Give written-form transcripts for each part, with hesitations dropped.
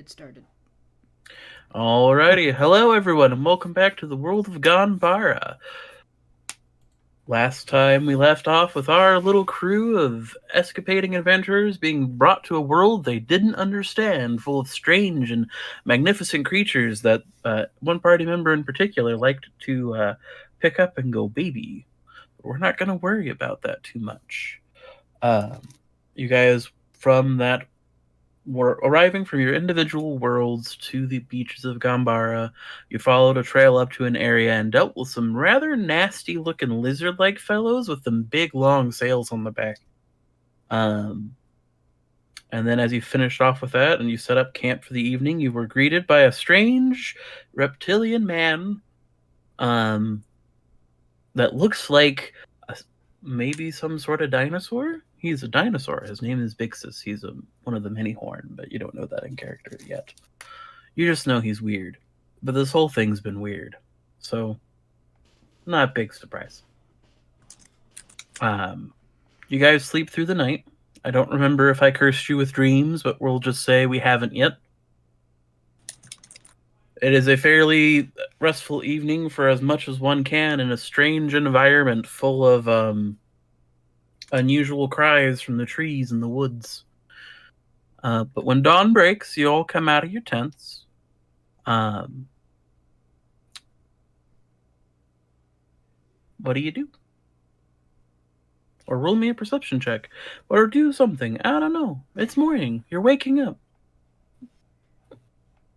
it started. Alrighty, hello everyone, and welcome back to the world of Gonbarra. Last time we left off with our little crew of escapading adventurers being brought to a world they didn't understand, full of strange and magnificent creatures that one party member in particular liked to pick up and go baby. But we're not going to worry about that too much. You guys, from that were arriving from your individual worlds to the beaches of Gambara. You followed a trail up to an area and dealt with some rather nasty looking lizard like fellows with them big long sails on the back. Um, and then as you finished off with that and you set up camp for the evening, you were greeted by a strange reptilian man that looks like maybe some sort of dinosaur. He's a dinosaur. His name is Vixus. He's one of the many horn, but you don't know that in character yet. You just know he's weird. But this whole thing's been weird. So, not a big surprise. You guys sleep through the night. I don't remember if I cursed you with dreams, but we'll just say we haven't yet. It is a fairly restful evening for as much as one can in a strange environment full of unusual cries from the trees in the woods. But when dawn breaks, you all come out of your tents. What do you do? Or roll me a perception check. Or do something. I don't know. It's morning. You're waking up.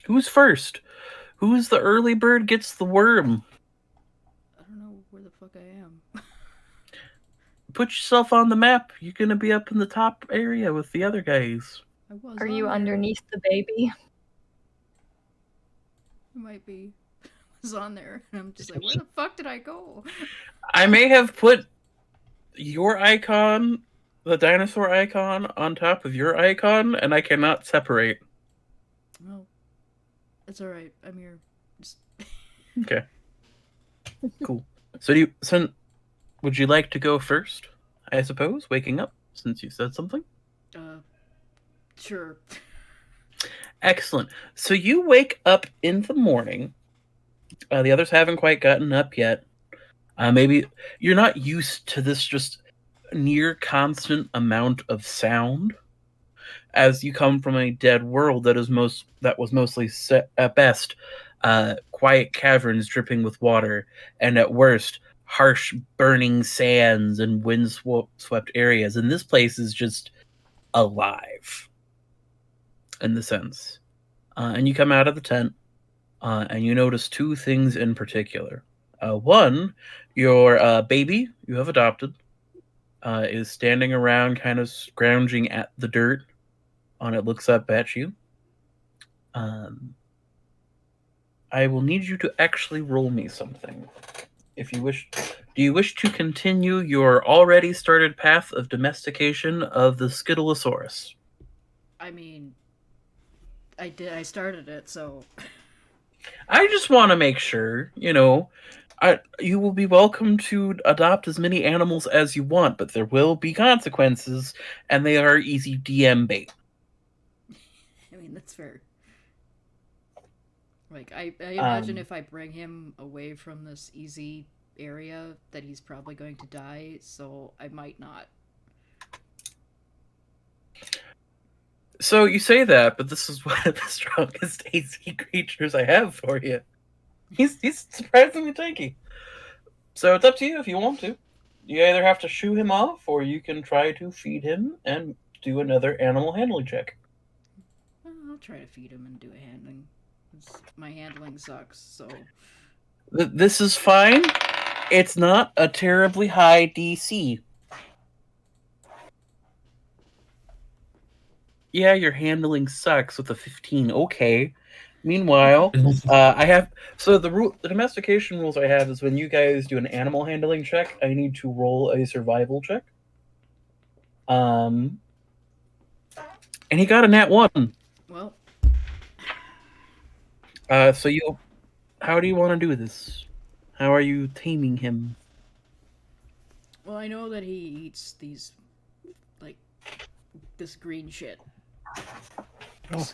Who's first? Who's the early bird gets the worm? I don't know where the fuck I am. Put yourself on the map. You're going to be up in the top area with the other guys. Are you underneath the baby? I might be. I was on there, and I'm just like, where the fuck did I go? I may have put your icon, the dinosaur icon, on top of your icon, and I cannot separate. Well, it's alright. I'm here. Just... Okay. Cool. So would you like to go first, I suppose, waking up, since you said something? Sure. Excellent. So you wake up in the morning. The others haven't quite gotten up yet. Maybe you're not used to this just near constant amount of sound, as you come from a dead world that was mostly at best quiet caverns dripping with water, and at worst harsh burning sands and wind-swept areas. And this place is just alive, in the sense. And you come out of the tent, and you notice two things in particular. One, your baby you have adopted is standing around, kind of scrounging at the dirt. It looks up at you. I will need you to actually roll me something, if you wish. Do you wish to continue your already started path of domestication of the Skittleosaurus? I mean, I did. I started it, so. I just want to make sure, you will be welcome to adopt as many animals as you want, but there will be consequences, and they are easy DM bait. I mean, that's fair. Like, I imagine if I bring him away from this easy area, that he's probably going to die, so I might not. So you say that, but this is one of the strongest AC creatures I have for you. He's surprisingly tanky. So it's up to you if you want to. You either have to shoo him off, or you can try to feed him and do another animal handling check. I'll try to feed him and do a handling. My handling sucks, so... This is fine. It's not a terribly high DC. Yeah, your handling sucks with a 15. Okay. Meanwhile, I have... So the domestication rules I have is when you guys do an animal handling check, I need to roll a survival check. And he got a nat 1. Well... So how do you want to do this? How are you taming him? Well, I know that he eats these, like, this green shit. Oh.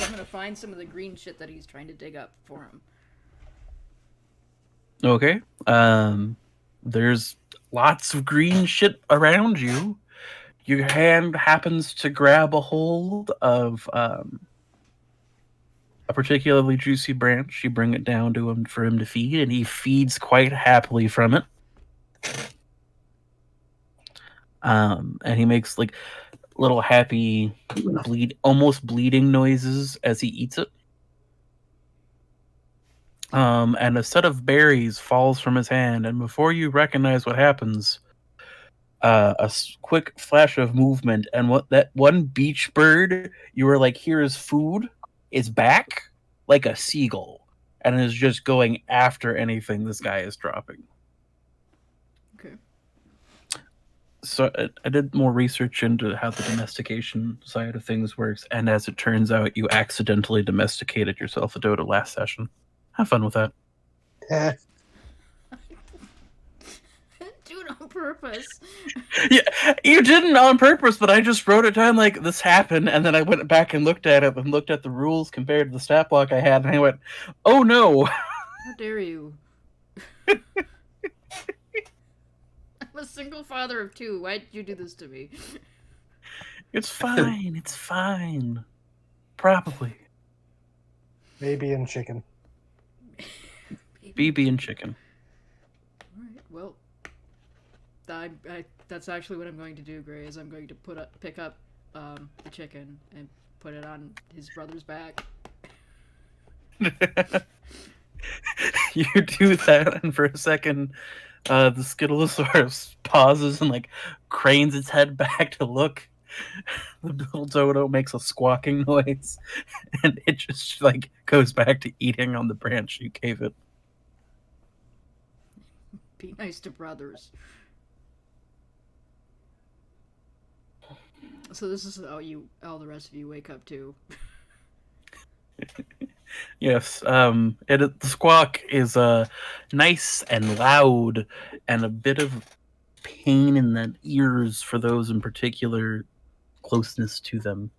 I'm gonna find some of the green shit that he's trying to dig up for him. Okay. There's lots of green shit around you. Your hand happens to grab a hold of a particularly juicy branch. You bring it down to him for him to feed, and he feeds quite happily from it. And he makes like little happy almost bleeding noises as he eats it. And a set of berries falls from his hand, and before you recognize what happens, quick flash of movement, and what that one beach bird you were like, here is food, is back like a seagull, and is just going after anything this guy is dropping. Okay. So I did more research into how the domestication side of things works, and as it turns out, you accidentally domesticated yourself a Dota last session. Have fun with that. Eh. Do it on purpose. Yeah, you didn't on purpose, but I just wrote it down like this happened, and then I went back and looked at it and looked at the rules compared to the stat block I had, and I went, "Oh no!" How dare you? I'm a single father of 2. Why did you do this to me? It's fine. It's fine. Probably. Baby and chicken. BB and chicken. Alright, well, that's actually what I'm going to do, Gray, is I'm going to pick up the chicken and put it on his brother's back. You do that, and for a second, the Skittlesaurus pauses and like cranes its head back to look. The little dodo makes a squawking noise, and it just like goes back to eating on the branch you gave it. Be nice to brothers. So this is how the rest of you wake up too. Yes, the squawk is nice and loud, and a bit of pain in the ears for those in particular closeness to them.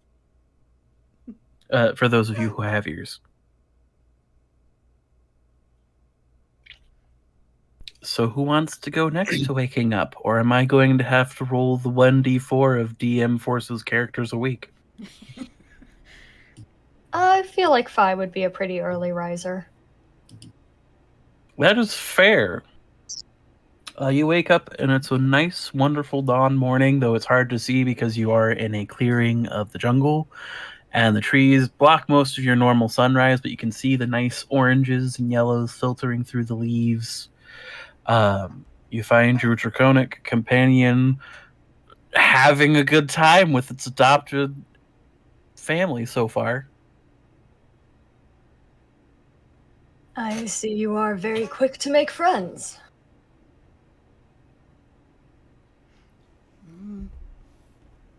For those of you who have ears. So who wants to go next to waking up? Or am I going to have to roll the 1d4 of DM forces characters a week? I feel like Fi would be a pretty early riser. That is fair. You wake up and it's a nice, wonderful dawn morning, though it's hard to see because you are in a clearing of the jungle. And the trees block most of your normal sunrise, but you can see the nice oranges and yellows filtering through the leaves. You find your draconic companion having a good time with its adopted family so far. I see you are very quick to make friends.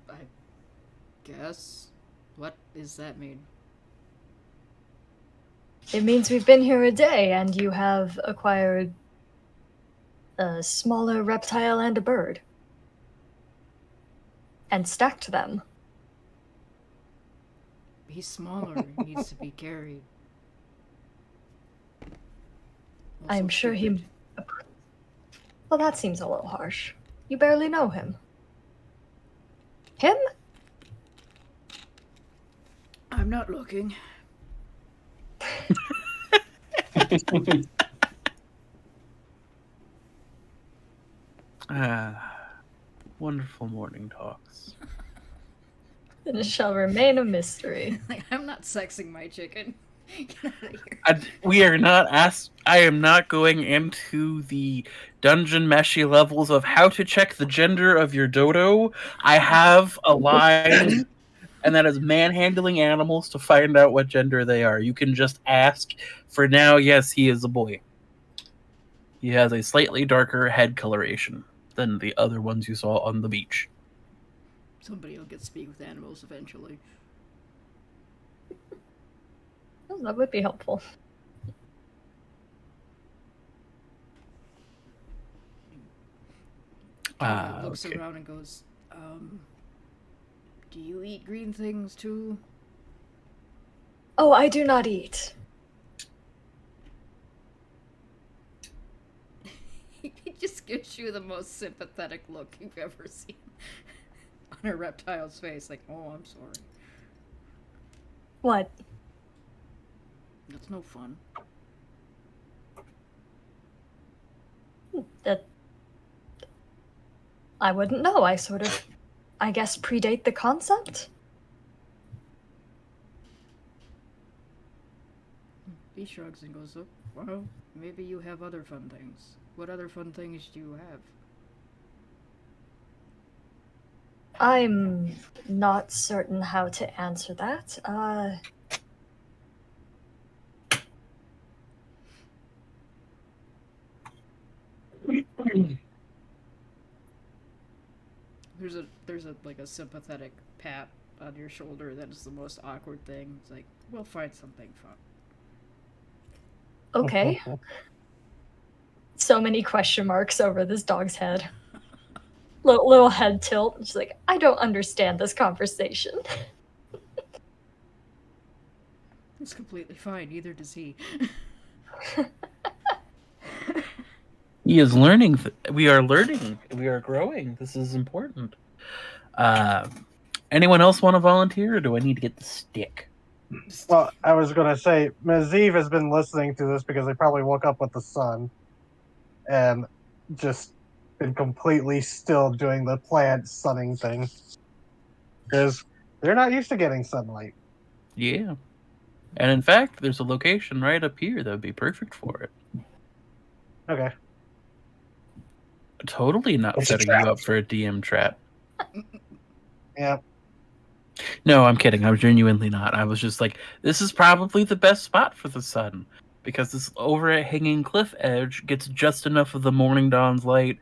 I guess. What does that mean? It means we've been here a day and you have acquired a smaller reptile and a bird. And stacked them. He's smaller. He needs to be carried. Also I'm sure stupid. he... Well, that seems a little harsh. You barely know him. Him? I'm not looking. Wonderful morning talks. And it shall remain a mystery. Like, I'm not sexing my chicken. Get out of here. We are not asked. I am not going into the dungeon meshy levels of how to check the gender of your dodo. I have a line, and that is manhandling animals to find out what gender they are. You can just ask. For now, yes, he is a boy. He has a slightly darker head coloration than the other ones you saw on the beach. Somebody will get to speak with animals eventually. Oh, that would be helpful. Looks Okay. around and goes, do you eat green things too? Oh, I do not eat. He just gives you the most sympathetic look you've ever seen on a reptile's face. Like, oh, I'm sorry. What? That's no fun. That I wouldn't know. I sort of, I guess, predate the concept. He shrugs and goes, oh, well, maybe you have other fun things. What other fun things do you have? I'm not certain how to answer that. There's a like a sympathetic pat on your shoulder that is the most awkward thing. It's like, we'll find something fun. Okay. So many question marks over this dog's head. Little head tilt. She's like, I don't understand this conversation. It's completely fine, neither does he. He is learning. We are learning. We are growing. This is important. Anyone else want to volunteer, or do I need to get the stick? Well, I was going to say, Ms. Eve has been listening to this because they probably woke up with the sun and just been completely still doing the plant sunning thing. Because they're not used to getting sunlight. Yeah. And in fact, there's a location right up here that would be perfect for it. Okay. Totally not It's a setting trap. you up for a DM trap. Yeah. No, I'm kidding. I was genuinely not. I was just like, this is probably the best spot for the sun. Because this overhanging cliff edge gets just enough of the morning dawn's light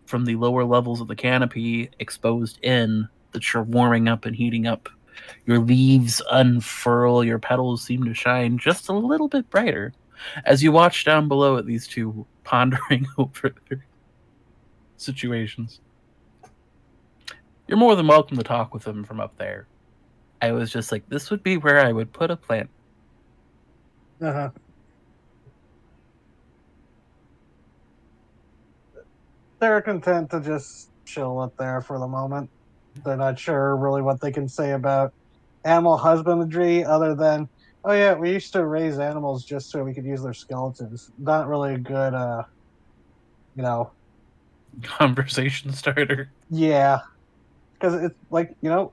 from the lower levels of the canopy exposed in that you're warming up and heating up. Your leaves unfurl, your petals seem to shine just a little bit brighter as you watch down below at these two pondering over their situations. You're more than welcome to talk with them from up there. I was just like, this would be where I would put a plant. Uh-huh. They're content to just chill up there for the moment. They're not sure really what they can say about animal husbandry other than, oh yeah, we used to raise animals just so we could use their skeletons. Not really a good, you know, Conversation starter. yeah. Because it's like, you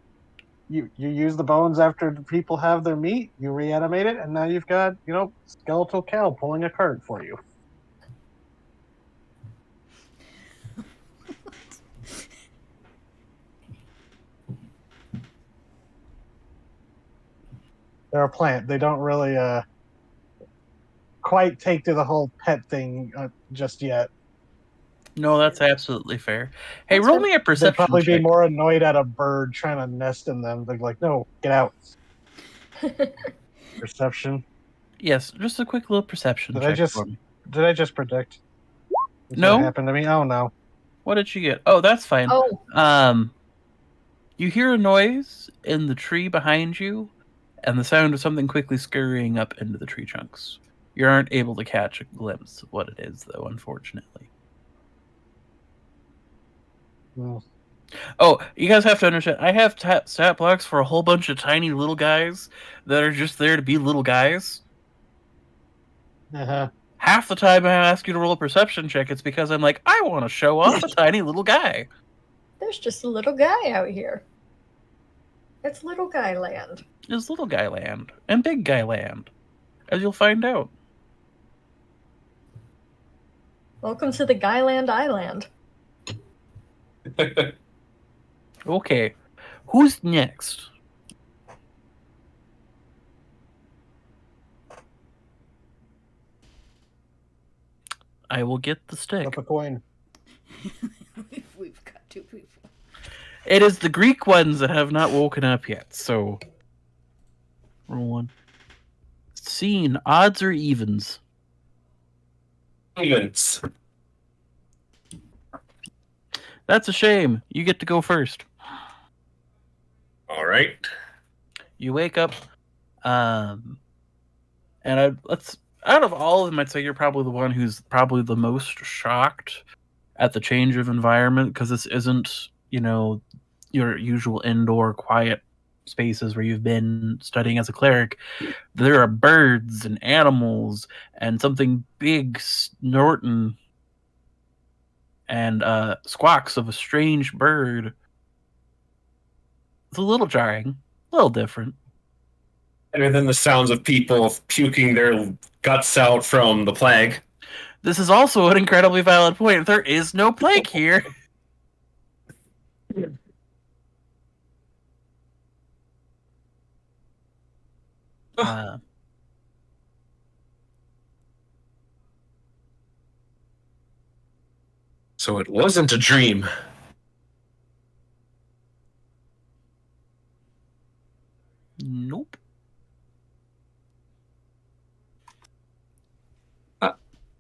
use the bones after the people have their meat, you reanimate it, and now you've got, skeletal cow pulling a cart for you. They're a plant. They don't really quite take to the whole pet thing just yet. No, that's absolutely fair. Hey, That's roll fair. me a They'd perception probably be check. more annoyed at a bird trying to nest in them. They're like, no, get out. Perception. Yes, just a quick little perception Did check I just for me. predict? That's No? what happened to me? Oh no. What did you get? Oh, that's fine. Oh, You hear a noise in the tree behind you, and the sound of something quickly scurrying up into the tree trunks. You aren't able to catch a glimpse of what it is, though, unfortunately. Hmm. Oh, you guys have to understand, I have stat blocks for a whole bunch of tiny little guys that are just there to be little guys. Uh-huh. Half the time I ask you to roll a perception check, it's because I'm like, I want to show off a tiny little guy. there's just a little guy out here. It's little guy land. It's little guy land and big guy land, as you'll find out. Welcome to the Guyland Island. Okay, who's next? I will get the stick. Flip a coin. We've got two people. It is the Greek ones that have not woken up yet, so roll one. Scene, odds or evens? Evens. That's a shame. You get to go first. All right. You wake up And out of all of them, I'd say you're probably the one who's probably the most shocked at the change of environment, because this isn't, your usual indoor quiet spaces where you've been studying as a cleric. There are birds and animals and something big snorting and squawks of a strange bird. It's a little jarring, a little different. Better than the sounds of people puking their guts out from the plague. This is also an incredibly valid point. There is no plague here. So it wasn't a dream. Nope.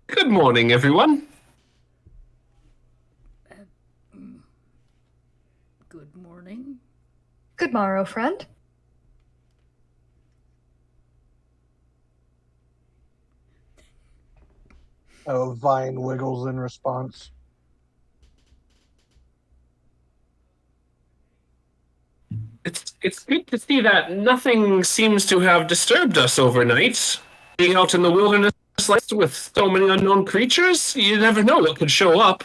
Good morning, everyone. Good morning. Good morrow, friend. Oh, Vine wiggles in response. It's good to see that nothing seems to have disturbed us overnight. Being out in the wilderness with so many unknown creatures, you never know what could show up.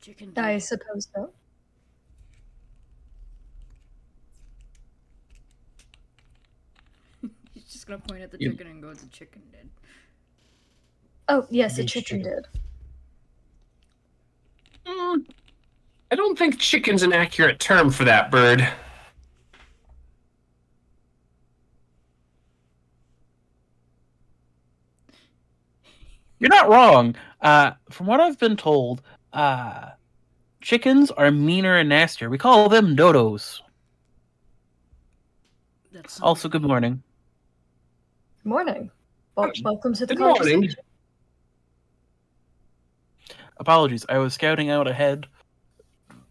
Chicken. I suppose so. He's just gonna point at the chicken and go, "It's a chicken dead." Oh, yes, a Beach chicken chicken. did. I don't think chicken's an accurate term for that bird. You're not wrong. From what I've been told, chickens are meaner and nastier. We call them dodos. That's Also, good morning. Morning. Welcome to the Good morning. conversation. Apologies, I was scouting out ahead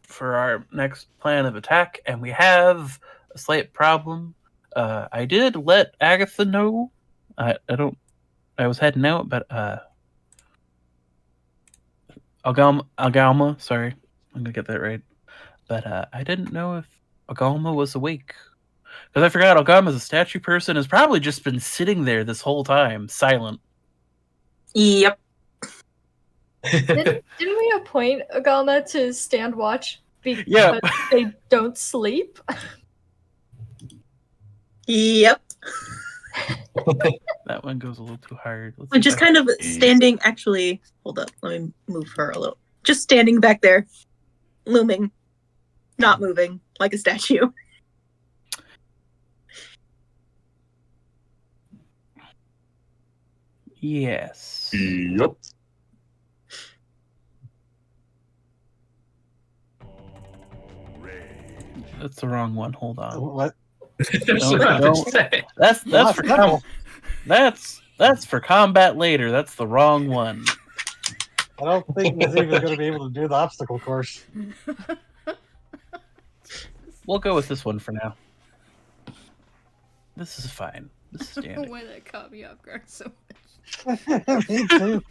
for our next plan of attack, and we have a slight problem. I did let Agatha know. I was heading out, but Algalma, sorry, I'm gonna get that right. But I didn't know if Algalma was awake. Because I forgot Algalma's a statue person, has probably just been sitting there this whole time, silent. Yep. Didn't we appoint Agalma to stand watch because Yeah. they don't sleep? Yep. That one goes a little too hard. Let's I'm see just if I- kind of standing. Actually, hold up. Let me move her a little. Just standing back there, looming, not moving, like a statue. Yes. Yep. That's the wrong one. Hold on. What? Don't. That's Lost for couple. that's for combat later. That's the wrong one. I don't think Nazeeb is going to be able to do the obstacle course. We'll go with this one for now. This is fine. This is I don't know standard. why that caught me off guard so Me too.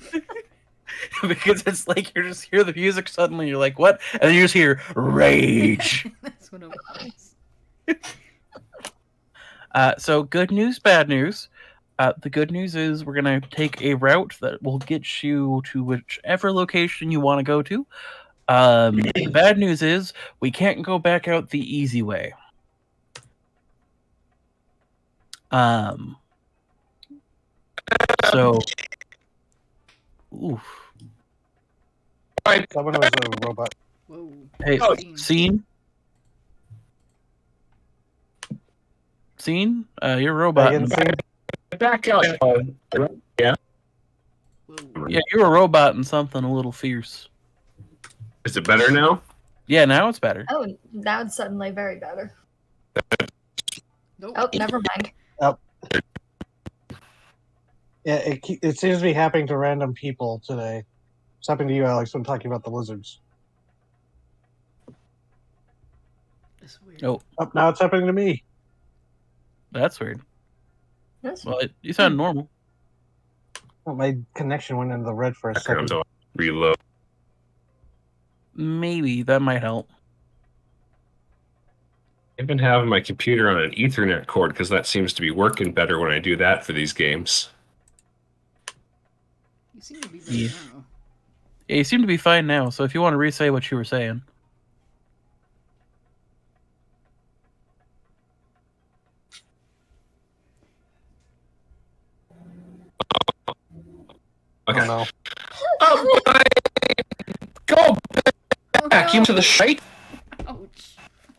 Because it's like you just hear the music suddenly, you're like, what? And then you just hear rage. much. That's what it was. So good news, bad news. The good news is we're gonna take a route that will get you to whichever location you want to go to. The bad news is we can't go back out the easy way. So, oof. Someone was a robot. Whoa. Hey, Oh, scene. Scene. You're a robot. Megan, see? Back out. Yeah. Whoa. Yeah, you're a robot and something a little fierce. Is it better now? Yeah, now it's better. Oh, now it's suddenly very better. Nope. Oh, never mind. Yeah, it seems to be happening to random people today. It's happening to you, Alex, when talking about the lizards. It's weird. Oh, Oh, now it's happening to me. that's weird. That's Well, you sound normal. Oh, my connection went into the red for a Background second. to reload. Maybe that might help. I've been having my computer on an Ethernet cord because that seems to be working better when I do that for these games. You seem to be better Yeah. now. Yeah, you seem to be fine now. So if you want to re-say what you were saying. Okay. Oh no. Oh, boy. Go Oh, back no. into the shite Ouch.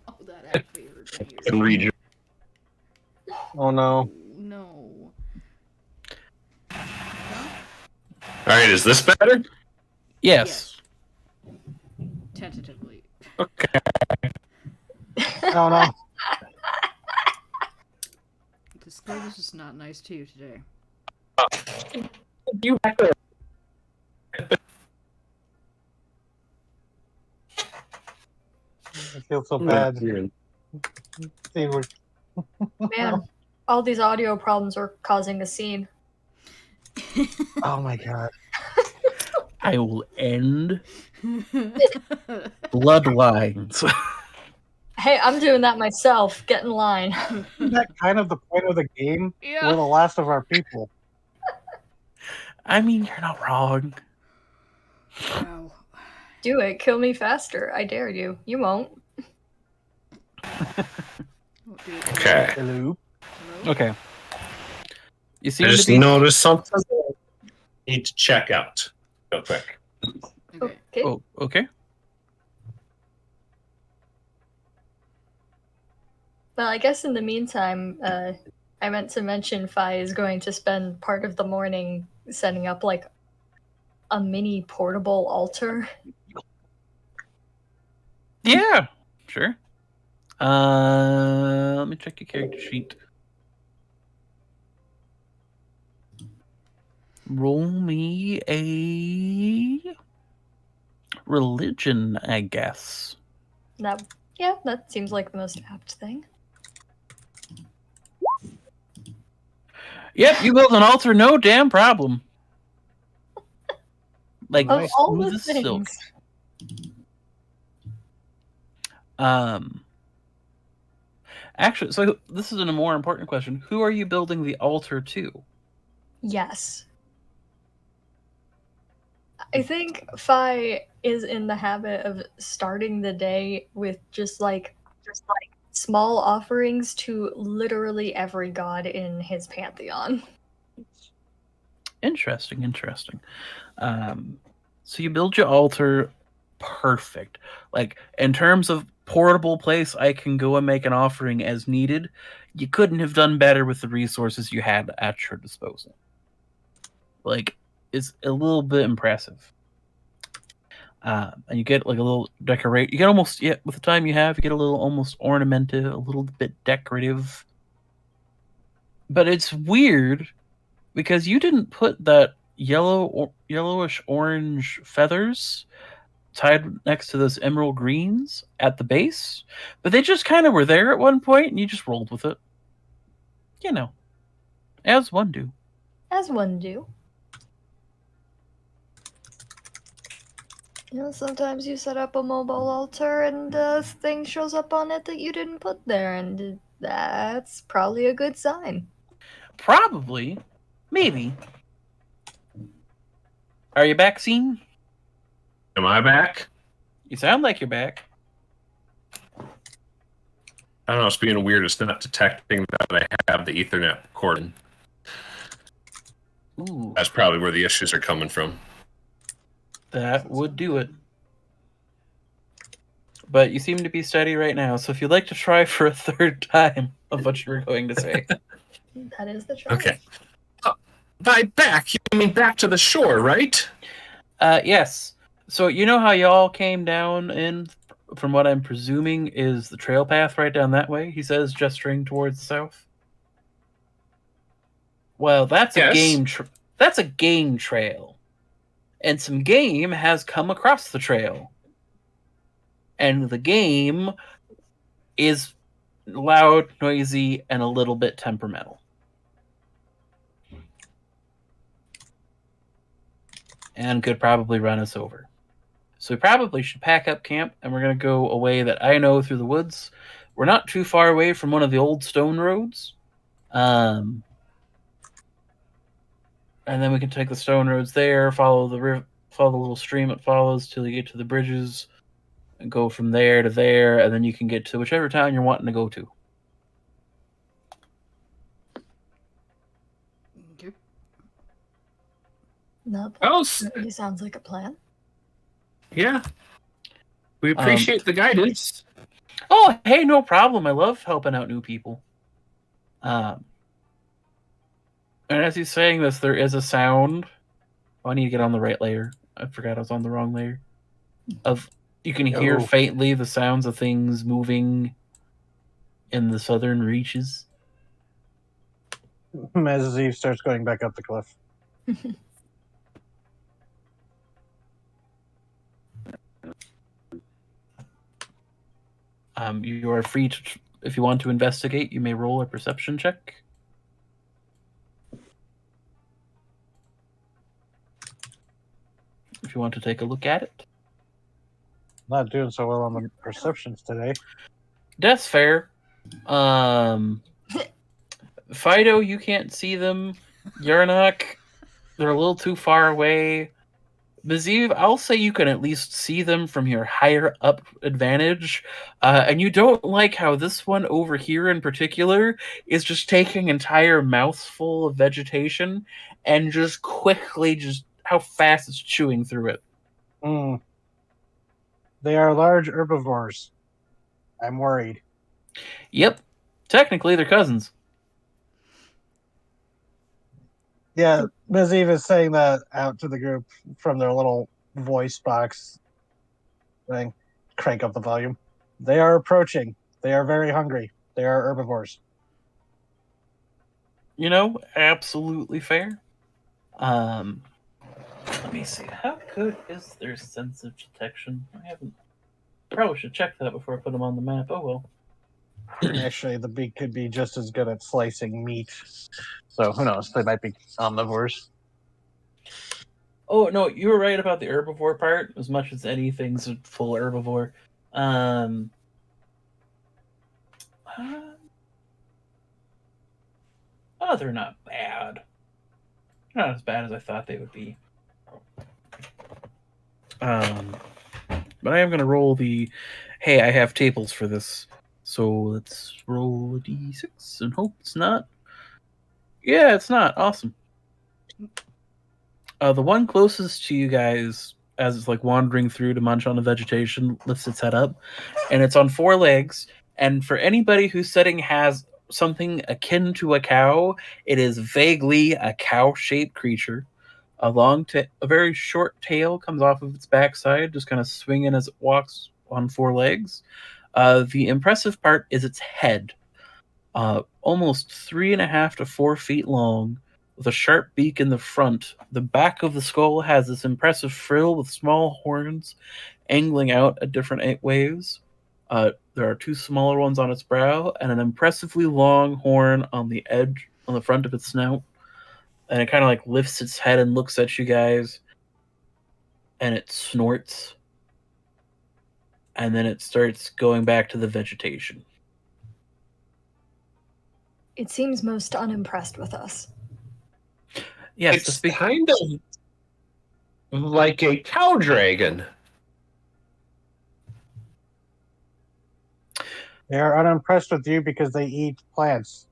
Oh, that actually hurt my ears. and read your. Oh no. No. All right, is this better? Yes. Tentatively. Okay. Oh no. This game is just not nice to you today. You back there. I feel so bad. You're- See, we're- Man, all these audio problems are causing a scene. Oh my god. I will end bloodlines. Hey, I'm doing that myself. Get in line. Isn't that kind of the point of the game? Yeah. We're the last of our people. I mean, you're not wrong. Wow. Do it. Kill me faster. I dare you. You won't. Won't do it. Okay. Hello. Hello? Okay. You seem I to just be. noticed something. Need to check out real quick. Okay. Okay. Oh, okay. Well, I guess in the meantime, I meant to mention Fi is going to spend part of the morning setting up like a mini portable altar. Yeah, sure. Let me check your character sheet. Roll me a religion, I guess. That seems like the most apt thing. Yep, you build an altar, no damn problem. Like Of all smooth the as silk. things, Actually, so this is a more important question. Who are you building the altar to? yes. I think Fi is in the habit of starting the day with just like small offerings to literally every god in his pantheon. Interesting. So you build your altar, perfect. Like in terms of portable place, I can go and make an offering as needed. You couldn't have done better with the resources you had at your disposal. Like it's a little bit impressive. And you get like a little decorate. You get almost with the time you have, you get a little almost ornamented, a little bit decorative. But it's weird because you didn't put that yellowish orange feathers tied next to those emerald greens at the base, but they just kind of were there at one point, and you just rolled with it. You know, as one do. As one do. You know, sometimes you set up a mobile altar and a thing shows up on it that you didn't put there, and that's probably a good sign. Probably, maybe. Are you back, Scene? Am I back? You sound like you're back. I don't know. It's being weird. It's not detecting that I have the Ethernet cord. Ooh, That's probably where the issues are coming from. that would do it. But you seem to be steady right now, so if you'd like to try for a third time of what you were going to say. That is the truth. Okay. By back, you mean back to the shore, right? Yes. So you know how y'all came down in, from what I'm presuming is the trail path right down that way? He says, gesturing towards the south. Well, that's Yes. a game. That's a game trail, and some game has come across the trail, and the game is loud, noisy, and a little bit temperamental. And could probably run us over. So we probably should pack up camp, and we're going to go a way that I know through the woods. We're not too far away from one of the old stone roads. And then we can take the stone roads there, follow the little stream it follows till you get to the bridges, and go from there to there, and then you can get to whichever town you're wanting to go to. Okay. That Oh, certainly sounds like a plan. yeah. We appreciate the guidance. Oh, hey, no problem. I love helping out new people. And as he's saying this, there is a sound. Oh, I need to get on the right layer. I forgot I was on the wrong layer. You can hear faintly the sounds of things moving in the southern reaches. As Eve starts going back up the cliff. You are free to, if you want to investigate, you may roll a perception check. If you want to take a look at it. Not doing so well on the perceptions today. That's fair. Fido, you can't see them. Yarnock, they're a little too far away. Maziv, I'll say you can at least see them from your higher up advantage. And you don't like how this one over here in particular is just taking entire mouthful of vegetation and just quickly just how fast it's chewing through it. They are large herbivores. I'm worried. Yep. Technically, they're cousins. Yeah, Ms. Eve is saying that out to the group from their little voice box thing. Crank up the volume. They are approaching. They are very hungry. They are herbivores. You know, absolutely fair. Let me see. How good is their sense of detection? Probably should check that before I put them on the map. Oh well. Actually, the beak could be just as good at slicing meat. So who knows? They might be omnivores. Oh no, you were right about the herbivore part. As much as anything's a full herbivore. They're not bad. Not as bad as I thought they would be. But I am going to roll the. Hey, I have tables for this, so let's roll a d6 and hope it's not. Yeah, it's not. Awesome. The one closest to you guys, as it's like wandering through to munch on the vegetation, lifts its head up, and it's on 4 legs. And for anybody whose setting has something akin to a cow, it is vaguely a cow-shaped creature. A very short tail comes off of its backside, just kind of swinging as it walks on 4 legs. The impressive part is its head, almost 3.5 to 4 feet long, with a sharp beak in the front. The back of the skull has this impressive frill with small horns angling out at different ways. There are 2 smaller ones on its brow and an impressively long horn on the edge, on the front of its snout. And it kind of like lifts its head and looks at you guys, and it snorts. And then it starts going back to the vegetation. It seems most unimpressed with us. Yes, it's kind of like a cow dragon. They are unimpressed with you because they eat plants.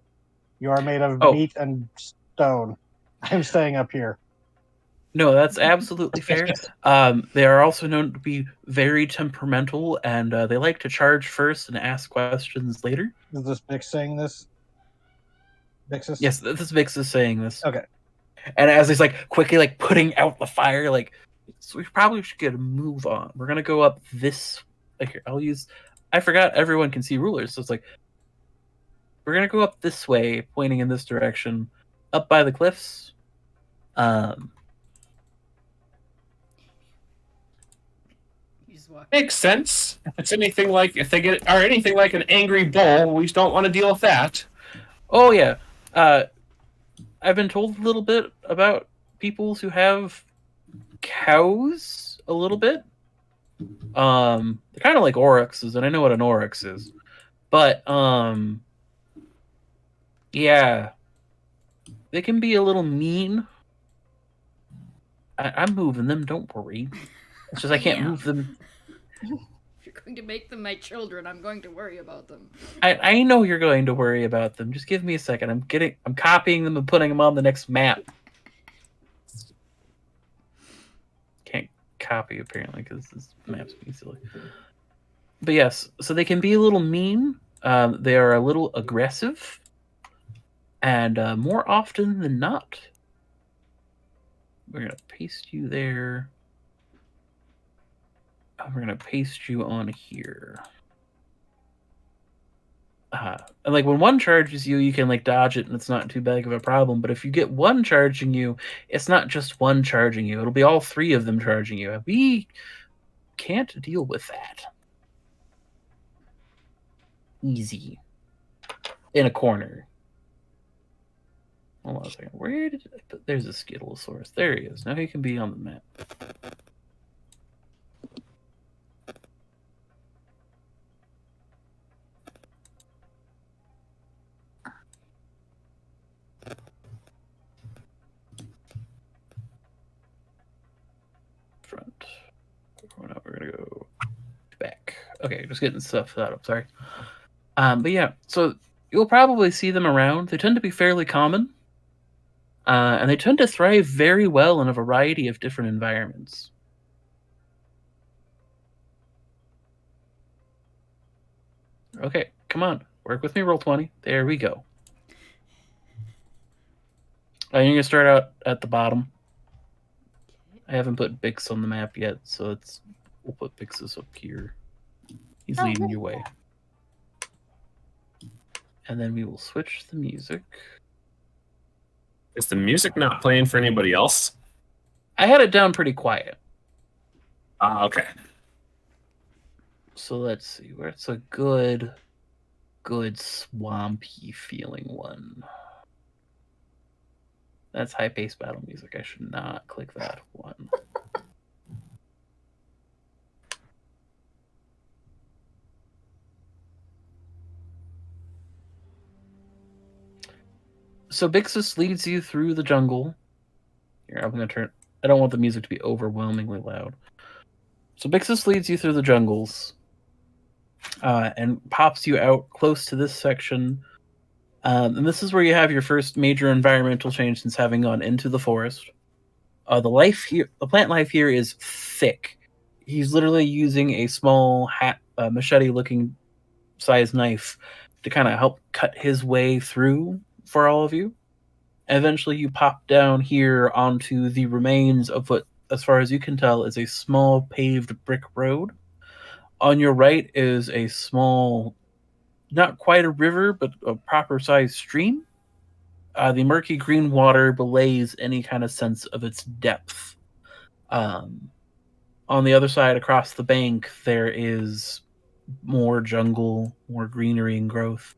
You are made of meat and stone. I'm staying up here. No, that's absolutely fair. They are also known to be very temperamental, and they like to charge first and ask questions later. Is this Bix saying this? Bixus? Yes, this Bix is saying this. Okay. And as he's like quickly like putting out the fire, like, so we probably should get a move on. We're gonna go up this. Like, here, I forgot everyone can see rulers, so it's like we're gonna go up this way, pointing in this direction, up by the cliffs. why. Makes sense. If they are anything like an angry bull, we don't want to deal with that. Oh yeah. I've been told a little bit about people who have cows a little bit. They're kind of like oryxes, and I know what an oryx is. But yeah, they can be a little mean. I'm moving them, don't worry. It's just I can't move them. If you're going to make them my children, I'm going to worry about them. I know you're going to worry about them. Just give me a second. I'm copying them and putting them on the next map. Can't copy apparently because this map's being silly. But yes, so they can be a little mean. They are a little aggressive, and more often than not, we're gonna paste you there. We're gonna paste you on here. And like when one charges you, you can like dodge it and it's not too big of a problem. But if you get one charging you, it's not just one charging you. It'll be all three of them charging you. We can't deal with that. Easy. In a corner. Hold on a second. Where did I put? There's a Skittlesaurus. There he is. Now he can be on the map. Front. Now we're gonna go back. Okay, just getting stuff set up. Sorry. But yeah, so you'll probably see them around. They tend to be fairly common. And they tend to thrive very well in a variety of different environments. Okay, come on. Work with me, roll 20. There we go. You're going to start out at the bottom. I haven't put Bix on the map yet, so we'll put Bix's up here. He's leading your way. And then we will switch the music. Is the music not playing for anybody else? I had it down pretty quiet. Okay. So let's see. Where's a good swampy feeling one? That's high-paced battle music. I should not click that one. So Bixus leads you through the jungle. Here, I'm going to turn... I don't want the music to be overwhelmingly loud. So Bixus leads you through the jungles and pops you out close to this section. And this is where you have your first major environmental change since having gone into the forest. The plant life here is thick. He's literally using a small machete-looking size knife to kind of help cut his way through for all of you. Eventually, you pop down here onto the remains of what, as far as you can tell, is a small paved brick road. On your right is a small, not quite a river, but a proper-sized stream. The murky green water belays any kind of sense of its depth. On the other side, across the bank, there is more jungle, more greenery and growth.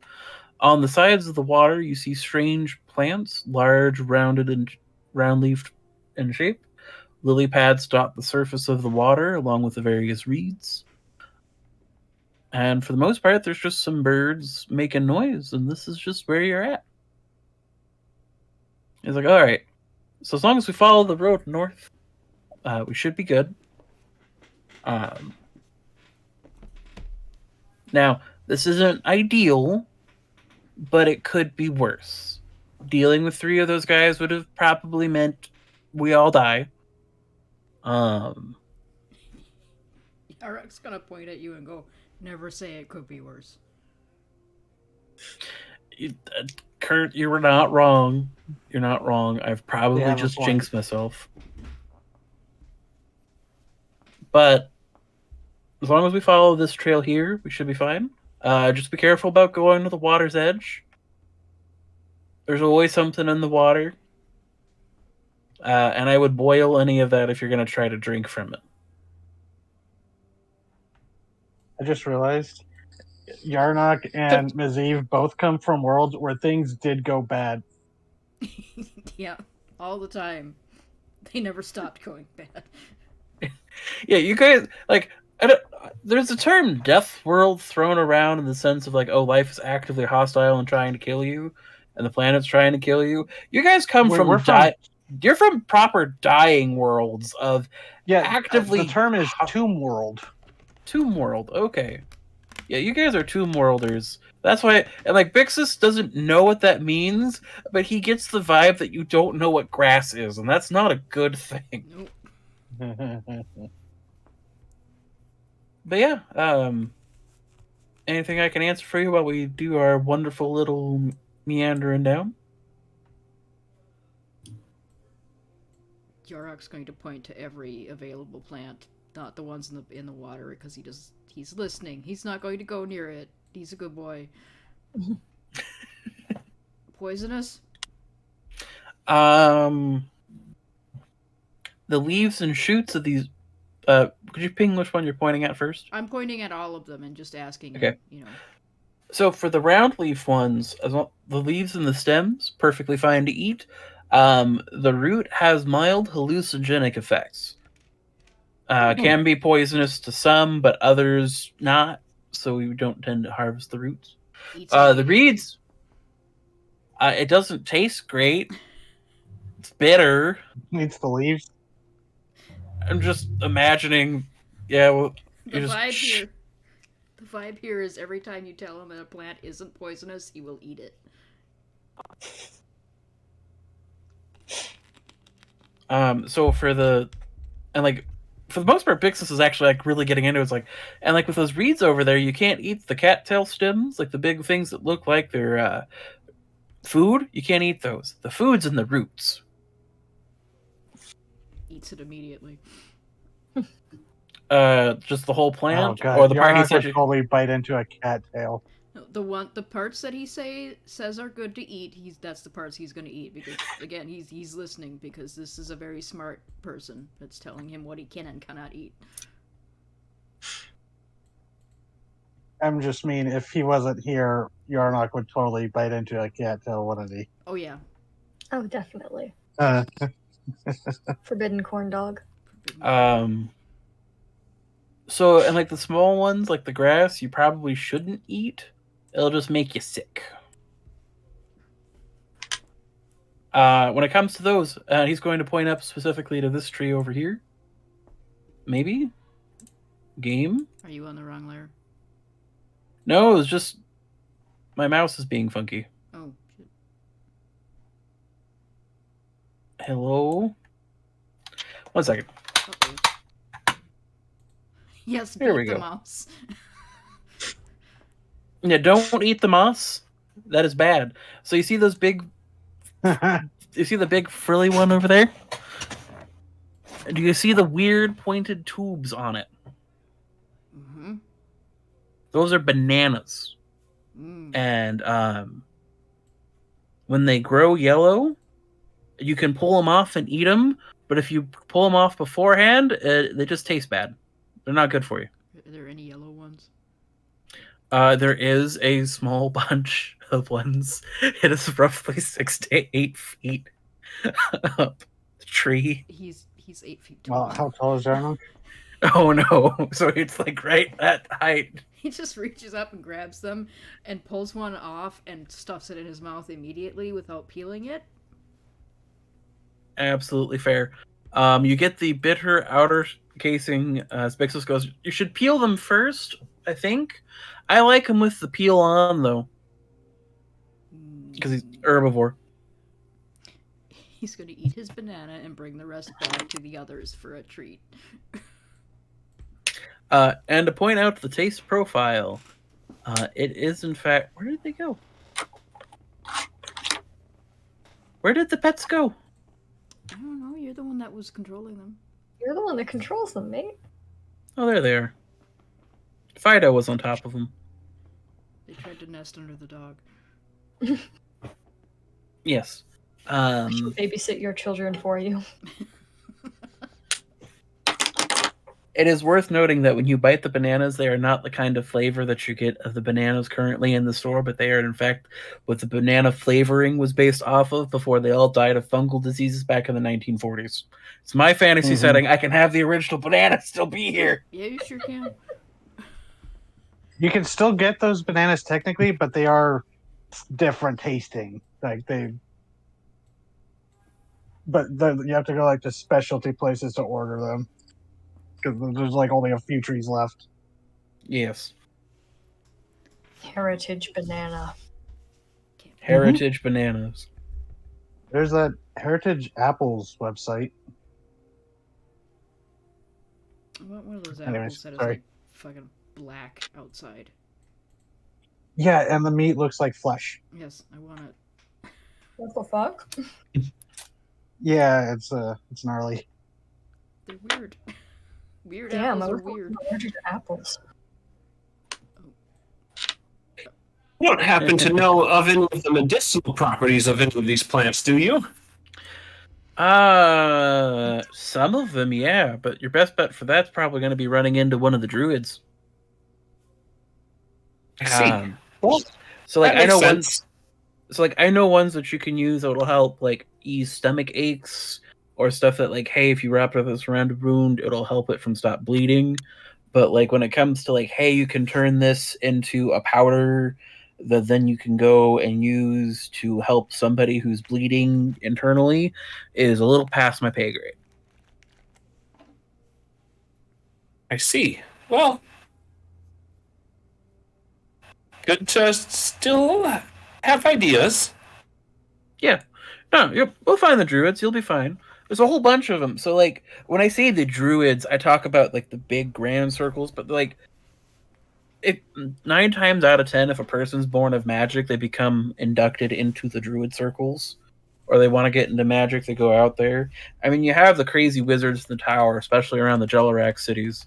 On the sides of the water, you see strange plants, large, rounded, and round-leafed in shape. Lily pads dot the surface of the water, along with the various reeds. And for the most part, there's just some birds making noise, and this is just where you're at. He's like, all right, so as long as we follow the road north, we should be good. Now, this isn't ideal, but it could be worse. Dealing with 3 of those guys would have probably meant we all die. Yarek's gonna point at you and go, never say it could be worse. Kurt, you were not wrong. You're not wrong. I've probably just jinxed myself. But as long as we follow this trail here, we should be fine. Just be careful about going to the water's edge. There's always something in the water. And I would boil any of that if you're going to try to drink from it. I just realized Yarnock and Maziv both come from worlds where things did go bad. Yeah, all the time. They never stopped going bad. Yeah, you guys like. There's a term "death world" thrown around in the sense of like, oh, life is actively hostile and trying to kill you, and the planet's trying to kill you. You guys come Wait, from we're from You're from proper dying worlds of actively. The term is Tomb World. Tomb World. Okay. Yeah, you guys are Tomb Worlders. That's why, and like Bixus doesn't know what that means, but he gets the vibe that you don't know what grass is, and that's not a good thing. Nope. But yeah, anything I can answer for you while we do our wonderful little meandering down? Yorok's going to point to every available plant, not the ones in the water, because he's listening. He's not going to go near it. He's a good boy. Poisonous? The leaves and shoots of these. Could you ping which one you're pointing at first? I'm pointing at all of them and just asking. Okay. You know. So for the round leaf ones, the leaves and the stems, perfectly fine to eat. The root has mild hallucinogenic effects. Can be poisonous to some, but others not. So we don't tend to harvest the roots. The reeds, it doesn't taste great. It's bitter. Needs the leaves. I'm just imagining. Yeah, well, the vibe here is every time you tell him that a plant isn't poisonous, he will eat it. So for the most part, Bixus is actually like really getting into it. It's like, and like with those reeds over there, you can't eat the cattail stems, like the big things that look like they're food. You can't eat those. The food's in the roots. Eats it immediately. Just the whole plant, Oh, God. or the part he Yarnock said. would probably bite into a cattail. The parts that he says are good to eat. That's the parts he's going to eat because again he's listening because this is a very smart person that's telling him what he can and cannot eat. I'm just mean if he wasn't here, Yarnock would totally bite into a cattail, wouldn't he? Oh yeah. Oh, definitely. Forbidden corn dog. So, and like the small ones, like the grass, you probably shouldn't eat. It'll just make you sick. When it comes to those, he's going to point up specifically to this tree over here. Maybe? Game? Are you on the wrong layer? No, it was just... My mouse is being funky. Oh, shit. Hello? 1 second. Uh-oh. Yes, Here we beat the go. mouse. Yeah, don't eat the moss. That is bad. So you see those big... You see the big frilly one over there? Do you see the weird pointed tubes on it? Mm-hmm. Those are bananas. And when they grow yellow, you can pull them off and eat them. But if you pull them off beforehand, they just taste bad. They're not good for you. Are there any yellow ones? There is a small bunch of ones. It is roughly 6 to 8 feet up the tree. He's 8 feet tall. How tall is Yarnock? Oh no! So it's like right at height. He just reaches up and grabs them and pulls one off and stuffs it in his mouth immediately without peeling it. Absolutely fair. You get the bitter outer casing. Spixus goes, you should peel them first, I think. I like him with the peel on, though. Because he's herbivore. He's going to eat his banana and bring the rest back to the others for a treat. And to point out the taste profile, it is in fact... Where did they go? Where did the pets go? I don't know, you're the one that was controlling them. You're the one that controls them, mate. Oh, there they are. Fido was on top of them. They tried to nest under the dog. Yes. I shall babysit your children for you. It is worth noting that when you bite the bananas, they are not the kind of flavor that you get of the bananas currently in the store, but they are, in fact, what the banana flavoring was based off of before they all died of fungal diseases back in the 1940s. It's my fantasy setting. I can have the original banana still be here. Yeah, you sure can. You can still get those bananas technically, but they are different tasting. You have to go like to specialty places to order them because there's like only a few trees left. Yes. Heritage banana. Heritage bananas. There's that Heritage Apples website. I want one of those Anyways, apples that is sorry. like fucking black outside. Yeah, and the meat looks like flesh. Yes, I want it. What the fuck? Yeah, it's gnarly. They're weird. Weird Damn, apples I are was weird. allergic to apples. You don't happen to know of any of the medicinal properties of any of these plants, do you? Some of them, yeah, but your best bet for that's probably going to be running into one of the druids. I see. Well, So like that I know makes ones. sense. So like I know ones that you can use that will help like ease stomach aches or stuff that like, hey, if you wrap this around a wound, it'll help it from stop bleeding. But like when it comes to like, hey, you can turn this into a powder that then you can go and use to help somebody who's bleeding internally is a little past my pay grade. I see. Well, good to still have ideas. Yeah. No, we'll find the druids. You'll be fine. There's a whole bunch of them. So, like, when I say the druids, I talk about, like, the big grand circles, but, like, 9 times out of 10, if a person's born of magic, they become inducted into the druid circles, or they want to get into magic, they go out there. I mean, you have the crazy wizards in the tower, especially around the Jellerac cities.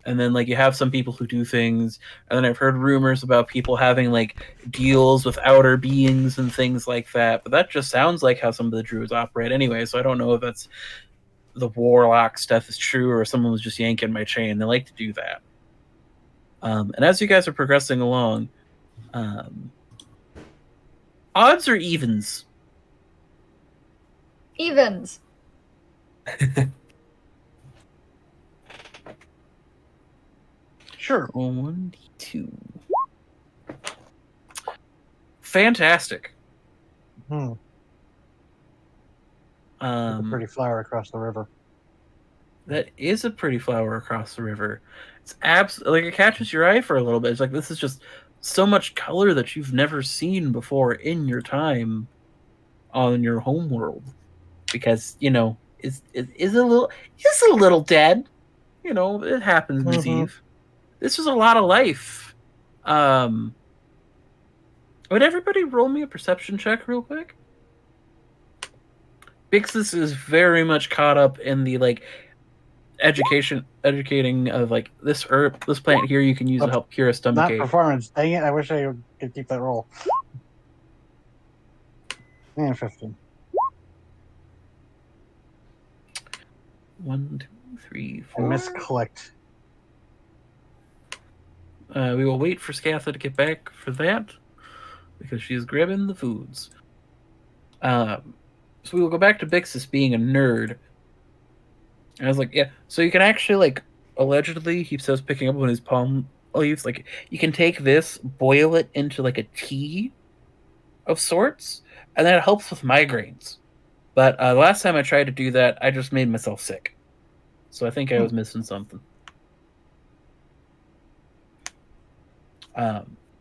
And then, like, you have some people who do things. And then I've heard rumors about people having, like, deals with outer beings and things like that. But that just sounds like how some of the druids operate anyway. So I don't know if that's the warlock stuff is true or if someone was just yanking my chain. They like to do that. And as you guys are progressing along, odds or evens? Evens. Sure. 1d2. Fantastic. There's a pretty flower across the river. That is a pretty flower across the river. It's like it catches your eye for a little bit. It's like this is just so much color that you've never seen before in your time on your home world. Because, you know, it's a little dead. You know, it happens, Miss Eve. This was a lot of life. Would everybody roll me a perception check real quick? Bixus is very much caught up in the like educating of like this plant here you can use to help cure a stomach Not ache. performance. Dang it! I wish I could keep that roll. And 15. 1, 2, 3, 4. I miscollect. We will wait for Scatha to get back for that because she's grabbing the foods. So we will go back to Bixus being a nerd. And I was like, yeah. So you can actually like allegedly he says picking up on his palm leaves, like you can take this, boil it into like a tea of sorts, and then it helps with migraines. But the last time I tried to do that, I just made myself sick. So I think I was missing something.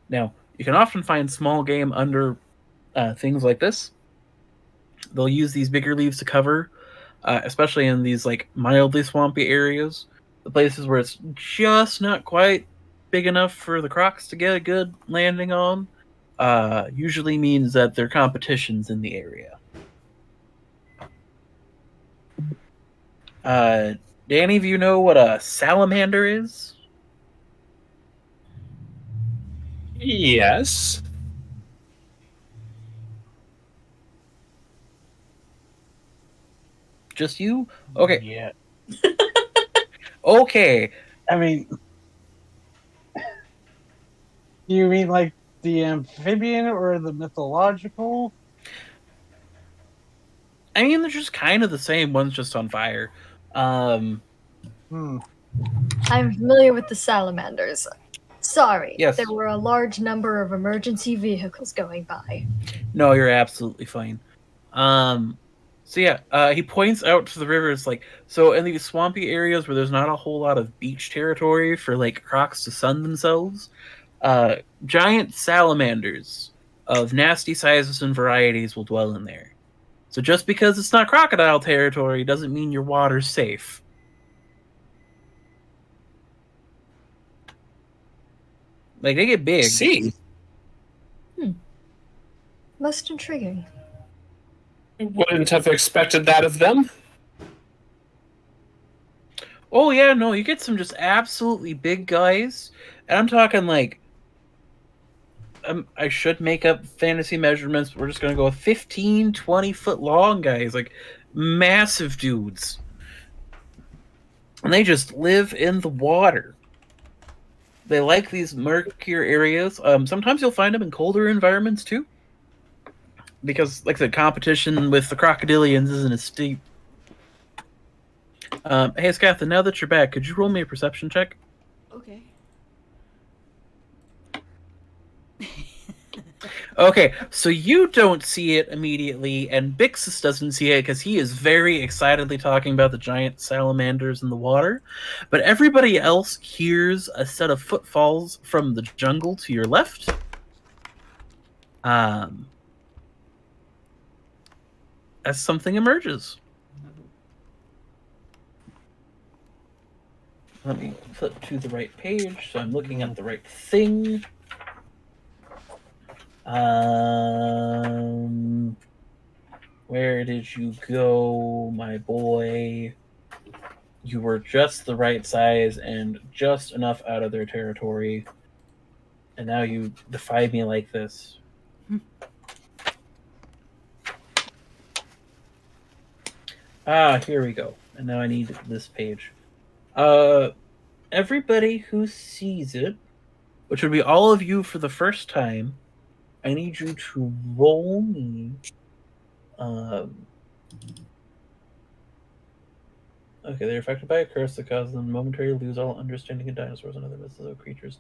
Now, you can often find small game under things like this. They'll use these bigger leaves to cover, especially in these like mildly swampy areas. The places where it's just not quite big enough for the crocs to get a good landing on usually means that there are competitions in the area. Do any of you know what a salamander is? Yes. Just you? Okay. Yeah. Okay. I mean, you mean like the amphibian or the mythological? I mean, they're just kind of the same. One's just on fire. Um, Hmm. I'm familiar with the salamanders. Sorry, Yes. there were a large number of emergency vehicles going by. No, you're absolutely fine. So yeah, he points out to the river. It's like, so in these swampy areas where there's not a whole lot of beach territory for like crocs to sun themselves, giant salamanders of nasty sizes and varieties will dwell in there. So just because it's not crocodile territory doesn't mean your water's safe. Like, they get big. See, Most intriguing. wouldn't have expected that of them. Oh yeah, no, you get some just absolutely big guys. And I'm talking like, I should make up fantasy measurements, but we're just going to go with 15, 20-foot long guys. Like, massive dudes. And they just live in the water. They like these murkier areas. Sometimes you'll find them in colder environments too. Because, like, the competition with the crocodilians isn't as steep. Hey, Scatha, now that you're back, could you roll me a perception check? Okay. Okay, so you don't see it immediately, and Bixus doesn't see it because he is very excitedly talking about the giant salamanders in the water. But everybody else hears a set of footfalls from the jungle to your left. As something emerges. Let me flip to the right page so I'm looking at the right thing. Where did you go, my boy? You were just the right size and just enough out of their territory. And now you defy me like this. Here we go. And now I need this page. Everybody who sees it, which would be all of you for the first time, I need you to roll me. Okay, they're affected by a curse that causes them momentarily lose all understanding of dinosaurs and other mythical creatures.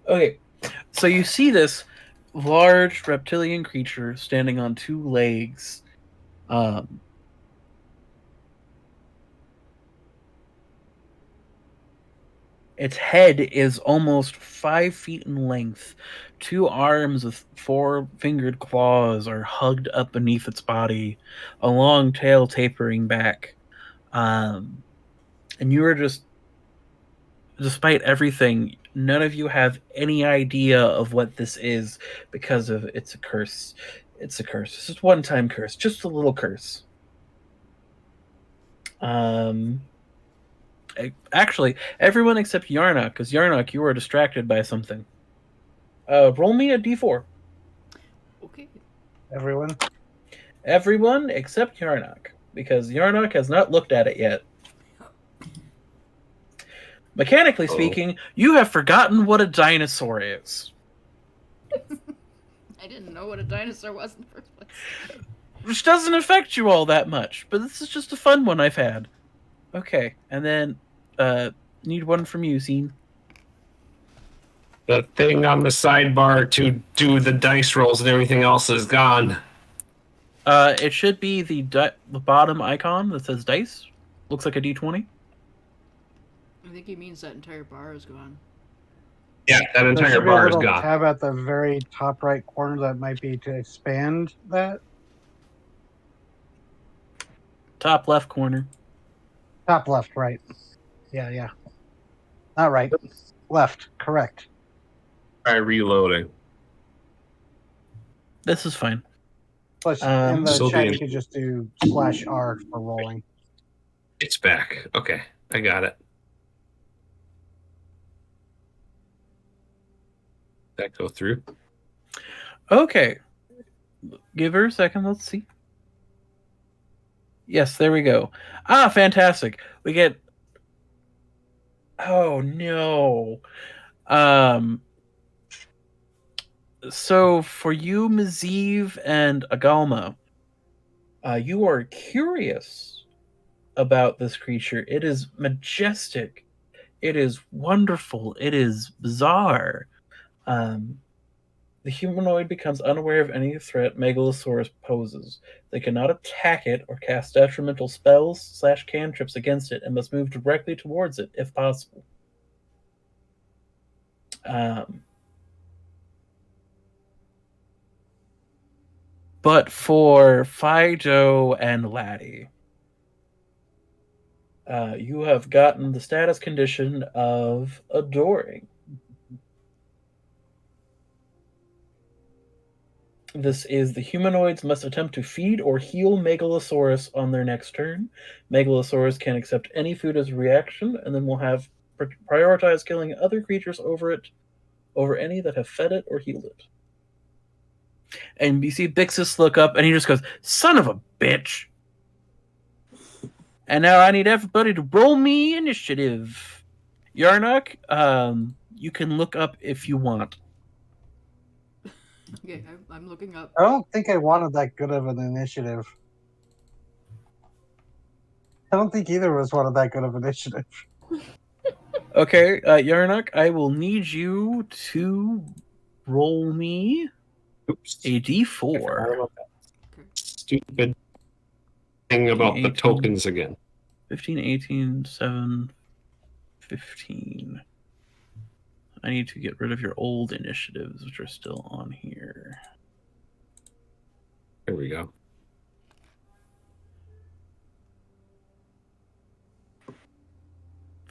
Okay, so you see this large reptilian creature standing on two legs. Its head is almost 5 feet in length. Two arms with 4-fingered claws are hugged up beneath its body, a long tail tapering back. And you are just, despite everything, none of you have any idea of what this is because of it's a curse. It's a curse. It's just a one-time curse. Just a little curse. Actually, everyone except Yarnock, because Yarnock, you were distracted by something. Roll me a d4. Okay. Everyone? Everyone except Yarnock, because Yarnock has not looked at it yet. Mechanically speaking, you have forgotten what a dinosaur is. I didn't know what a dinosaur was in the first place. Which doesn't affect you all that much, but this is just a fun one I've had. Okay, and then need one from you, Scene. The thing on the sidebar to do the dice rolls and everything else is gone. It should be the bottom icon that says dice. Looks like a d20. I think he means that entire bar is gone. Yeah, that There entire should be a bar is little gone. tab at the very top right corner that might be to expand that. Top left corner. Top left, right. Yeah. Not right. Left, correct. Try reloading. This is fine. Plus, in the So chat, the- you could just do /R for rolling. It's back. Okay, I got it. That go through? Okay. Give her a second. Let's see. Yes, there we go. Fantastic. We get Oh no. Um. So for you, Maziv and Agalma, you are curious about this creature. It is majestic. It is wonderful. It is bizarre. Um, the humanoid becomes unaware of any threat Megalosaurus poses. They cannot attack it or cast detrimental spells / cantrips against it and must move directly towards it if possible. But for Fido and Laddie, you have gotten the status condition of adoring. This is the humanoids must attempt to feed or heal Megalosaurus on their next turn. Megalosaurus can accept any food as a reaction, and then will have prioritize killing other creatures over any that have fed it or healed it. And you see Bixus look up, and he just goes, "Son of a bitch!" And now I need everybody to roll me initiative. Yarnock, you can look up if you want. Okay, I'm looking up. I don't think I wanted that good of an initiative. I don't think either of us wanted that good of an initiative. Okay, Yarnock, I will need you to roll me Oops. a I forgot d4. about that. Stupid thing about the 18. tokens again. 15, 18, 7, 15. I need to get rid of your old initiatives, which are still on here. There we go.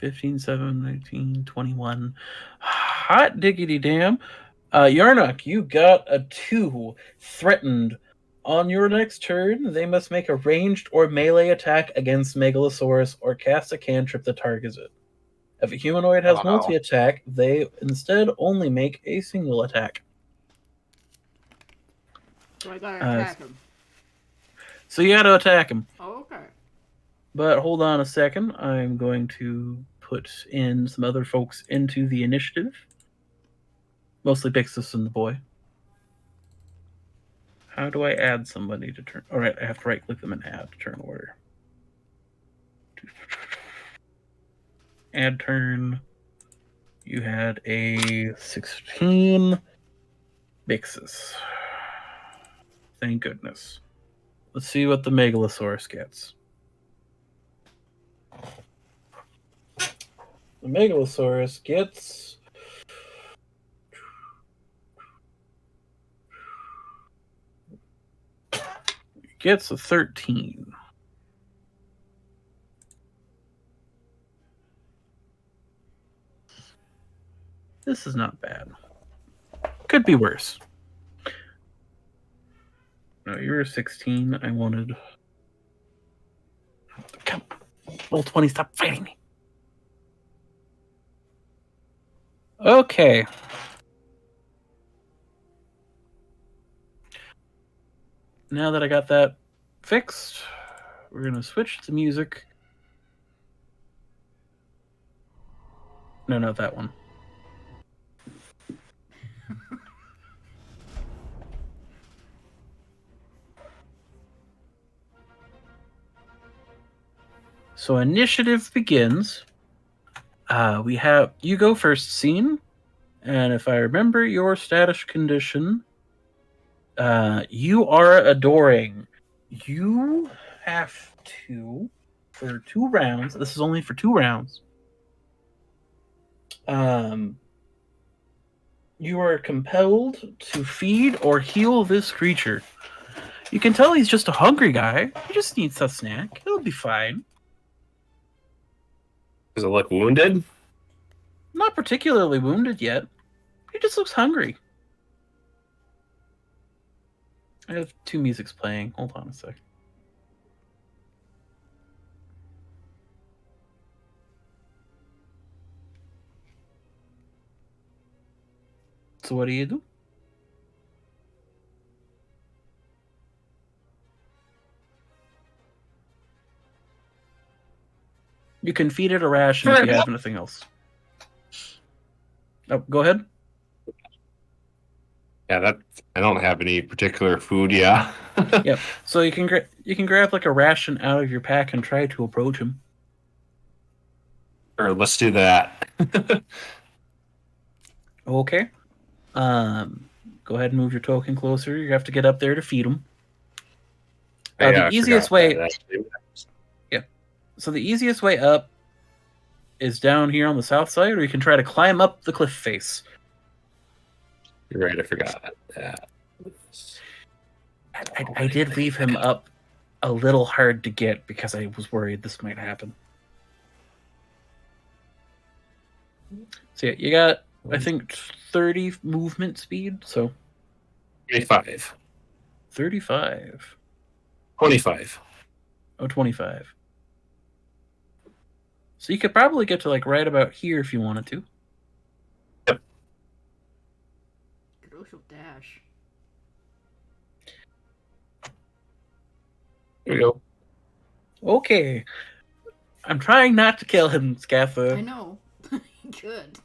$15, 7, 19, 21. Hot diggity damn. Yarnock, you got a 2. Threatened. On your next turn, they must make a ranged or melee attack against Megalosaurus or cast a cantrip that targets it. If a humanoid has multi-attack, they instead only make a single attack. So I gotta attack him. So you gotta attack him. Oh, okay. But hold on a second. I'm going to put in some other folks into the initiative. Mostly Bixus and the boy. How do I add somebody to turn? Alright, I have to right-click them and add turn order. Add turn. You had a 16. Bixus. Thank goodness. Let's see what the Megalosaurus gets. The Megalosaurus gets... a 13. This is not bad. Could be worse. No, you were 16. I wanted... Come. Roll 20, stop fighting me. Okay. Now that I got that fixed, we're going to switch to music. No, not that one. So initiative begins. We have you go first, Scene. And if I remember your status condition, you are adoring. You have to, for 2 rounds, this is only for 2 rounds, you are compelled to feed or heal this creature. You can tell he's just a hungry guy. He just needs a snack. He'll be fine. Does it look wounded? Not particularly wounded yet. He just looks hungry. I have 2 musics playing. Hold on a sec. So what do you do? You can feed it a ration if you have anything else. Oh, go ahead. Yeah, I don't have any particular food. Yeah. Yep. So you can grab like a ration out of your pack and try to approach him. Or let's do that. Okay. Go ahead and move your token closer. You have to get up there to feed him. The easiest way. Yeah. So the easiest way up is down here on the south side, or you can try to climb up the cliff face. You're right. I forgot that. I did leave him up a little hard to get because I was worried this might happen. So yeah, you got, I think, 30 movement speed, so... 25. 35. 25. Oh, 25. So you could probably get to, like, right about here if you wanted to. Yep. Crucial dash. Here we go. Okay. I'm trying not to kill him, I Scaffa. know. Good.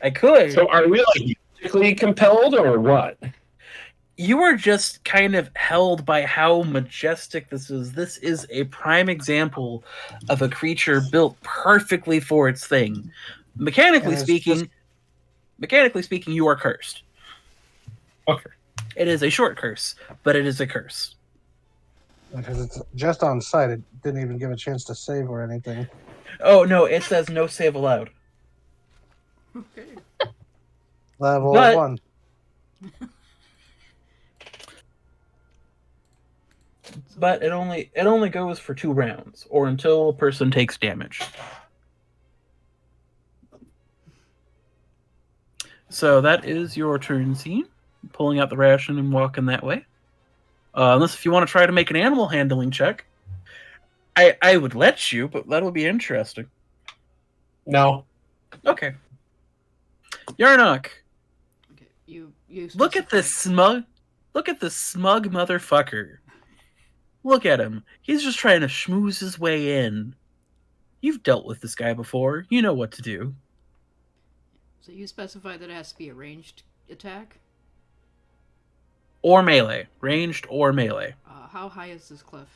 I could. So are we like physically compelled or what? You are just kind of held by how majestic this is. This is a prime example of a creature built perfectly for its thing. Mechanically speaking, you are cursed. Okay. It is a short curse, but it is a curse. Because it's just on site, it didn't even give a chance to save or anything. Oh no, it says no save allowed. Okay. Level But- 1. But it only goes for 2 rounds, or until a person takes damage. So that is your turn scene. Pulling out the ration and walking that way. Unless if you want to try to make an animal handling check. I would let you, but that would be interesting. No. Okay. Yarnock, Okay. You look at this smug motherfucker. Look at him. He's just trying to schmooze his way in. You've dealt with this guy before. You know what to do. So you specify that it has to be a ranged attack? Or melee. Ranged or melee. How high is this cliff?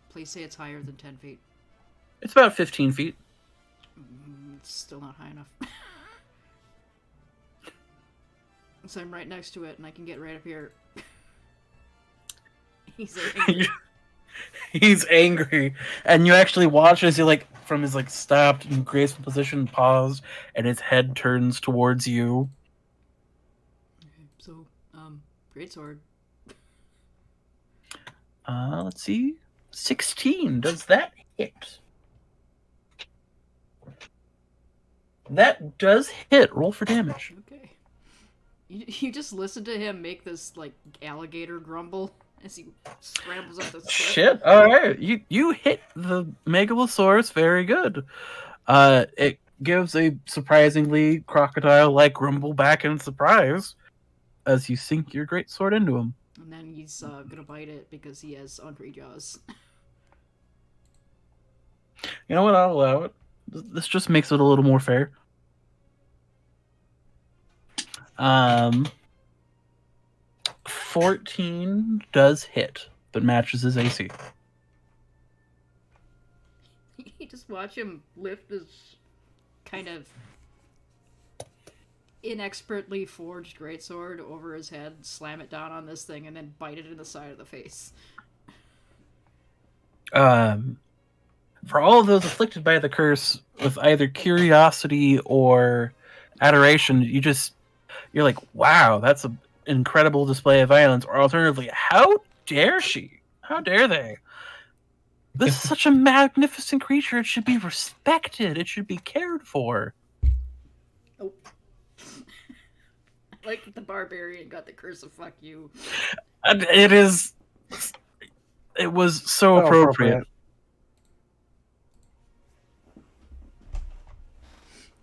Please say it's higher than 10 feet. It's about 15 feet. It's still not high enough. So I'm right next to it, and I can get right up here. He's angry. He's angry. And you actually watch as he, like, from his, like, stopped and graceful position, paused, and his head turns towards you. Okay, so, greatsword. Let's see. 16. Does that hit? That does hit. Roll for damage. Okay. You just listen to him make this, like, alligator grumble as he scrambles up the cliff. Shit. Alright. You hit the Megalosaurus very good. It gives a surprisingly crocodile-like grumble back in surprise as you sink your greatsword into him. And then he's gonna bite it because he has hungry jaws. You know what? I'll allow it. This just makes it a little more fair. 14 does hit, but matches his AC. You just watch him lift his kind of inexpertly forged greatsword over his head, slam it down on this thing, and then bite it in the side of the face. For all of those afflicted by the curse with either curiosity or adoration, you're like, wow, that's an incredible display of violence. Or alternatively, how dare she? How dare they? This is such a magnificent creature. It should be respected. It should be cared for. Oh. Like the barbarian got the curse of fuck you. It was so appropriate.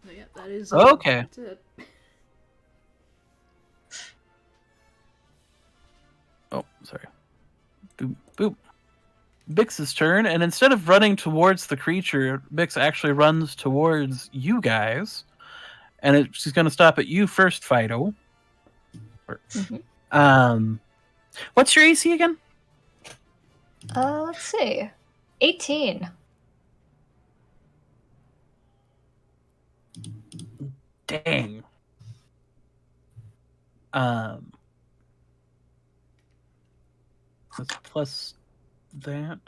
So yeah, that is Okay. That's it. Oh, sorry. Boop, boop. Bix's turn, and instead of running towards the creature, Bix actually runs towards you guys. and she's going to stop at you first, Fido. What's your AC again? Let's see. 18. Dang. Let's plus that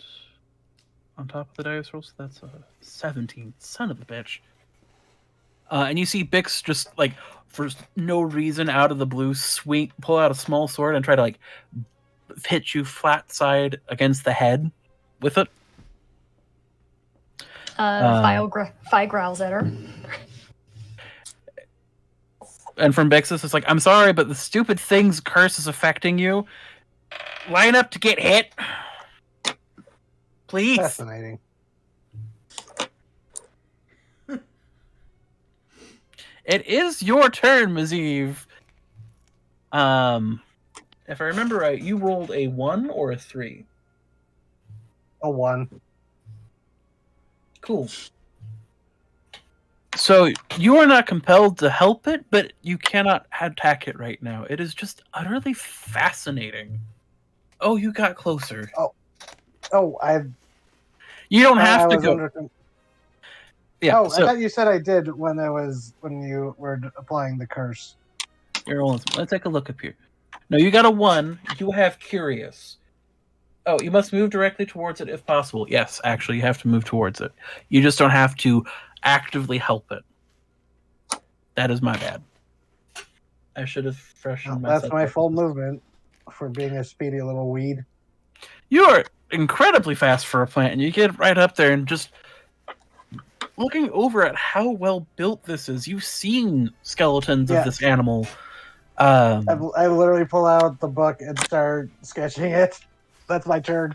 on top of the dice roll, so that's a 17. Son of a bitch. And you see Bix just, like, for no reason, out of the blue, pull out a small sword and try to, like, hit you flat side against the head with it. Fi growls at her. And from Bix, it's like, I'm sorry, but the stupid thing's curse is affecting you. Line up to get hit. Please. Fascinating. It is your turn, Maziv. If I remember right, you rolled a 1 or a 3? A 1. Cool. So you are not compelled to help it, but you cannot attack it right now. It is just utterly fascinating. Oh, you got closer. You don't have to go. Yeah. Oh, I thought you said I did when you were applying the curse. Let's take a look up here. No, you got a 1. You have curious. Oh, you must move directly towards it if possible. Yes, actually, you have to move towards it. You just don't have to actively help it. That is my bad. I should have freshened myself. That's my full movement for being a speedy little weed. You are incredibly fast for a plant, and you get right up there and just looking over at how well built this is. You've seen skeletons of this animal. I literally pull out the book and start sketching it. That's my turn.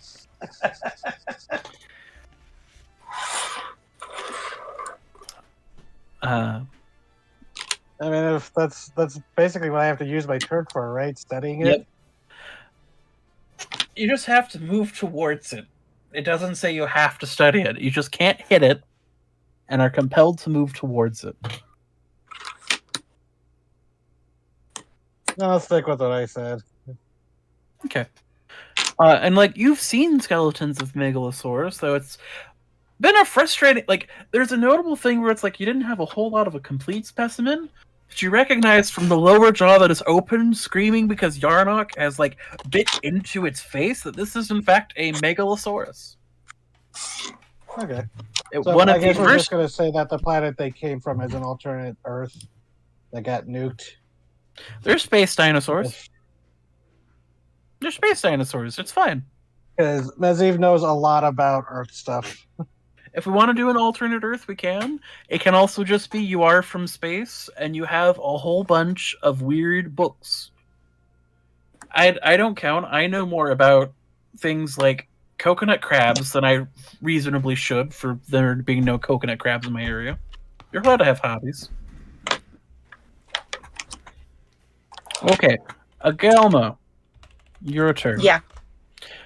I mean, if that's basically what I have to use my turn for, right? Studying it. Yep. You just have to move towards it. It doesn't say you have to study it. You just can't hit it, and are compelled to move towards it. No, I'll stick with what I said. Okay. And, like, you've seen skeletons of Megalosaurus, so it's been a frustrating... Like, there's a notable thing where it's like you didn't have a whole lot of a complete specimen, but you recognize from the lower jaw that is open, screaming because Yarnock has, like, bit into its face, that this is, in fact, a Megalosaurus. Okay. So I guess we're just going to say that the planet they came from is an alternate Earth that got nuked. They're space dinosaurs. They're space dinosaurs. It's fine. Because Maziv knows a lot about Earth stuff. If we want to do an alternate Earth, we can. It can also just be you are from space, and you have a whole bunch of weird books. I don't count. I know more about things like coconut crabs than I reasonably should, for there being no coconut crabs in my area. You're allowed to have hobbies. Okay, Agelma, your turn. Yeah.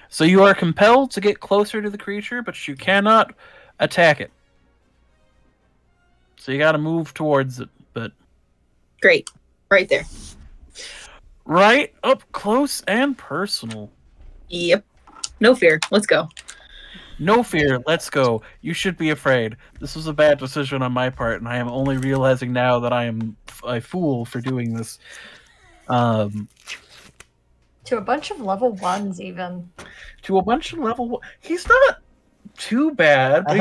So you are compelled to get closer to the creature, but you cannot attack it. So you got to move towards it, but... Great. Right there. Right up close and personal. Yep. No fear. Let's go. No fear. Let's go. You should be afraid. This was a bad decision on my part, and I am only realizing now that I am a fool for doing this. To a bunch of level 1s, even. To a bunch of level 1. He's not too bad. But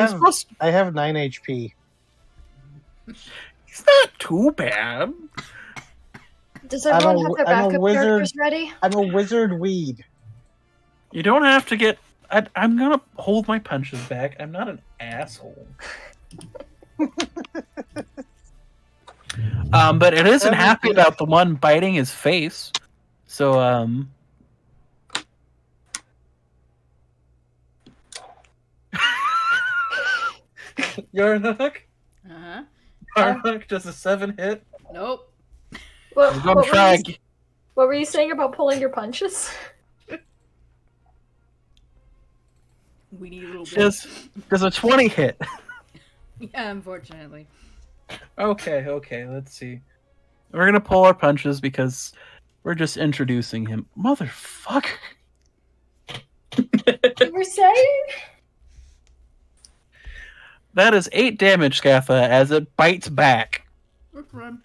I have 9 HP. He's not too bad. Does everyone have their backup characters ready? I'm a wizard weed. You don't have to get... I'm going to hold my punches back. I'm not an asshole. But it isn't happy about the one biting his face. So, Yarnock? Uh-huh. Yarnock does a 7 hit. Nope. We're gonna try. What were you saying about pulling your punches? We need a little bit. Does a 20 hit? Yeah, unfortunately. Okay, let's see. We're gonna pull our punches because we're just introducing him. Motherfucker. You were saying? That is 8 damage, Scatha, as it bites back. Let's run.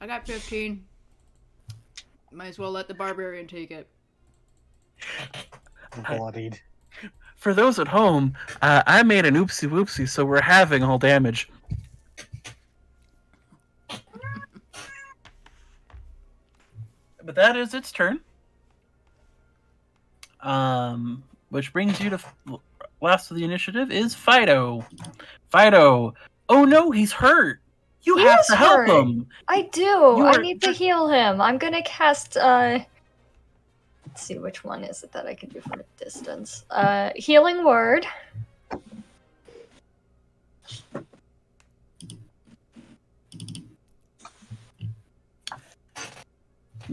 I got 15. Might as well let the barbarian take it. Bloodied. For those at home, I made an oopsie whoopsie, so we're having all damage. But that is its turn. Which brings you to last of the initiative is Fido. Fido. Oh no, he's hurt. You He have is to help hurt. him. I do. You I are need to heal him. I'm gonna cast. Let's see, which one is it that I can do from a distance? Healing word.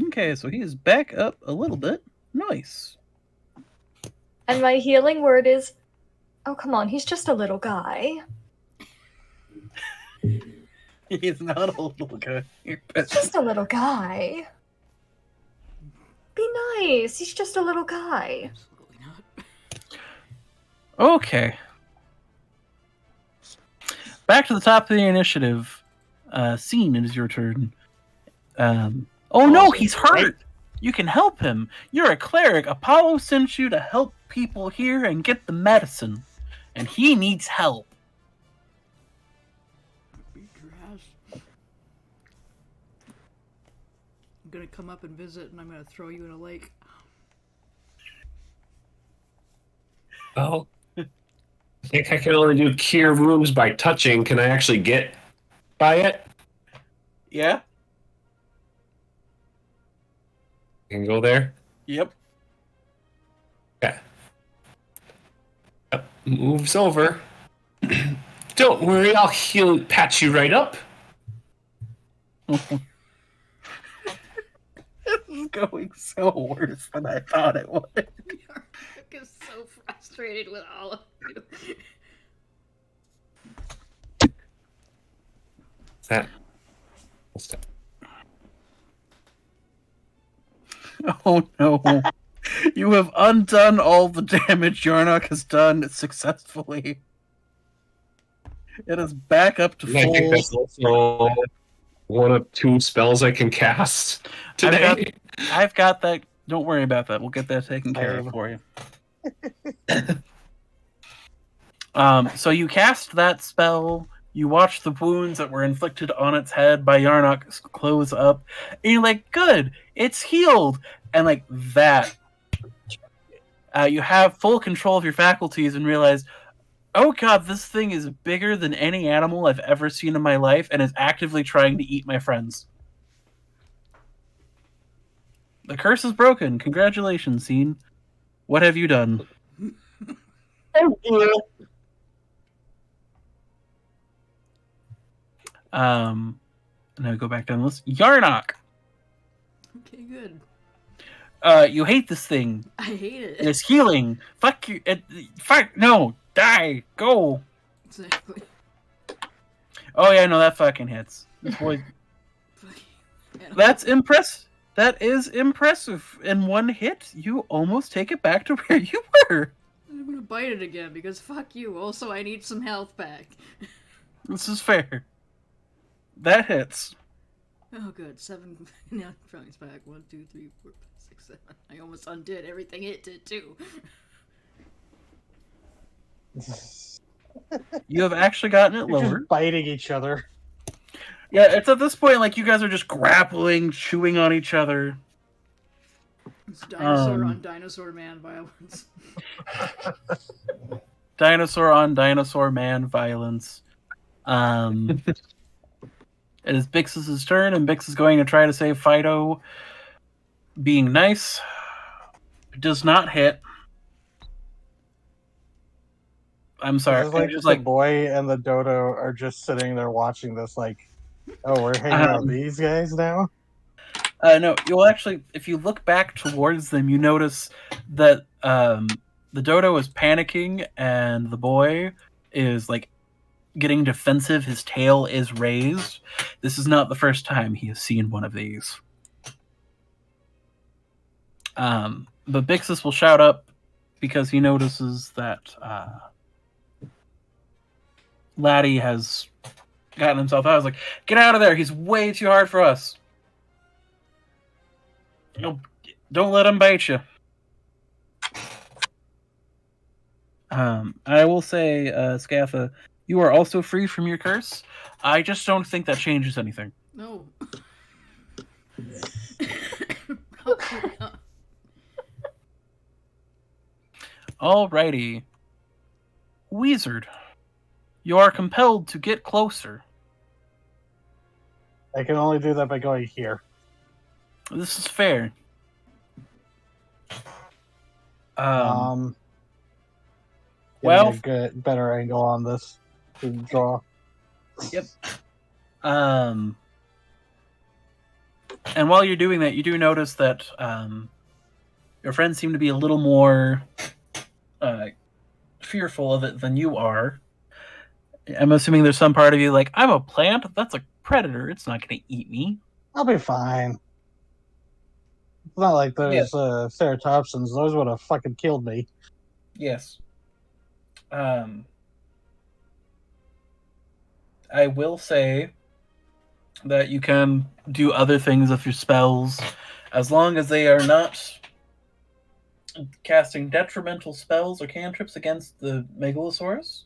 Okay, so he is back up a little bit. Nice. And my healing word is. Oh, come on. He's just a little guy. He's not a little guy. He's just a little guy. Be nice. He's just a little guy. Absolutely not. Okay. Back to the top of the initiative. Scene, it is your turn. Oh no, he's hurt! You can help him. You're a cleric. Apollo sent you to help people here and get the medicine. And he needs help. Beat your ass. I'm gonna come up and visit, and I'm gonna throw you in a lake. Well, I think I can only do cure wounds by touching. Can I actually get by it? Yeah? I can go there. Yep. Yeah. Moves over. Don't worry, I'll heal, patch you right up. This is going so worse than I thought it would. Yark is so frustrated with all of you. What's that? Oh no. You have undone all the damage Yarnock has done successfully. It is back up to I think full. that's also one of 2 spells I can cast today. I've got that. Don't worry about that. We'll get that taken care of for you. So you cast that spell. You watch the wounds that were inflicted on its head by Yarnock close up, and you're like, "Good, it's healed." And like that, you have full control of your faculties and realize, "Oh God, this thing is bigger than any animal I've ever seen in my life, and is actively trying to eat my friends." The curse is broken. Congratulations, Scene. What have you done? Thank you. Now go back down the list. Yarnock. Okay, good. You hate this thing. I hate it. It's healing. Fuck you. Fuck no. Die. Go. Exactly. Oh yeah, no, that fucking hits. This boy. That's impressive. That is impressive. In one hit, you almost take it back to where you were. I'm gonna bite it again because fuck you. Also, I need some health back. This is fair. That hits. Oh, good. 7 now frowns back. 1, 2, 3, 4, 5, 6, 7. I almost undid everything it did too. You have actually gotten it You're lower. just biting each other. Yeah, it's at this point like you guys are just grappling, chewing on each other. It's dinosaur on dinosaur man violence. Dinosaur on dinosaur man violence. It is Bix's turn, and Bix is going to try to save Fido. Being nice. Does not hit. I'm sorry. It's like Just the boy and the dodo are just sitting there watching this like, oh, we're hanging out with these guys now? No, you'll actually, if you look back towards them, you notice that the dodo is panicking, and the boy is like getting defensive. His tail is raised. This is not the first time he has seen one of these. But Bixus will shout up because he notices that Laddie has gotten himself out. I was like, get out of there. He's way too hard for us. Don't let him bite you. I will say, Scatha, you are also free from your curse. I just don't think that changes anything. No. Alrighty. Wizard, you are compelled to get closer. I can only do that by going here. This is fair. Well, a better angle on this to draw. Yep. And while you're doing that, you do notice that your friends seem to be a little more fearful of it than you are. I'm assuming there's some part of you like, I'm a plant? That's a predator. It's not going to eat me. I'll be fine. It's not like those ceratopsians. Those would have fucking killed me. Yes. I will say that you can do other things with your spells as long as they are not casting detrimental spells or cantrips against the Megalosaurus.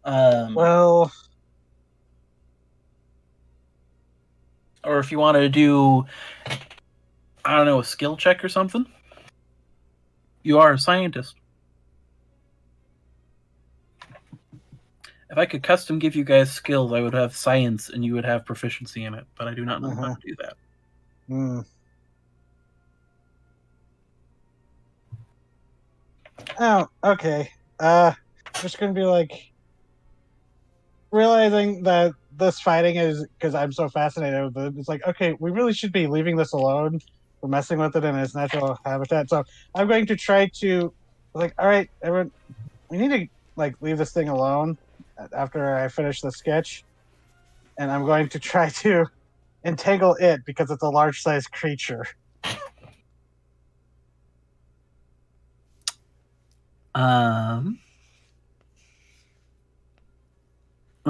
Well, or if you want to do, I don't know, a skill check or something. You are a scientist. If I could custom give you guys skills, I would have science and you would have proficiency in it, but I do not know how to do that. Oh, okay. Just gonna be like realizing that this fighting is because I'm so fascinated with it. It's like, okay, we really should be leaving this alone. We're messing with it in its natural habitat. So I'm going to try to like, all right, everyone, we need to like leave this thing alone after I finish the sketch, and I'm going to try to entangle it because it's a large-sized creature. That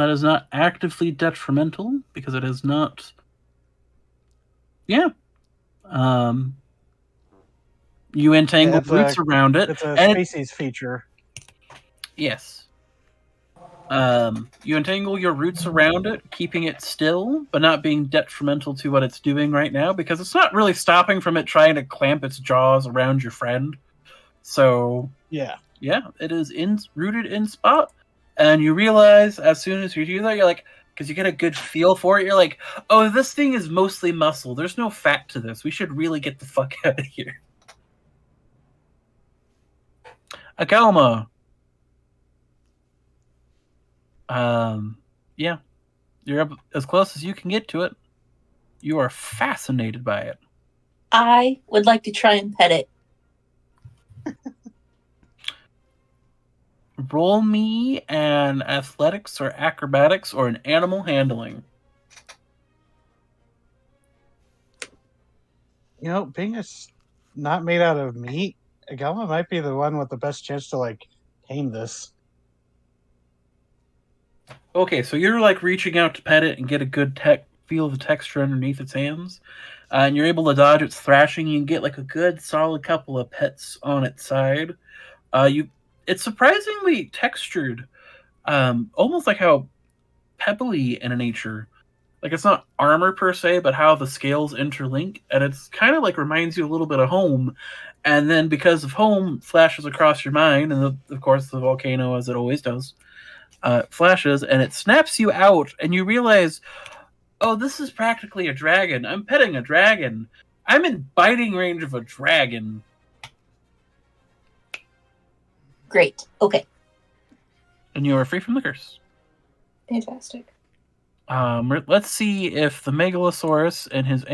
is not actively detrimental because it is not. Yeah. You entangle roots around it. It's a species feature. Yes. You entangle your roots around it, keeping it still, but not being detrimental to what it's doing right now, because it's not really stopping from it trying to clamp its jaws around your friend. So, yeah, it is rooted in spot. And you realize as soon as you do that, you're like, because you get a good feel for it, you're like, oh, this thing is mostly muscle. There's no fat to this. We should really get the fuck out of here. Akalma. Yeah. You're up as close as you can get to it. You are fascinated by it. I would like to try and pet it. Roll me an athletics or acrobatics or an animal handling. You know, being not made out of meat, Agalma might be the one with the best chance to like tame this. Okay, so you're like reaching out to pet it and get a good feel of the texture underneath its hands, and you're able to dodge its thrashing. You can get like a good solid couple of pets on its side. It's surprisingly textured, almost like how pebbly in nature. Like it's not armor per se, but how the scales interlink, and it's kind of like reminds you a little bit of home. And then because of home flashes across your mind, and of course the volcano, as it always does, flashes, and it snaps you out, and you realize, oh, this is practically a dragon. I'm petting a dragon. I'm in biting range of a dragon. Great. Okay. And you are free from the curse. Fantastic. Let's see if the Megalosaurus and his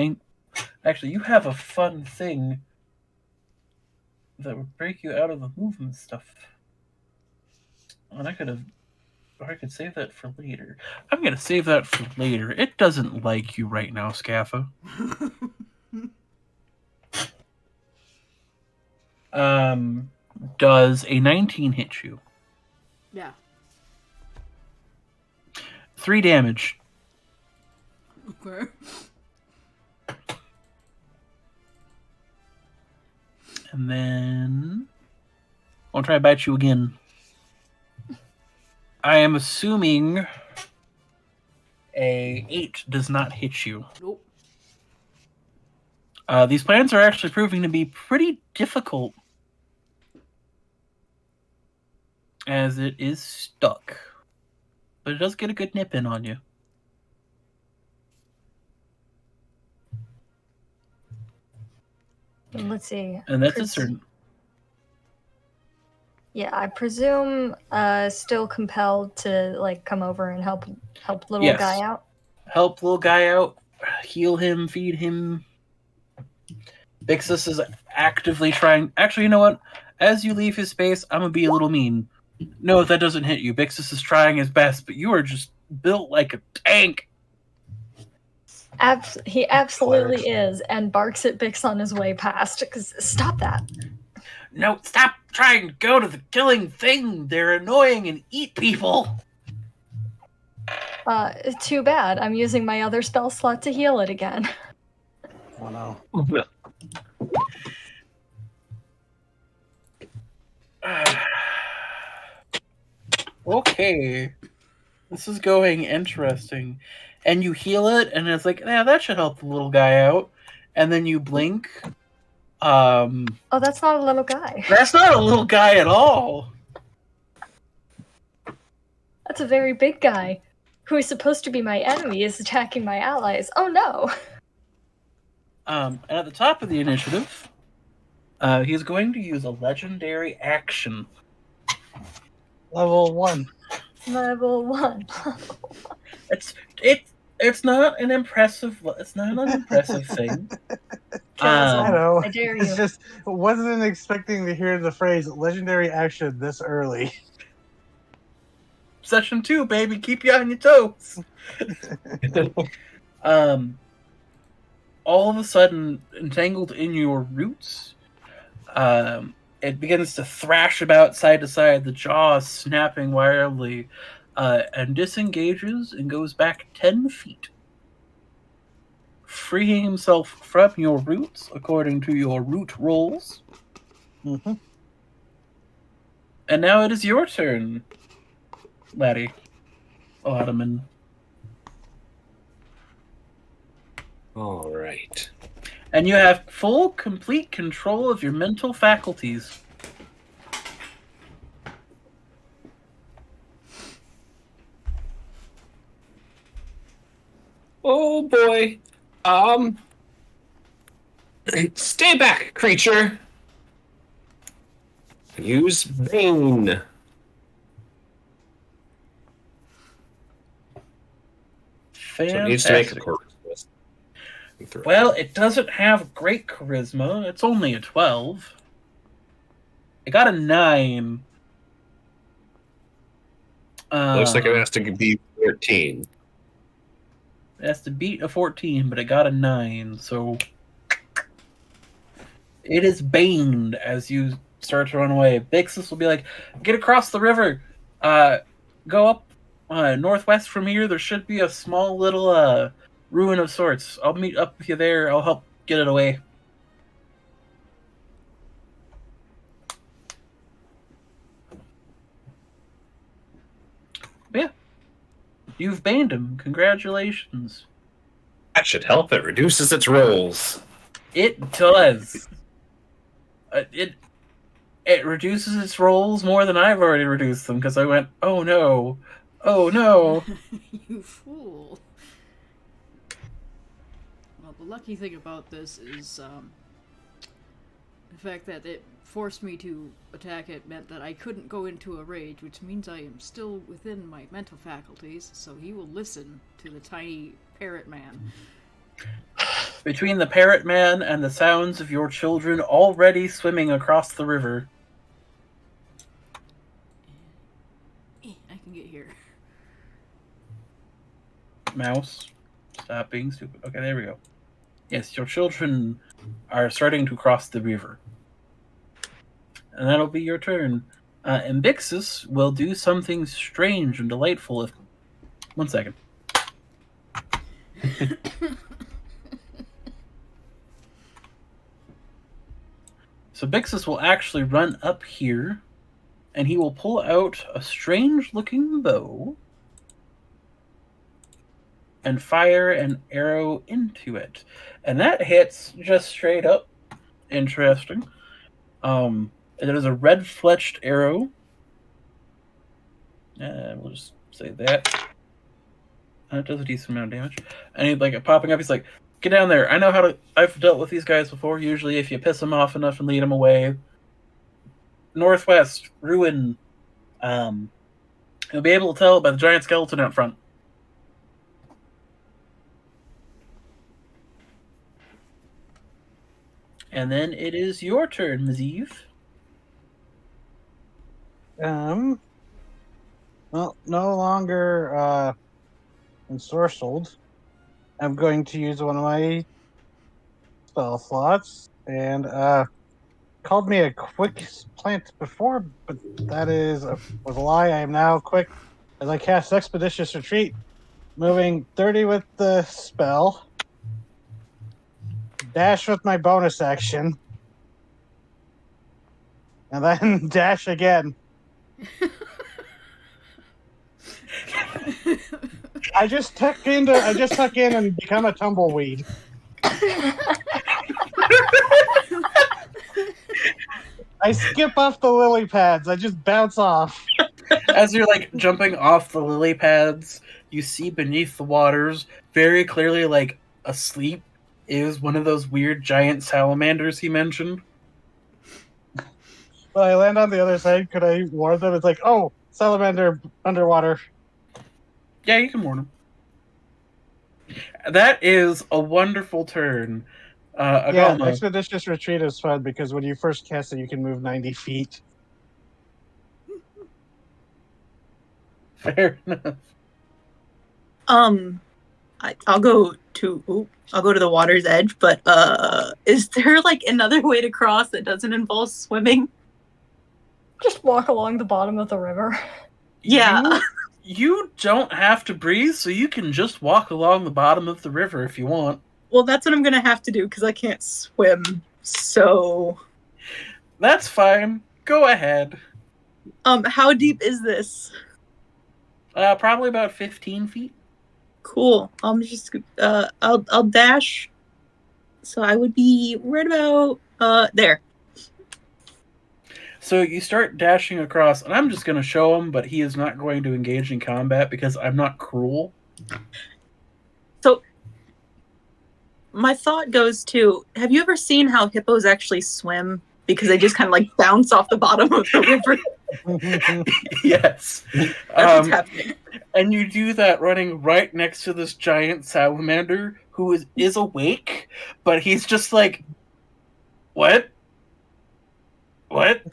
actually, you have a fun thing that would break you out of the movement stuff. And I could have Or I could save that for later. I'm going to save that for later. It doesn't like you right now, Scaffa. Does a 19 hit you? Yeah. 3 damage. Okay. And then I'll try to bite you again. I am assuming a 8 does not hit you. Nope. These plants are actually proving to be pretty difficult, as it is stuck. But it does get a good nip in on you. Let's see. And that's a certain. Yeah, I presume still compelled to like come over and help little Yes. guy out. Help little guy out, heal him, feed him. Bixus is actively trying. Actually, you know what? As you leave his space, I'm gonna be a little mean. No, if that doesn't hit you, Bixus is trying his best, but you are just built like a tank. He absolutely is, and barks at Bix on his way past. Because stop that! No, stop trying to go to the killing thing. They're annoying and eat people. Too bad. I'm using my other spell slot to heal it again. Oh no. Okay. This is going interesting. And you heal it, and it's like, yeah, that should help the little guy out. And then you blink. Oh, that's not a little guy. That's not a little guy at all. That's a very big guy. Who is supposed to be my enemy is attacking my allies. Oh no! And at the top of the initiative, he's going to use a legendary action. Level 1. Level 1. It's not an impressive. It's not an impressive thing. I know. I dare It's you. just wasn't expecting to hear the phrase "legendary action" this early. Session 2, baby, keep you on your toes. All of a sudden, entangled in your roots, it begins to thrash about side to side, the jaws snapping wildly, and disengages and goes back 10 feet, freeing himself from your roots according to your root rolls. Mm-hmm. And now it is your turn, laddie. Ottoman. All right. And you have full, complete control of your mental faculties. Oh boy. Stay back, creature. Use Bane. So it needs to make a charisma. Well, it doesn't have great charisma. It's only a 12. It got a 9. Looks like it has to be 14. It has to beat a 14, but it got a 9, so it is baned as you start to run away. Bixus will be like, get across the river. Go up northwest from here. There should be a small little ruin of sorts. I'll meet up with you there. I'll help get it away. Yeah. You've banned him. Congratulations. That should help. It reduces its rolls. It does. It reduces its rolls more than I've already reduced them because I went, oh no, oh no. You fool. Well, the lucky thing about this is the fact that it forced me to attack it meant that I couldn't go into a rage, which means I am still within my mental faculties, so he will listen to the tiny parrot man. Between the parrot man and the sounds of your children already swimming across the river. I can get here. Mouse, stop being stupid. Okay, there we go. Yes, your children are starting to cross the river. And that'll be your turn. And Bixus will do something strange and delightful if... 1 second. So Bixus will actually run up here, and he will pull out a strange-looking bow and fire an arrow into it. And that hits just straight up. Interesting. It is a red-fletched arrow. We'll just say that. It does a decent amount of damage. And he's like popping up. He's like, "Get down there. I know how to. I've dealt with these guys before. Usually, if you piss them off enough and lead them away, northwest ruin. You'll be able to tell by the giant skeleton out front." And then it is your turn, Ms. Eve. Well, no longer ensorcelled. I'm going to use one of my spell slots, and called me a quick plant before, but that was a lie. I am now quick as I cast Expeditious Retreat, moving 30 with the spell, dash with my bonus action, and then dash again. I just tuck in and become a tumbleweed. I skip off the lily pads. I just bounce off. As you're like jumping off the lily pads, you see beneath the waters, very clearly like asleep, is one of those weird giant salamanders he mentioned. When I land on the other side, could I warn them? It's like, oh, salamander underwater. Yeah, you can warn him. That is a wonderful turn. Yeah, Agama. Expeditious Retreat is fun because when you first cast it, you can move 90 feet. Fair enough. I'll go to the water's edge, but is there like another way to cross that doesn't involve swimming? Just walk along the bottom of the river. Yeah. You don't have to breathe, so you can just walk along the bottom of the river if you want. Well, that's what I'm gonna have to do because I can't swim. So That's fine. Go ahead. how deep is this? Probably about 15 feet. Cool. I'll dash. So I would be right about there. So you start dashing across, and I'm just going to show him, but he is not going to engage in combat because I'm not cruel. So my thought goes to, have you ever seen how hippos actually swim? Because they just kind of like bounce off the bottom of the river. Yes. That's what's happening. And you do that running right next to this giant salamander who is awake, but he's just like, what? What?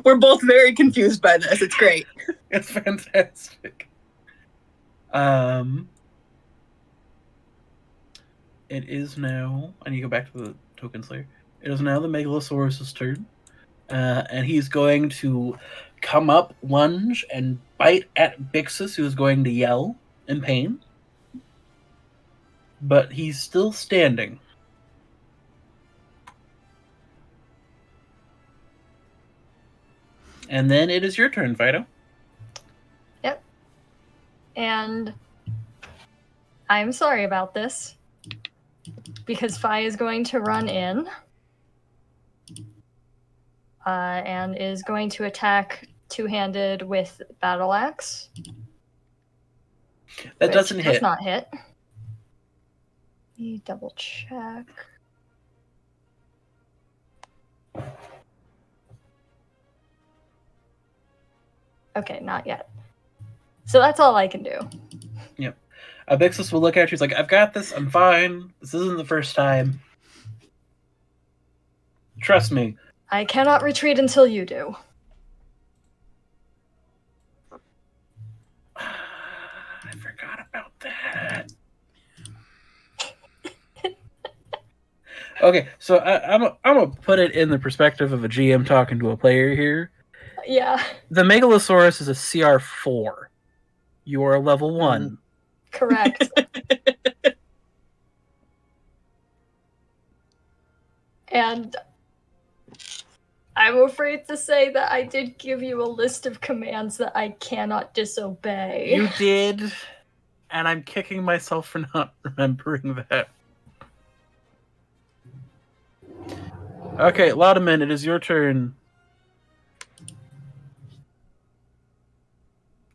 We're both very confused by this. It's great. It's fantastic. It is now, I need to go back to the Token Slayer. It is now the Megalosaurus' turn. And he's going to come up, lunge, and bite at Bixus, who is going to yell in pain. But he's still standing. And then it is your turn, Fido. Yep. And I'm sorry about this, because Fi is going to run in and is going to attack two-handed with Battle Axe. That doesn't hit. Does not hit. Let me double check. Okay, not yet. So that's all I can do. Yep. Bixus will look at you. He's like, I've got this. I'm fine. This isn't the first time. Trust me. I cannot retreat until you do. I forgot Okay, so I'm gonna put it in the perspective of a GM talking to a player here. Yeah, The Megalosaurus is a CR4. You are a level 1. correct. And I'm afraid to say that I did give you a list of commands that I cannot disobey. You did, and I'm kicking myself for not remembering that. Okay, Laudeman, it is your turn.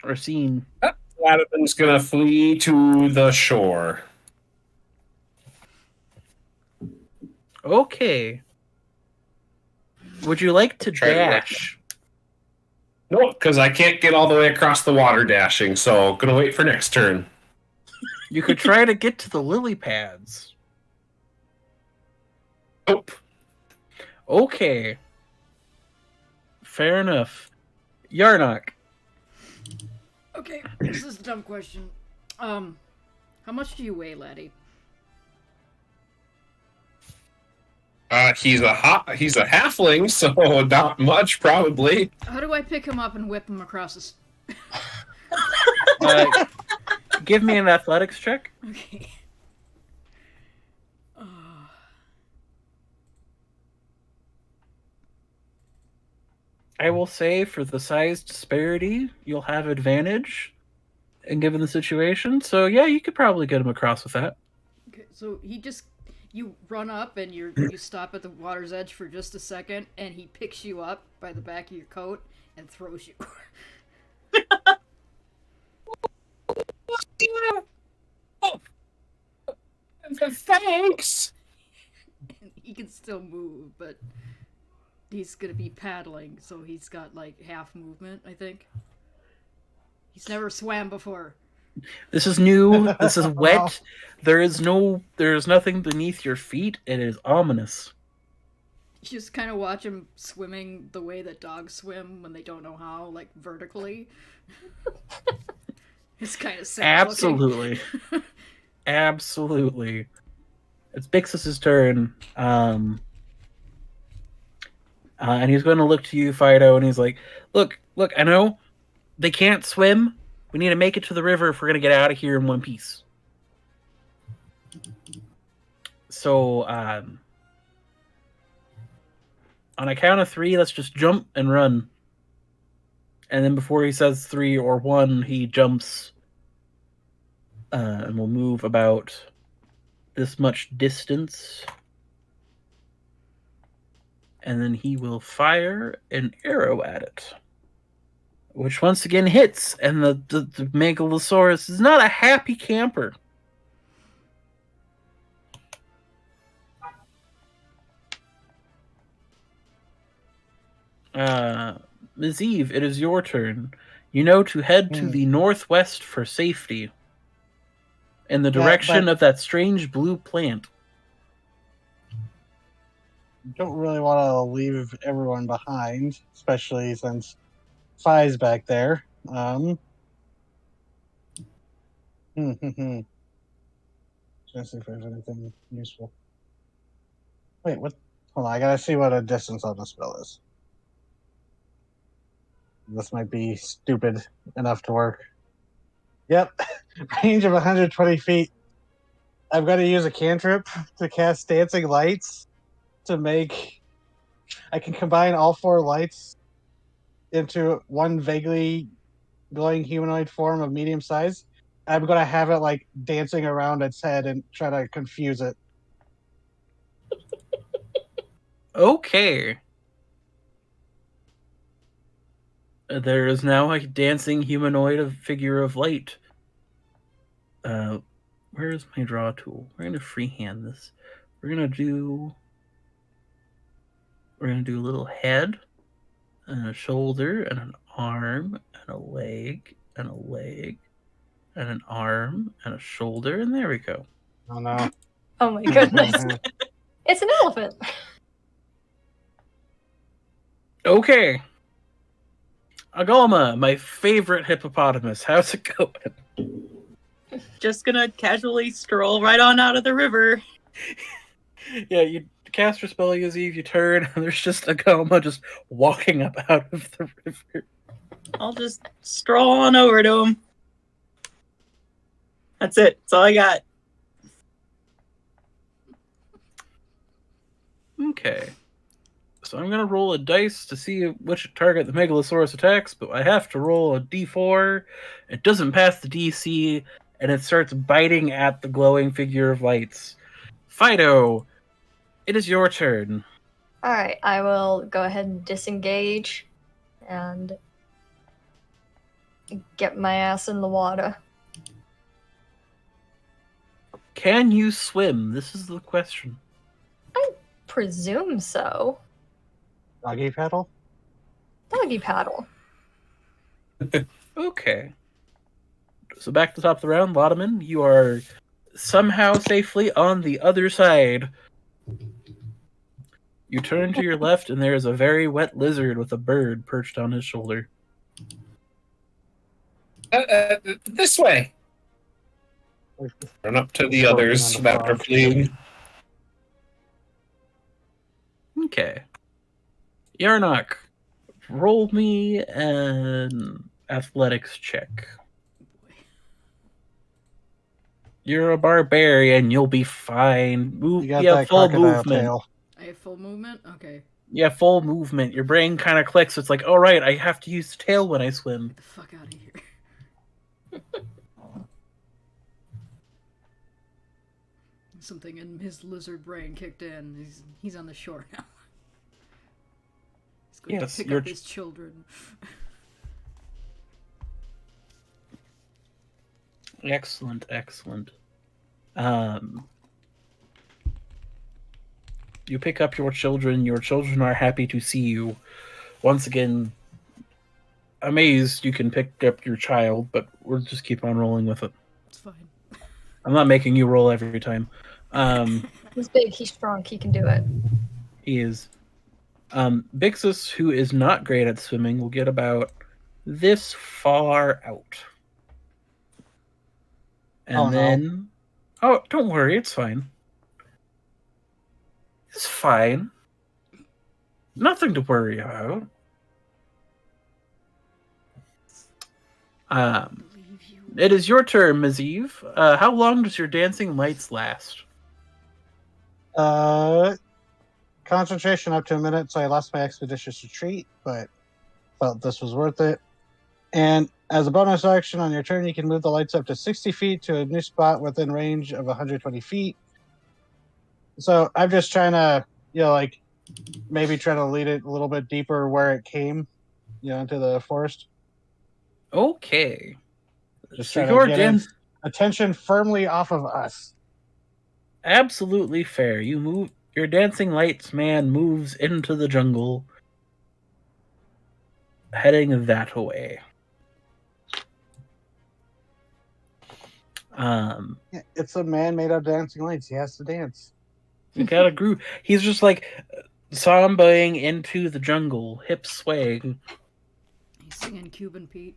Or scene. Latimer's gonna flee to the shore. Okay. Would you like to Try to dash? No, because I can't get all the way across the water dashing, so gonna wait for next turn. You could try to get to the lily pads. Nope. Okay. Fair enough. Yarnock. Okay, this is a dumb question. How much do you weigh, laddie? He's a halfling, so not much, probably. How do I pick him up and whip him across the... Give me an athletics check. Okay. I will say, for the size disparity, you'll have advantage, and given the situation. So yeah, you could probably get him across with that. Okay, so you run up and you stop at the water's edge for just a second, and he picks you up by the back of your coat and throws you. Thanks. He can still move, but he's gonna be paddling, so he's got like half movement, I think. He's never swam before. This is new. This is wet. There is nothing beneath your feet. It is ominous. You just kind of watch him swimming the way that dogs swim when they don't know how, like vertically. It's kind of sad. Absolutely. Absolutely. It's Bixus's turn. And he's going to look to you, Fido, and he's like, Look, I know they can't swim. We need to make it to the river if we're going to get out of here in one piece. So, on a count of 3, let's just jump and run. And then before he says 3 or 1, he jumps and will move about this much distance. And then he will fire an arrow at it, which once again hits, and the Megalosaurus is not a happy camper. Ms. Eve, it is your turn. You know to head to the northwest for safety, in the direction of that strange blue plant. Don't really want to leave everyone behind, especially since Fi's back there. Trying to see if there's anything useful. Wait, what? Hold on, I gotta see what a distance on the spell is. This might be stupid enough to work. Yep, range of 120 feet. I've got to use a cantrip to cast Dancing Lights to make... I can combine all 4 lights into one vaguely glowing humanoid form of medium size. I'm going to have it like dancing around its head and try to confuse it. Okay. There is now a dancing humanoid figure of light. Where is my draw tool? We're going to freehand this. We're going to do a little head, and a shoulder, and an arm, and a leg, and a leg, and an arm, and a shoulder, and there we go. Oh no. Oh my goodness. It's an elephant. Okay. Agoma, my favorite hippopotamus. How's it going? Just gonna casually stroll right on out of the river. Yeah, you cast your spell, Yaziv, you turn, and there's just a Goma just walking up out of the river. I'll just stroll on over to him. That's it. That's all I got. Okay. So I'm gonna roll a dice to see which target the Megalosaurus attacks, but I have to roll a d4. It doesn't pass the DC, and it starts biting at the glowing figure of lights. Fido, it is your turn. Alright, I will go ahead and disengage and get my ass in the water. Can you swim? This is the question. Presume so. Doggy paddle? Doggy paddle. Okay. So back to the top of the round, Lodeman, you are somehow safely on the other side. You turn to your left, and there is a very wet lizard with a bird perched on his shoulder. This way. Run up to the others that are fleeing. Okay. Yarnock, roll me an athletics check. You're a barbarian, you'll be fine. You got have that full crocodile movement. tail. I have full movement? Okay. Yeah, full movement. Your brain kind of clicks. It's like, all right, I have to use the tail when I swim. Get the fuck out of here. Something in his lizard brain kicked in. He's on the shore now. He's going Yes, to pick you're up his children. Excellent, excellent. You pick up your children. Your children are happy to see you. Once again, amazed you can pick up your child, but we'll just keep on rolling with it. It's fine. I'm not making you roll every time. He's big, he's strong, he can do it. He is. Bixus, who is not great at swimming, will get about this far out. And Oh, no. then... Oh, don't worry, it's fine. It's fine. Nothing to worry about. Believe you. It is your turn, Ms. Eve. How long does your dancing lights last? Concentration up to a minute, so I lost my expeditious retreat, but felt this was worth it. And as a bonus action on your turn, you can move the lights up to 60 feet to a new spot within range of 120 feet. So I'm just trying to, maybe try to lead it a little bit deeper where it came, into the forest. Okay. Just So trying your to get dance... attention firmly off of us. Absolutely fair. You move... Your dancing lights man moves into the jungle, heading that way. Yeah, it's a man made of dancing lights. He has to dance. You got a groove. He's just like sambaing into the jungle, hip swaying. He's singing Cuban Pete.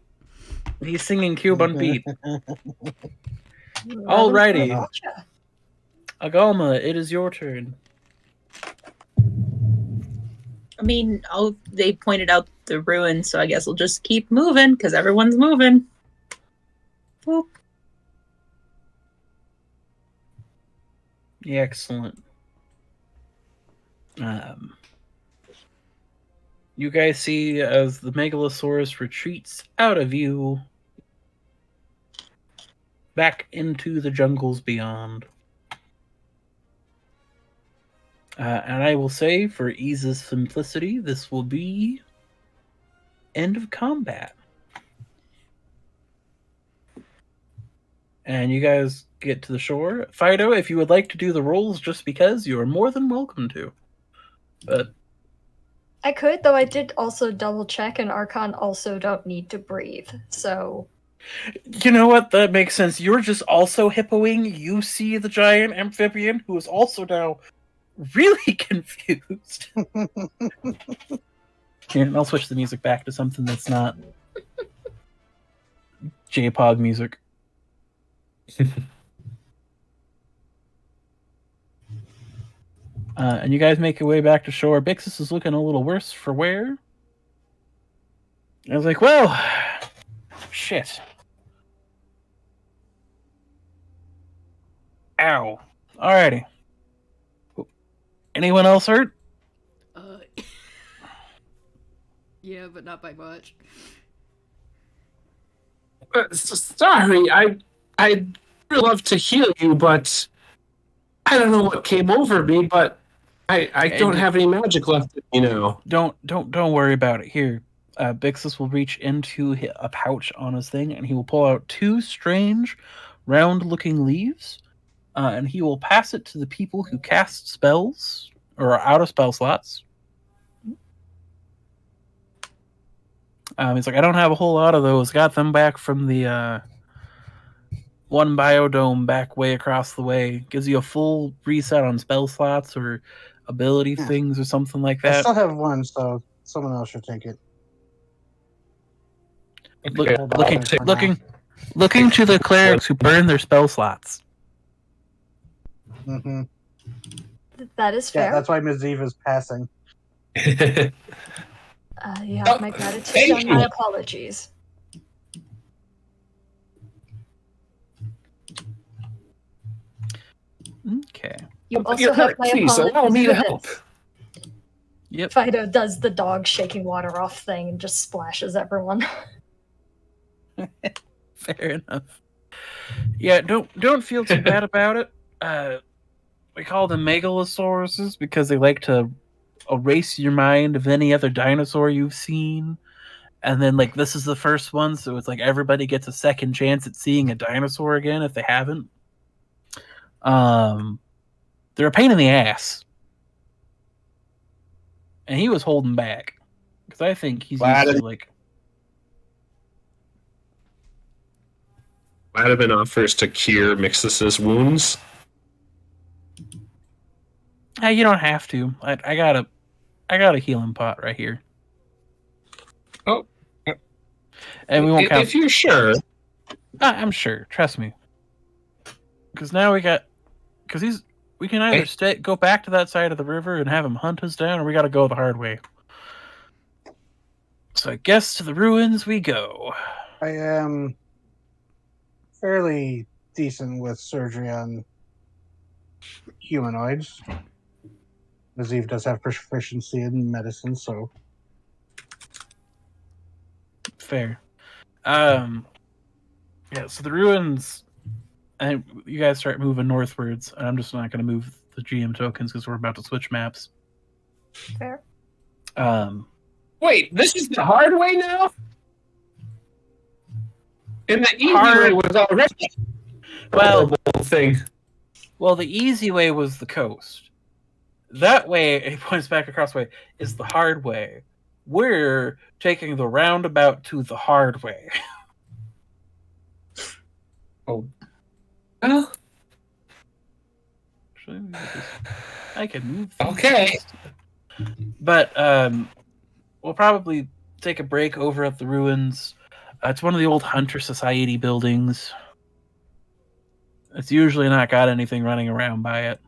He's singing Cuban Beat. Alrighty. Agalma, it is your turn. I mean, they pointed out the ruin, so I guess we'll just keep moving because everyone's moving. Boop. Yeah, excellent. You guys see as the Megalosaurus retreats out of view back into the jungles beyond. And I will say, for ease's simplicity, this will be end of combat. And you guys get to the shore. Fido, if you would like to do the rolls just because, you are more than welcome to. But I could, though I did also double check, and Archon also don't need to breathe, so... You know what? That makes sense. You're just also hippoing. You see the giant amphibian, who is also now really confused. Here, and I'll switch the music back to something that's not J-Pog music. And you guys make your way back to shore. Bixus is looking a little worse for wear. I was like, well, shit. Ow. Alrighty. Anyone else hurt? Uh, yeah, but not by much. Sorry, I'd really love to heal you, but I don't know what came over me, but I don't have any magic left, Don't worry about it. Here, Bixus will reach into a pouch on his thing, and he will pull out 2 strange, round-looking leaves, and he will pass it to the people who cast spells or are out of spell slots. He's like, I don't have a whole lot of those. Got them back from the one biodome back way across the way. Gives you a full reset on spell slots or ability things or something like I that. still have one, so someone else should take it. Looking to the clerics who burn their spell slots. Mm-hmm. That is fair. Yeah, that's why Ms. Eve is passing. You have my gratitude and my apologies. Okay. You also have my Please apologies. allow me to for help. this. Yep. Fido does the dog shaking water off thing and just splashes everyone. Fair enough. Yeah, don't feel too bad about it. We call them megalosauruses because they like to erase your mind of any other dinosaur you've seen. And then, like, this is the first one, so it's like everybody gets a second chance at seeing a dinosaur again if they haven't. They're a pain in the ass. And he was holding back. Because I think he's used to, like... Might have been offers to cure Mixus's wounds. Hey, you don't have to. I got a healing pot right here. Oh. And we won't count... If you're sure. I'm sure. Trust me. Because now we got... Because we can either go back to that side of the river and have him hunt us down, or we got to go the hard way. So I guess to the ruins we go. I am fairly decent with surgery on humanoids. Ms. Eve does have proficiency in medicine, so... Fair. Yeah, so the ruins... And you guys start moving northwards, and I'm just not going to move the GM tokens because we're about to switch maps. Fair. Wait, this is the hard way now? And the easy way was already a horrible thing. Well, the easy way was the coast. That way, it points back across the way, is the hard way. We're taking the roundabout to the hard way. Oh. Well, I can move. Okay. But we'll probably take a break over at the ruins. It's one of the old Hunter Society buildings. It's usually not got anything running around by it.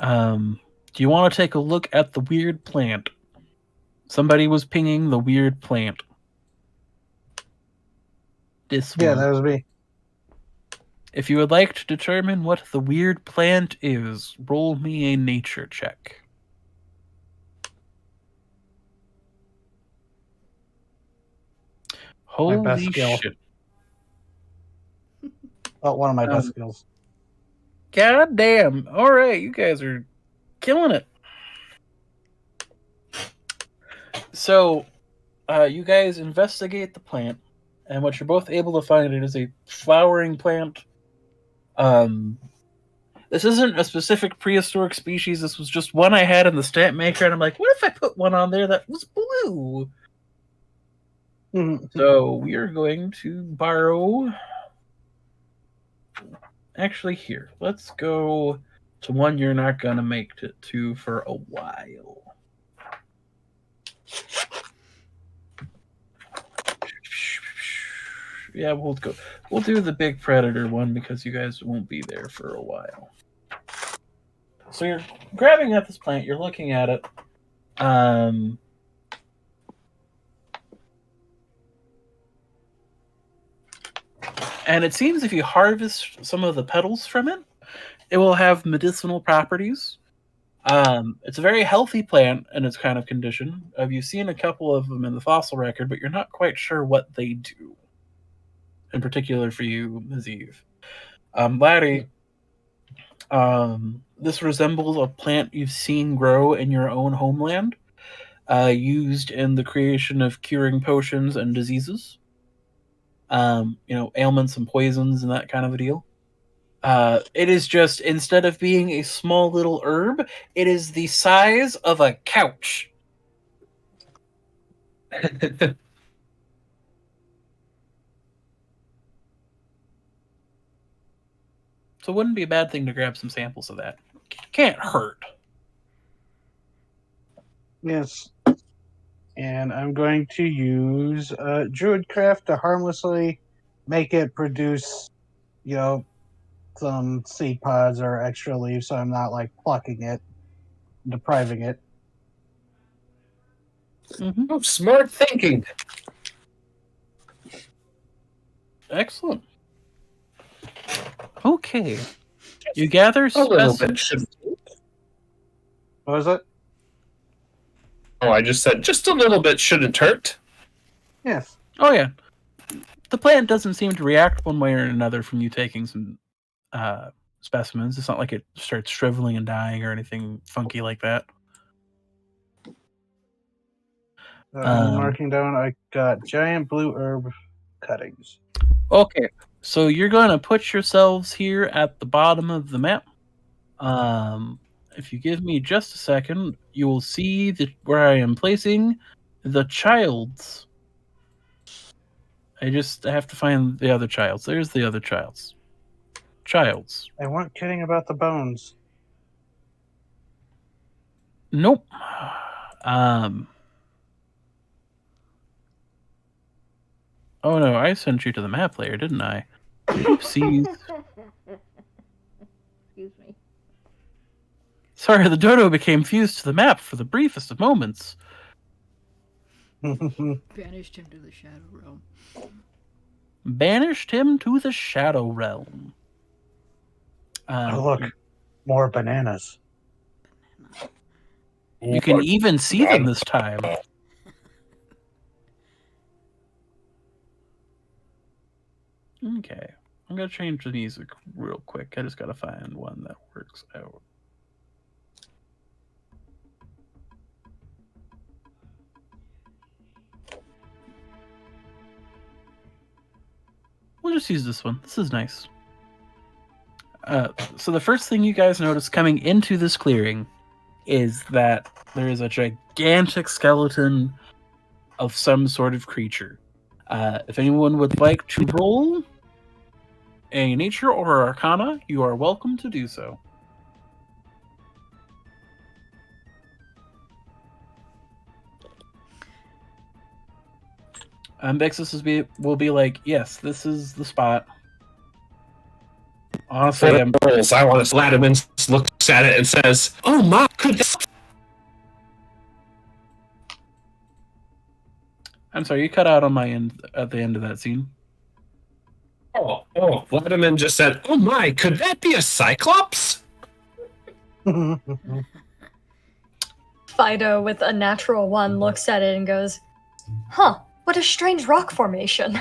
Do you want to take a look at the weird plant? Somebody was pinging the weird plant. This one. Yeah, that was me. If you would like to determine what the weird plant is, roll me a nature check. Holy best skill. shit. Oh, one of my best skills. God damn. Alright, you guys are killing it. So, you guys investigate the plant, and what you're both able to find, it is a flowering plant. This isn't a specific prehistoric species. This was just one I had in the stamp maker, and I'm like, what if I put one on there that was blue? So we are going to borrow... Actually, here. Let's go to one you're not going to make it to for a while. Yeah, we'll go. We'll do the big predator one because you guys won't be there for a while. So you're grabbing at this plant. You're looking at it. And it seems if you harvest some of the petals from it, it will have medicinal properties. It's a very healthy plant in its kind of condition. You've seen a couple of them in the fossil record, but you're not quite sure what they do. In particular for you, Maziv. Laddie, this resembles a plant you've seen grow in your own homeland, used in the creation of curing potions and diseases. Ailments and poisons and that kind of a deal. It is just, instead of being a small little herb, it is the size of a couch. So it wouldn't be a bad thing to grab some samples of that. Can't hurt. Yes. And I'm going to use Druidcraft to harmlessly make it produce, some seed pods or extra leaves, so I'm not like plucking it, depriving it. Mm-hmm. Oh, smart thinking. Excellent. Okay. You gather A little specimens. bit shouldn't. What was it? Oh, I just said just a little bit shouldn't hurt. Yes. Oh, yeah. The plant doesn't seem to react one way or another from you taking some specimens. It's not like it starts shriveling and dying or anything funky like that. I'm marking down, I got giant blue herb cuttings. Okay, so you're going to put yourselves here at the bottom of the map. If you give me just a second, you will see where I am placing the childs. I have to find the other childs. There's the other childs. Childs. I weren't kidding about the bones. Nope. Oh no, I sent you to the map layer, didn't I? Oopsies. Excuse me. Sorry, the dodo became fused to the map for the briefest of moments. Banished him to the Shadow Realm. Banished him to the Shadow Realm. Oh, look. More bananas. You can even see them this time. Okay. I'm going to change the music real quick. I just got to find one that works out. We'll just use this one. This is nice. So the first thing you guys notice coming into this clearing is that there is a gigantic skeleton of some sort of creature. If anyone would like to roll a nature or arcana, you are welcome to do so. Bexus will be like, yes, this is the spot. Honestly, I want to Sladimans looks at it and says, "Oh my goodness." I'm sorry, you cut out on my end at the end of that scene. Vladimir just said, "Oh my, could that be a cyclops?" Fido, with a natural 1, looks at it and goes, "Huh, what a strange rock formation."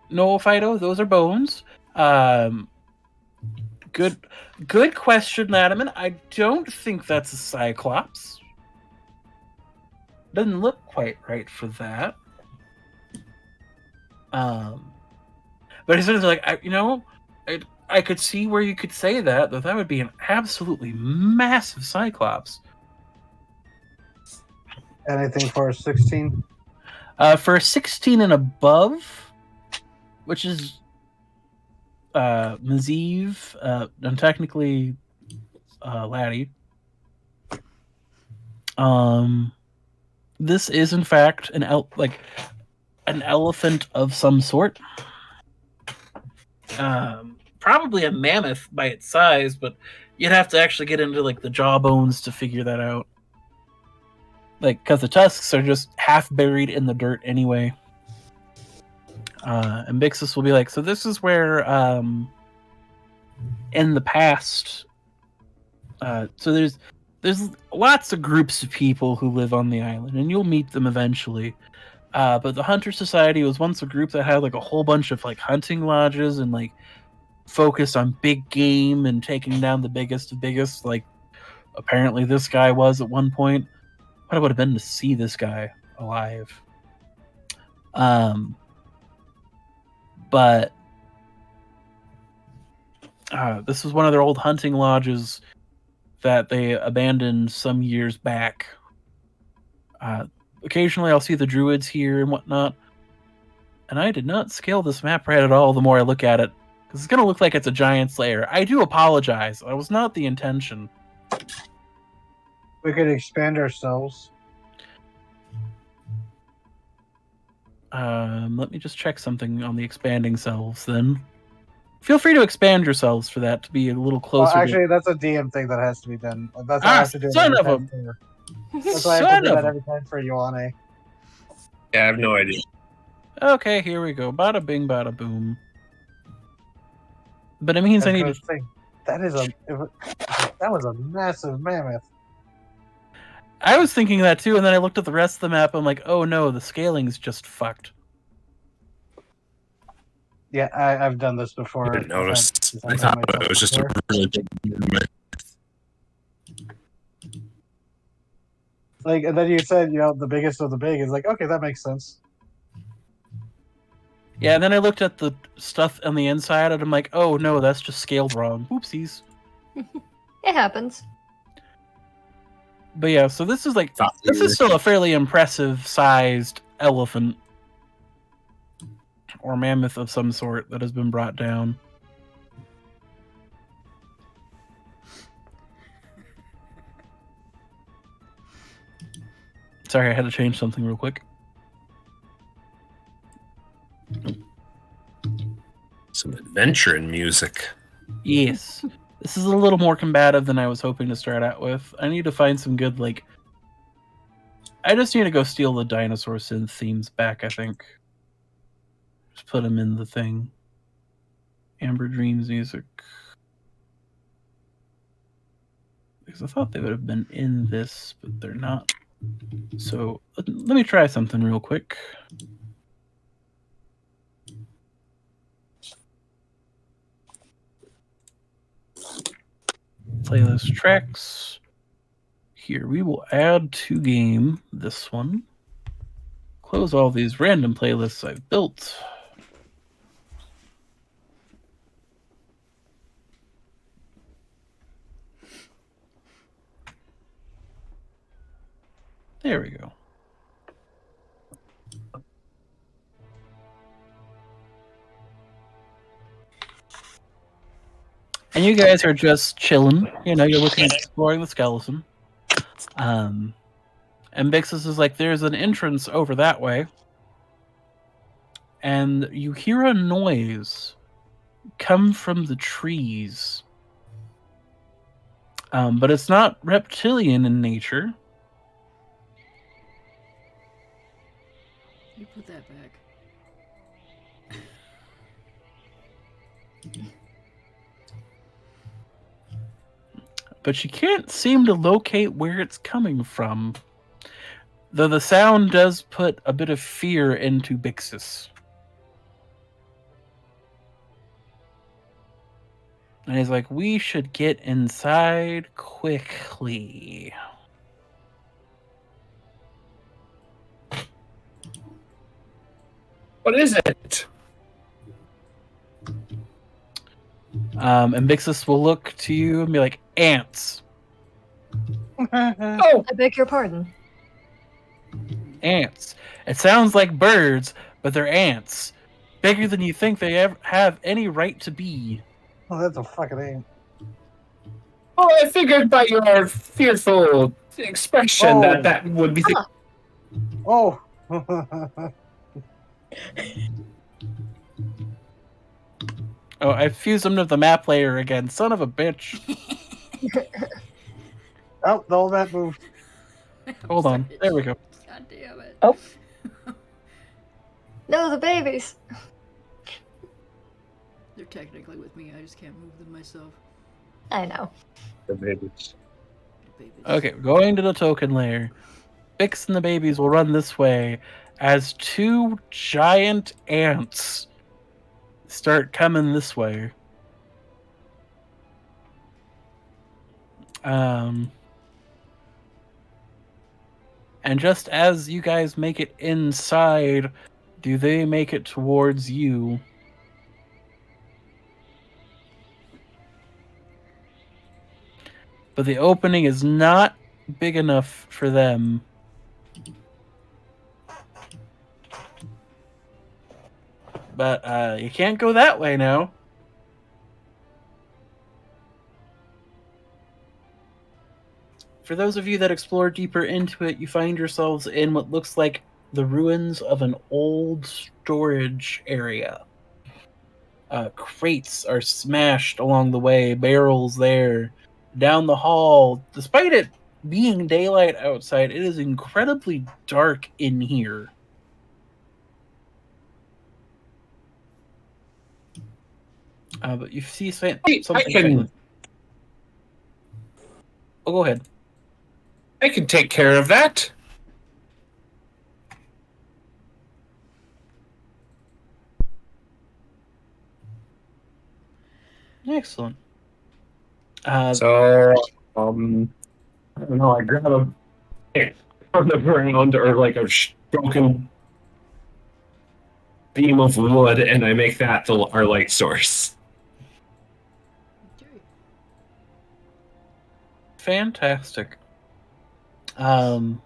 No, Fido, those are bones. Good question, Latimer. I don't think that's a cyclops. Doesn't look quite right for that. But he's like, I could see where you could say that would be an absolutely massive cyclops. Anything for a 16? For a 16 and above, which is Maziv, and technically Laddie. This is in fact an elephant of some sort. Probably a mammoth by its size, but you'd have to actually get into like the jawbones to figure that out. Like, because the tusks are just half buried in the dirt anyway. And Bixus will be like, so this is where, in the past, so there's lots of groups of people who live on the island, and you'll meet them eventually. But the Hunter Society was once a group that had like a whole bunch of like hunting lodges and like focused on big game and taking down the biggest of biggest. Like apparently this guy was at one point. What it would have been to see this guy alive. But this was one of their old hunting lodges that they abandoned some years back. Occasionally I'll see the druids here and whatnot. And I did not scale this map right at all the more I look at it. Because it's going to look like it's a giant's lair. I do apologize. That was not the intention. We could expand ourselves. Let me just check something on the expanding selves then. Feel free to expand yourselves for that to be a little closer. Well, actually, that's a DM thing that has to be done. That's why I have to do it son every of time a... That's why I have to do that every time for Ioane. Yeah, I have no idea. Okay, here we go. Bada bing, bada boom. But it means I need to... That was a massive mammoth. I was thinking that too, and then I looked at the rest of the map. I'm like, oh no, the scaling's just fucked. Yeah, I've done this before. I didn't notice. I thought it was just a really big mammoth. Like, and then you said, the biggest of the big is like, okay, that makes sense. Yeah, and then I looked at the stuff on the inside, and I'm like, oh no, that's just scaled wrong. Oopsies. It happens. But yeah, so this is still a fairly impressive sized elephant or mammoth of some sort that has been brought down. Sorry, I had to change something real quick. Some adventure in music. Yes. This is a little more combative than I was hoping to start out with. I need to find some good, I just need to go steal the dinosaur synth themes back, I think. Just put them in the thing. Amber Dreams music. Because I thought they would have been in this, but they're not. So, let me try something real quick. Playlist tracks. Here, we will add to game this one. Close all these random playlists I've built. There we go. And you guys are just chilling. You're looking at exploring the skeleton. And Bixus is like, there's an entrance over that way. And you hear a noise come from the trees. But it's not reptilian in nature. You put that back. But she can't seem to locate where it's coming from. Though the sound does put a bit of fear into Bixus. And he's like, we should get inside quickly. What is it? And Bixus will look to you and be like, ants. Oh, I beg your pardon. Ants. It sounds like birds, but they're ants. Bigger than you think they ever have any right to be. Oh, that's a fucking ant. oh, I figured by your fearful expression Oh. that would be. Oh. Oh, I fused them to the map layer again. Son of a bitch. Oh, the old map moved. Hold on. There we go. God damn it. Oh. No, the babies. They're technically with me. I just can't move them myself. I know. The babies. Babies. Okay, going to the token layer. Bix and the babies will run this way as two giant ants start coming this way. And just as you guys make it inside, do they make it towards you? But the opening is not big enough for them. But you can't go that way now. For those of you that explore deeper into it, you find yourselves in what looks like the ruins of an old storage area. Crates are smashed along the way, barrels there. Down the hall, despite it being daylight outside, it is incredibly dark in here. But you see something. Oh, go ahead. I can take care of that. Excellent. So, I don't know. I grab a pick from the ground or like a broken beam of wood, and I make that our light source. Okay. Fantastic. Do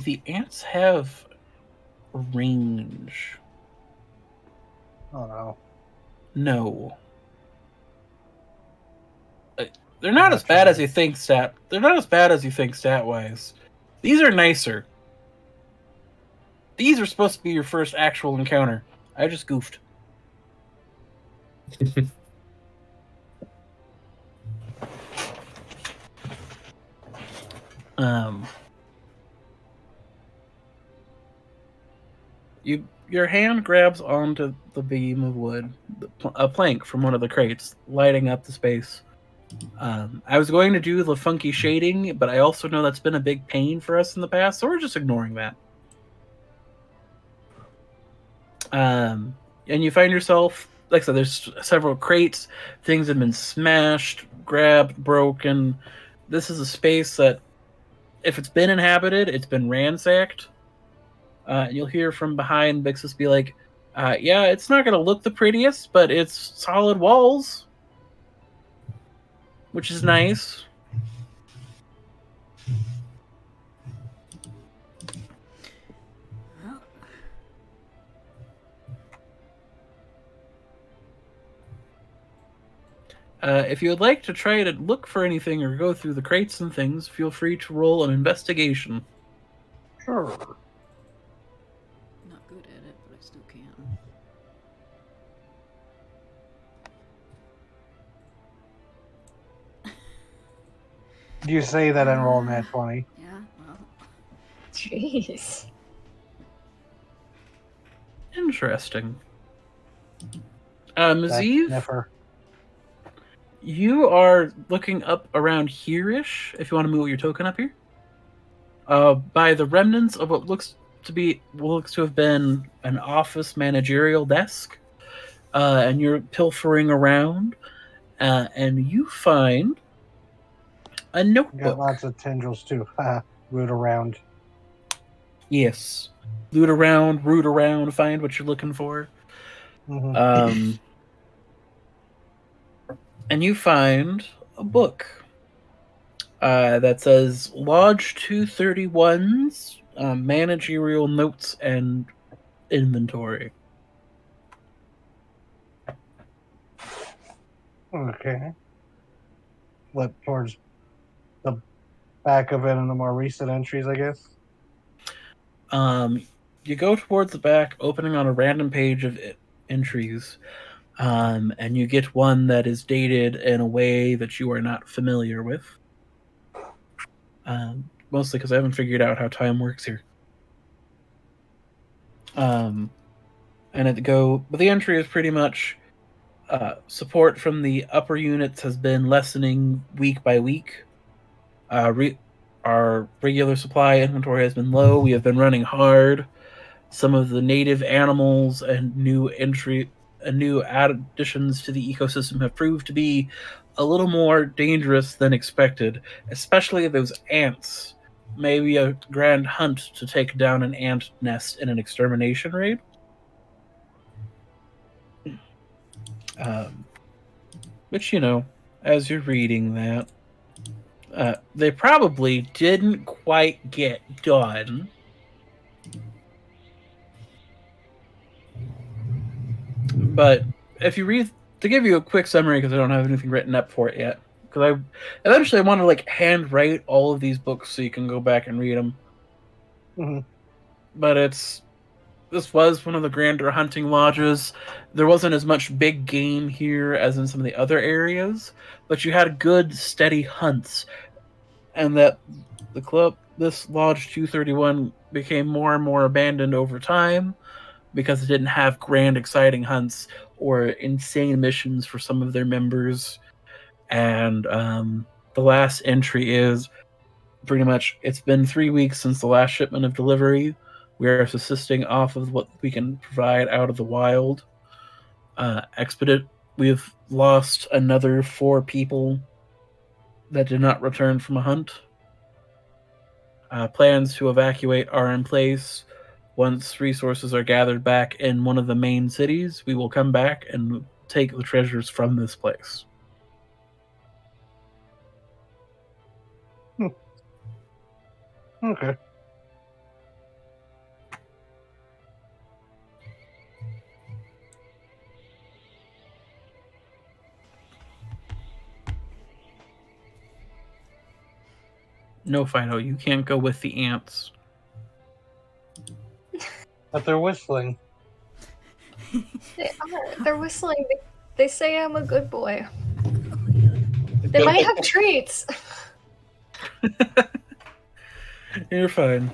the ants have range? Oh no. No. They're not as bad as you think, stat. They're not as bad as you think, stat-wise. These are nicer. These are supposed to be your first actual encounter. I just goofed. Your hand grabs onto the beam of wood, a plank from one of the crates, lighting up the space. I was going to do the funky shading, but I also know that's been a big pain for us in the past, so we're just ignoring that. And you find yourself, like I said, there's several crates. Things have been smashed, grabbed, broken. This is a space that, if it's been inhabited, it's been ransacked. And you'll hear from behind Bixus be like, yeah, it's not going to look the prettiest, but it's solid walls, which is nice. If you would like to try to look for anything or go through the crates and things, feel free to roll an investigation. Sure. Not good at it, but I still can. You say that and roll nat 20. Yeah, well. Jeez. Interesting. That Maziv, sniffer. you are looking up around here-ish, if you want to move your token up here. By the remnants of what looks to have been an office managerial desk. And you're pilfering around, and you find a notebook. Got lots of tendrils too. Root around. Yes. Loot around, root around, find what you're looking for. Mm-hmm. And you find a book that says Lodge 231's managerial notes and inventory. Okay. Flip towards the back of it in the more recent entries, I guess. You go towards the back, opening on a random page of entries, and you get one that is dated in a way that you are not familiar with. Mostly because I haven't figured out how time works here. But the entry is pretty much support from the upper units has been lessening week by week. Our regular supply inventory has been low. We have been running hard. Some of the native animals and new additions to the ecosystem have proved to be a little more dangerous than expected, especially those ants. Maybe a grand hunt to take down an ant nest in an extermination raid. Which, as you're reading that, they probably didn't quite get done. But if you read, to give you a quick summary, because I don't have anything written up for it yet, because I eventually want to hand write all of these books so you can go back and read them. Mm-hmm. But this was one of the grander hunting lodges. There wasn't as much big game here as in some of the other areas, but you had good, steady hunts, and that this Lodge 231 became more and more abandoned over time because it didn't have grand, exciting hunts or insane missions for some of their members. And the last entry is pretty much, it's been 3 weeks since the last shipment of delivery. We are subsisting off of what we can provide out of the wild. We've lost another 4 people that did not return from a hunt. Plans to evacuate are in place. Once resources are gathered back in one of the main cities, we will come back and take the treasures from this place. Okay. No, Fido, you can't go with the ants. But they're whistling. They're whistling. They say I'm a good boy. They might have treats. You're fine.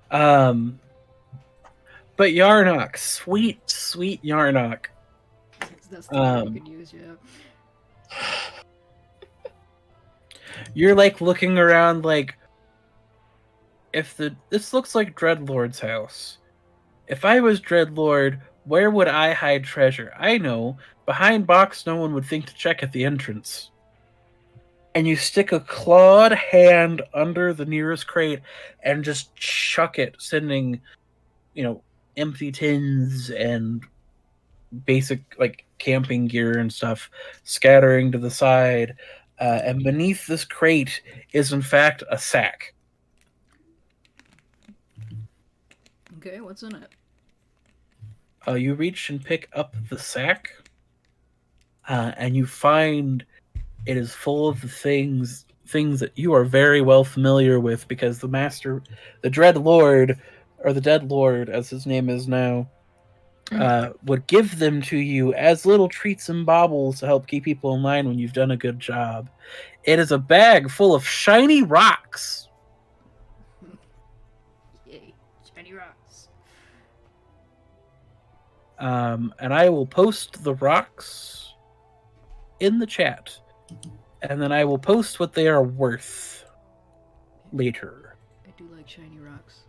But Yarnock, sweet Yarnock. That's the word you could use, yeah. You're looking around this looks like Dreadlord's house. If I was Dreadlord, where would I hide treasure? I know, behind box no one would think to check at the entrance. And you stick a clawed hand under the nearest crate and just chuck it, sending, empty tins and basic camping gear and stuff scattering to the side. And beneath this crate is in fact a sack. Okay, what's in it? You reach and pick up the sack, and you find it is full of the things that you are very well familiar with, because the Dread Lord, or the Dead Lord as his name is now, would give them to you as little treats and baubles to help keep people in line when you've done a good job. It is a bag full of shiny rocks. Yay, shiny rocks. And I will post the rocks in the chat, and then I will post what they are worth later. I do like shiny rocks.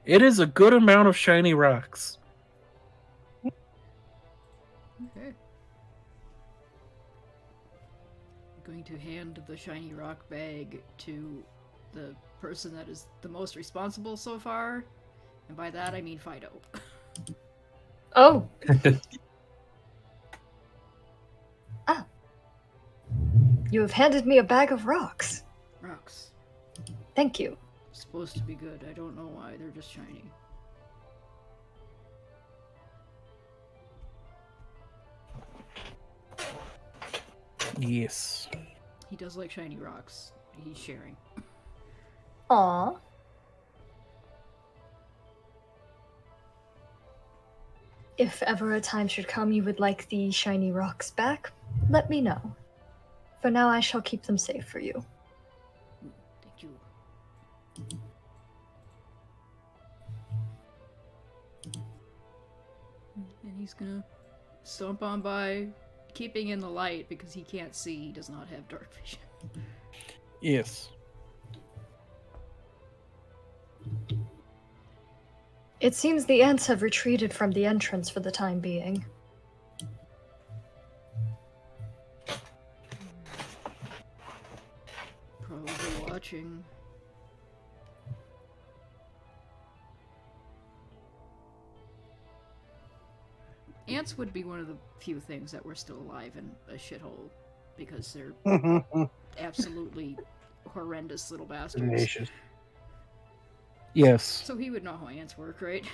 It is a good amount of shiny rocks. Okay. I'm going to hand the shiny rock bag to the person that is the most responsible so far, and by that I mean Fido. Oh. Ah. You have handed me a bag of rocks. Rocks. Thank you. Supposed to be good. I don't know why. They're just shiny. Yes. He does like shiny rocks. He's sharing. Aw. If ever a time should come you would like the shiny rocks back, let me know. For now, I shall keep them safe for you. Thank you. And he's gonna stomp on by, keeping in the light because he can't see. He does not have dark vision. Yes. It seems the ants have retreated from the entrance for the time being. Probably watching. Ants would be one of the few things that were still alive in a shithole because they're absolutely horrendous little bastards. Tenacious. Yes. So he would know how ants work, right?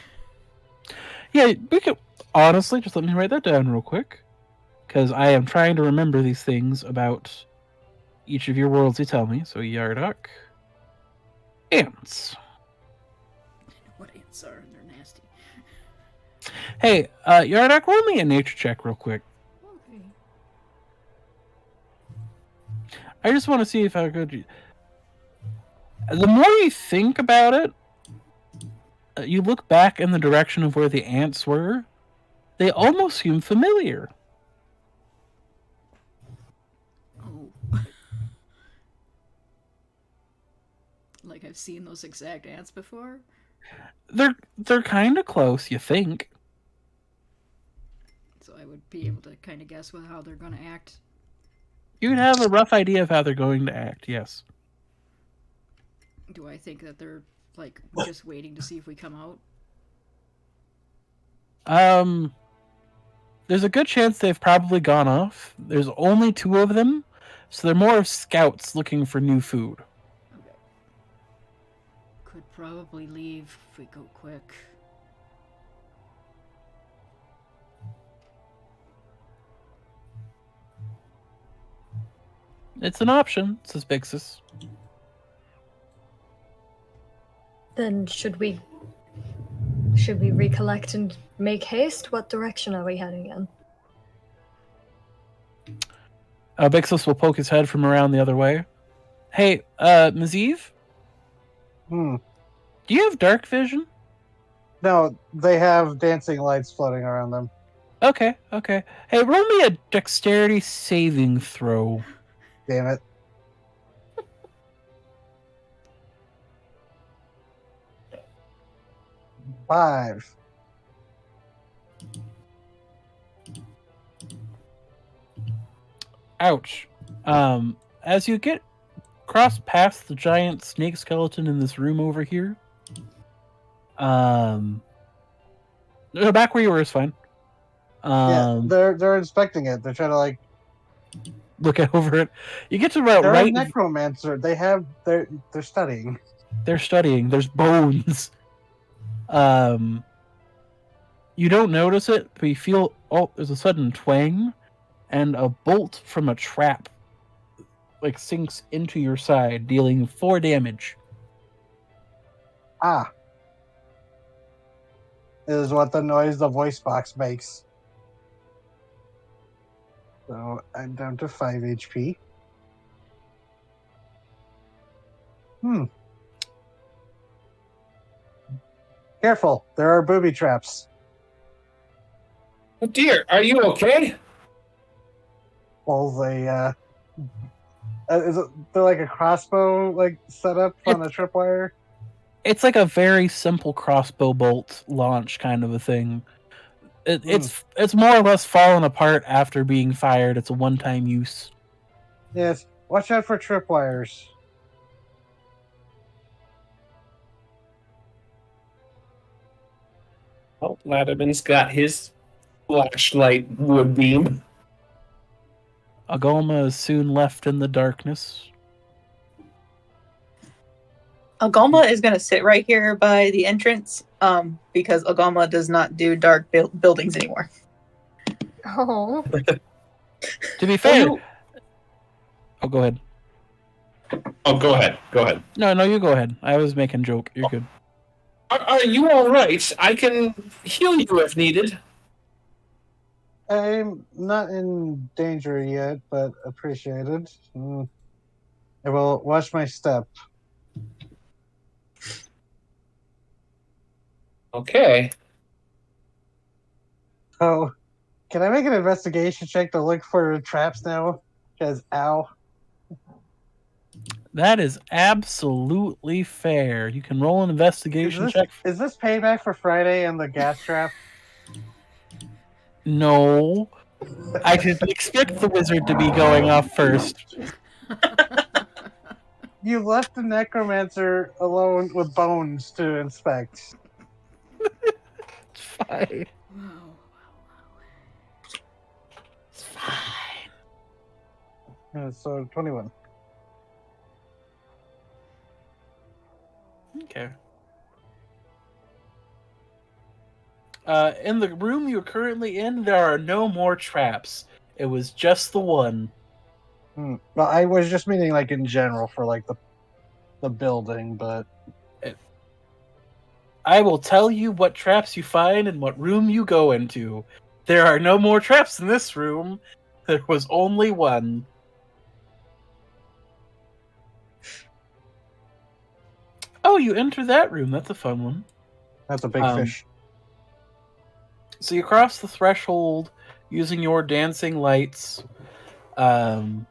Yeah, we could honestly just let me write that down real quick, because I am trying to remember these things about each of your worlds you tell me. So Yardak, ants. What ants are, and they're nasty. Hey, Yardak, roll me a nature check real quick. Okay. I just want to see if I could. The more you think about it, you look back in the direction of where the ants were. They almost seem familiar. Oh. Like I've seen those exact ants before? They're kind of close, you think. So I would be able to kind of guess how they're going to act. You'd have a rough idea of how they're going to act, yes. Do I think that they're, like, just waiting to see if we come out? There's a good chance they've probably gone off. There's only 2 of them, so they're more of scouts looking for new food. Okay. Could probably leave if we go quick. It's an option, says Bixus. Then should we recollect and make haste? What direction are we heading in? Bixus will poke his head from around the other way. Hey, Maziv? Hmm. Do you have dark vision? No, they have dancing lights floating around them. Okay. Hey, roll me a dexterity saving throw. Damn it. Five. Ouch. As you get cross past the giant snake skeleton in this room over here, no, back where you were is fine. Yeah, they're inspecting it. They're trying to like look over it. You get to about they're right. a necromancer. They're studying. They're studying. There's bones. You don't notice it, but you feel there's a sudden twang, and a bolt from a trap like sinks into your side, dealing 4 damage. Ah. Is what the noise the voice box makes. So I'm down to 5 HP. Careful, there are booby traps. Oh dear, are you okay? Well, they're like a crossbow like set up on a tripwire. It's like a very simple crossbow bolt launch kind of a thing. It's more or less fallen apart after being fired. It's a one-time use. Yes, watch out for tripwires. Oh, Latimer's got his flashlight wood beam. Agoma is soon left in the darkness. Agoma is going to sit right here by the entrance because Agoma does not do dark buildings anymore. Oh. To be fair, Oh, go ahead. Oh, go ahead. Go ahead. No, you go ahead. I was making a joke. You're good. Are you all right? I can heal you if needed. I'm not in danger yet, but appreciated. I will watch my step. Okay. Oh, can I make an investigation check to look for traps now? Because, ow. That is absolutely fair. You can roll an investigation check. Is this payback for Friday and the gas trap? No. I should expect the wizard to be going off first. You left the necromancer alone with bones to inspect. It's fine. Wow. It's fine. So 21. Okay. In the room you're currently in, there are no more traps. It was just the one. Well, I was just meaning like in general for like the building, but I will tell you what traps you find and what room you go into. There are no more traps in this room. There was only one. Oh, you enter that room. That's a fun one. that's a big fish. So you cross the threshold using your dancing lights. And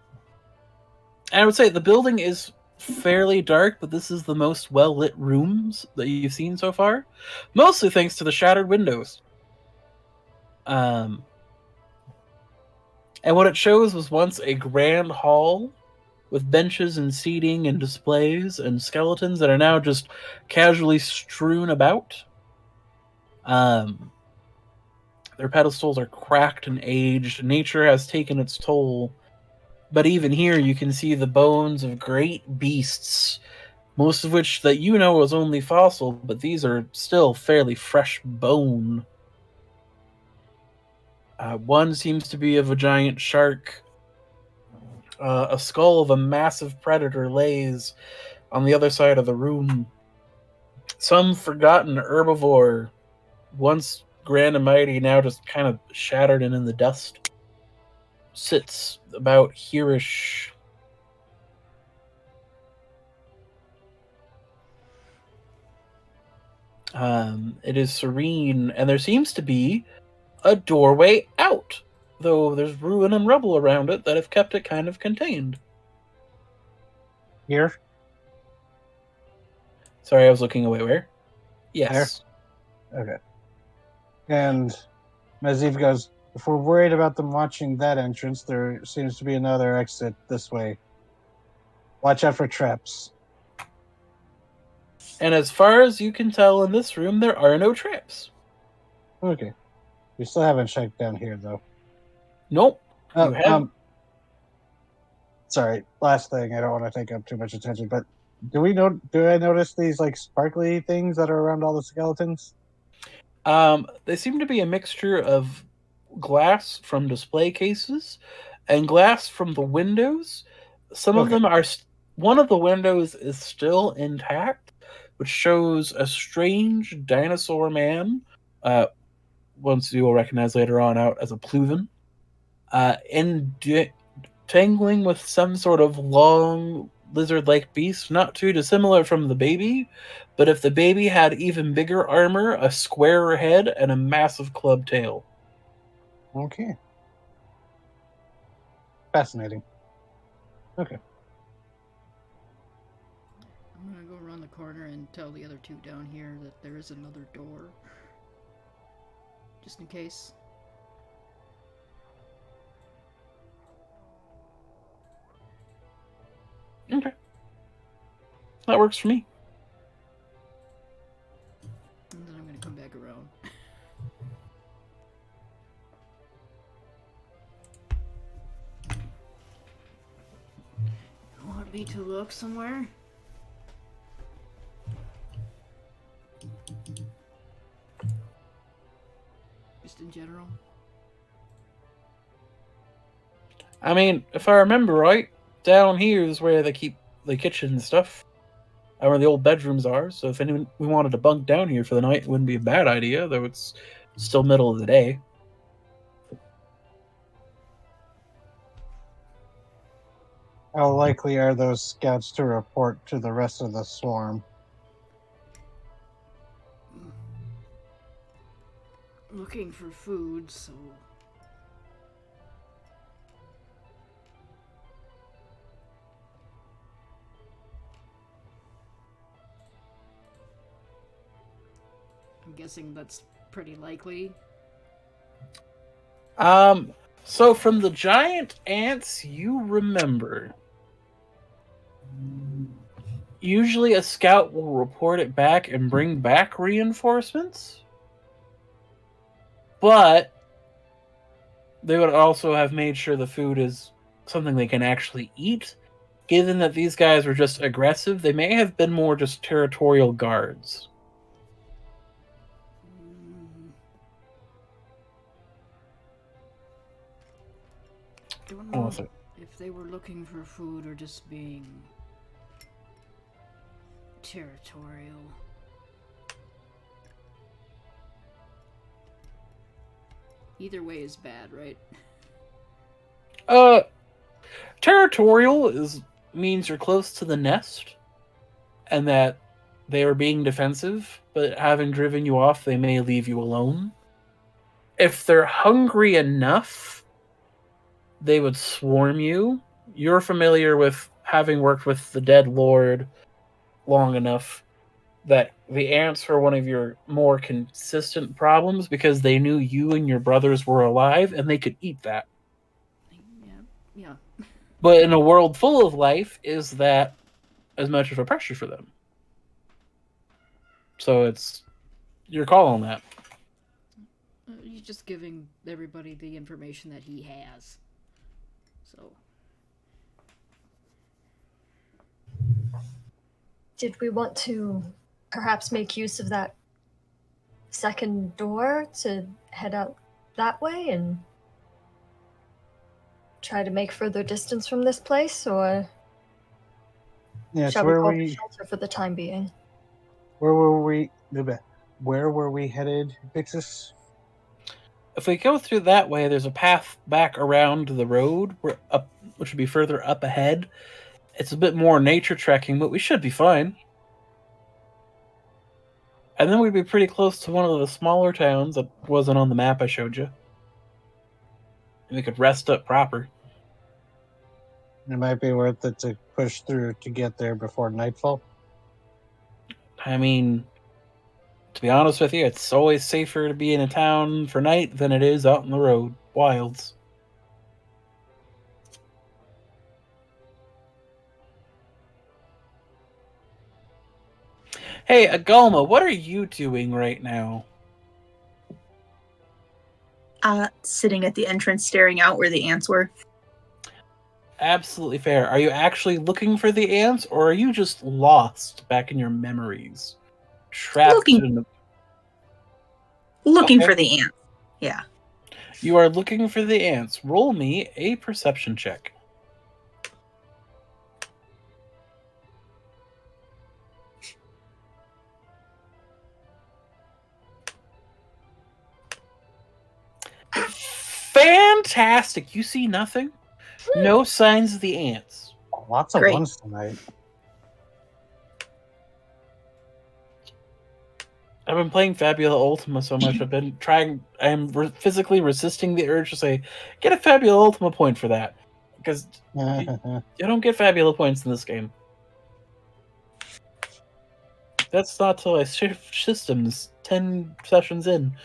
I would say the building is fairly dark, but this is the most well-lit rooms that you've seen so far. Mostly thanks to the shattered windows. And what it shows was once a grand hall with benches and seating and displays and skeletons that are now just casually strewn about. Their pedestals are cracked and aged. Nature has taken its toll. But even here, you can see the bones of great beasts, most of which that you know is only fossil, but these are still fairly fresh bone. One seems to be of a giant shark. A skull of a massive predator lays on the other side of the room. Some forgotten herbivore, once grand and mighty, now just kind of shattered and in the dust, sits about here-ish. It is serene, and there seems to be a doorway out, though there's ruin and rubble around it that have kept it kind of contained. Here? Sorry, I was looking away. Where? Yes. Okay. And Maziv goes, if we're worried about them watching that entrance, there seems to be another exit this way. Watch out for traps. And as far as you can tell in this room, there are no traps. Okay. We still haven't checked down here, though. Nope. You have... Sorry, last thing. I don't want to take up too much attention, but do I notice these like sparkly things that are around all the skeletons? They seem to be a mixture of glass from display cases and glass from the windows. Some of them are... One of the windows is still intact, which shows a strange dinosaur man, once you will recognize later on out as a Pluven, tangling with some sort of long lizard-like beast, not too dissimilar from the baby, but if the baby had even bigger armor, a squarer head, and a massive club tail. Okay. Fascinating. Okay. I'm gonna go around the corner and tell the other two down here that there is another door. Just in case. Okay. That works for me. And then I'm gonna come back around. You want me to look somewhere? Just in general? I mean, if I remember right, down here is where they keep the kitchen and stuff, where the old bedrooms are. So if anyone we wanted to bunk down here for the night, it wouldn't be a bad idea, though it's still middle of the day. How likely are those scouts to report to the rest of the swarm? Looking for food, so I'm guessing that's pretty likely. So from the giant ants, you remember. Usually a scout will report it back and bring back reinforcements. But they would also have made sure the food is something they can actually eat. Given that these guys were just aggressive, they may have been more just territorial guards. Don't know if they were looking for food or just being territorial. Either way is bad, right? Territorial means you're close to the nest, and that they are being defensive, but having driven you off, they may leave you alone. If they're hungry enough, they would swarm you. You're familiar with having worked with the dead lord long enough that the ants were one of your more consistent problems because they knew you and your brothers were alive and they could eat that. Yeah. But in a world full of life, is that as much of a pressure for them? So it's your call on that. He's just giving everybody the information that he has. So. Did we want to perhaps make use of that second door to head out that way and try to make further distance from this place, or Yes, shall we call for shelter for the time being? Where were we headed, Vixus? If we go through that way, there's a path back around the road, which would be further up ahead. It's a bit more nature trekking, but we should be fine. And then we'd be pretty close to one of the smaller towns that wasn't on the map I showed you. And we could rest up proper. It might be worth it to push through to get there before nightfall. I mean, to be honest with you, it's always safer to be in a town for night than it is out on the road, wilds. Hey, Agalma, what are you doing right now? Sitting at the entrance staring out where the ants were. Absolutely fair. Are you actually looking for the ants, or are you just lost back in your memories? Trapped in Looking for the ants. Yeah. You are looking for the ants. Roll me a perception check. Fantastic. You see nothing? No signs of the ants. Lots of Great. ones tonight. I've been playing Fabula Ultima so much. I'm physically resisting the urge to say, get a Fabula Ultima point for that. Because you don't get Fabula points in this game. That's not till I shift systems 10 sessions in.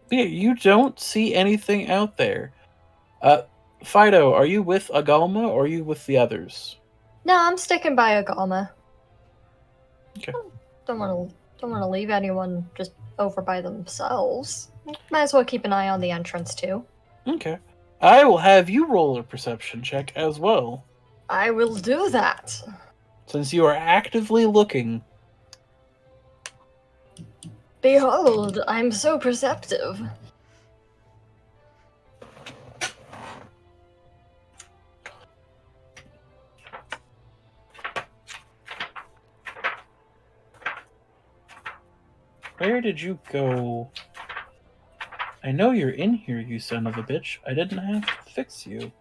But yeah, you don't see anything out there. Fido, are you with Agalma or are you with the others? No, I'm sticking by Agalma. Okay. Don't want to leave anyone just over by themselves. Might as well keep an eye on the entrance too. Okay. I will have you roll a perception check as well. I will do that. Since you are actively looking. Behold, I'm so perceptive. Where did you go? I know you're in here, you son of a bitch. I didn't have to fix you.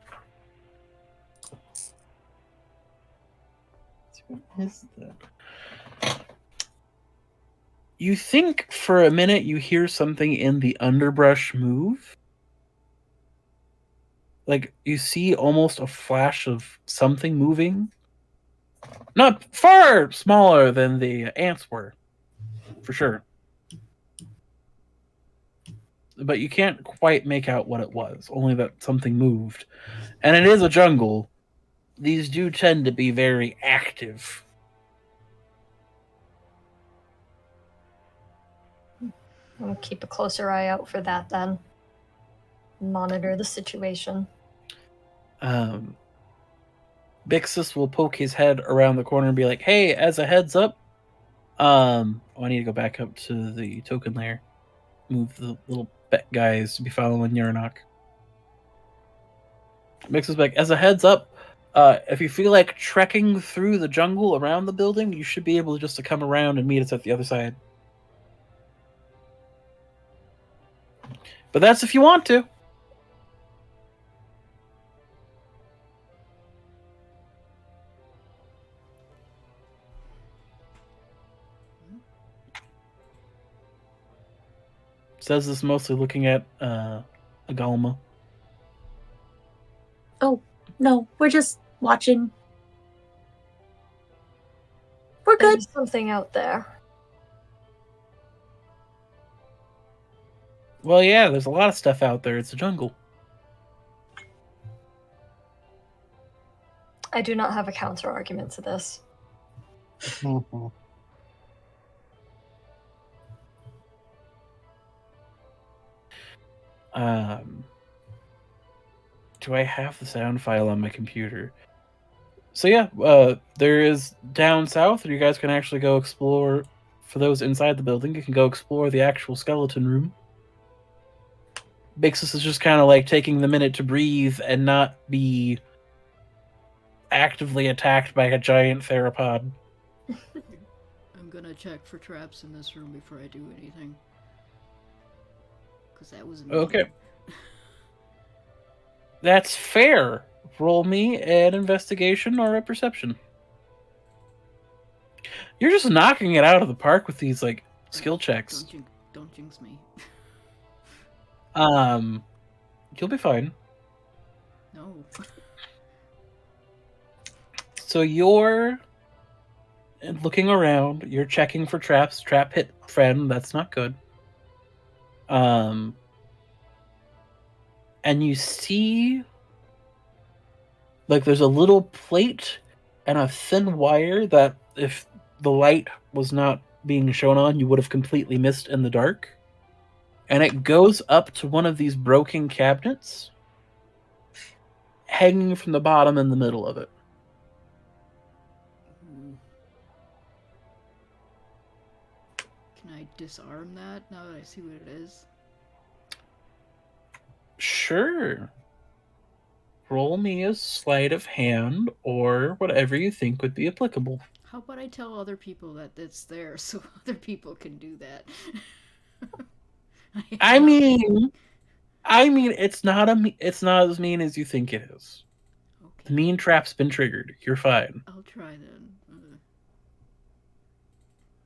What is that? You think for a minute you hear something in the underbrush move. Like, you see almost a flash of something moving. Not far smaller than the ants were, for sure. But you can't quite make out what it was, only that something moved. And it is a jungle. These do tend to be very active. I'll keep a closer eye out for that then. Monitor the situation. Bixus will poke his head around the corner and be like, hey, as a heads up, I need to go back up to the token layer. Move the little guys to be following Uranok. Bixus back, as a heads up, if you feel like trekking through the jungle around the building, you should be able just to come around and meet us at the other side. But that's if you want to. Says this mostly looking at Agalma. Oh, no, we're just watching. We're good. There's something out there. Well, yeah, there's a lot of stuff out there. It's a jungle. I do not have a counter argument to this. Mhm. Do I have the sound file on my computer? So yeah, there is down south, and you guys can actually go explore. For those inside the building, you can go explore the actual skeleton room. Bixus is just kind of like taking the minute to breathe and not be actively attacked by a giant theropod. I'm gonna check for traps in this room before I do anything. Because that was Okay. That's fair. Roll me an investigation or a perception. You're just knocking it out of the park with these like skill checks. Don't jinx me. You'll be fine. No. So you're looking around, you're checking for traps. Trap hit friend, that's not good. And you see like there's a little plate and a thin wire that if the light was not being shown on, you would have completely missed in the dark. And it goes up to one of these broken cabinets, hanging from the bottom in the middle of it. Can I disarm that now that I see what it is? Sure. Roll me a sleight of hand or whatever you think would be applicable. How about I tell other people that it's there so other people can do that? I mean, it's not as mean as you think it is. Okay. The mean trap's been triggered. You're fine. I'll try then.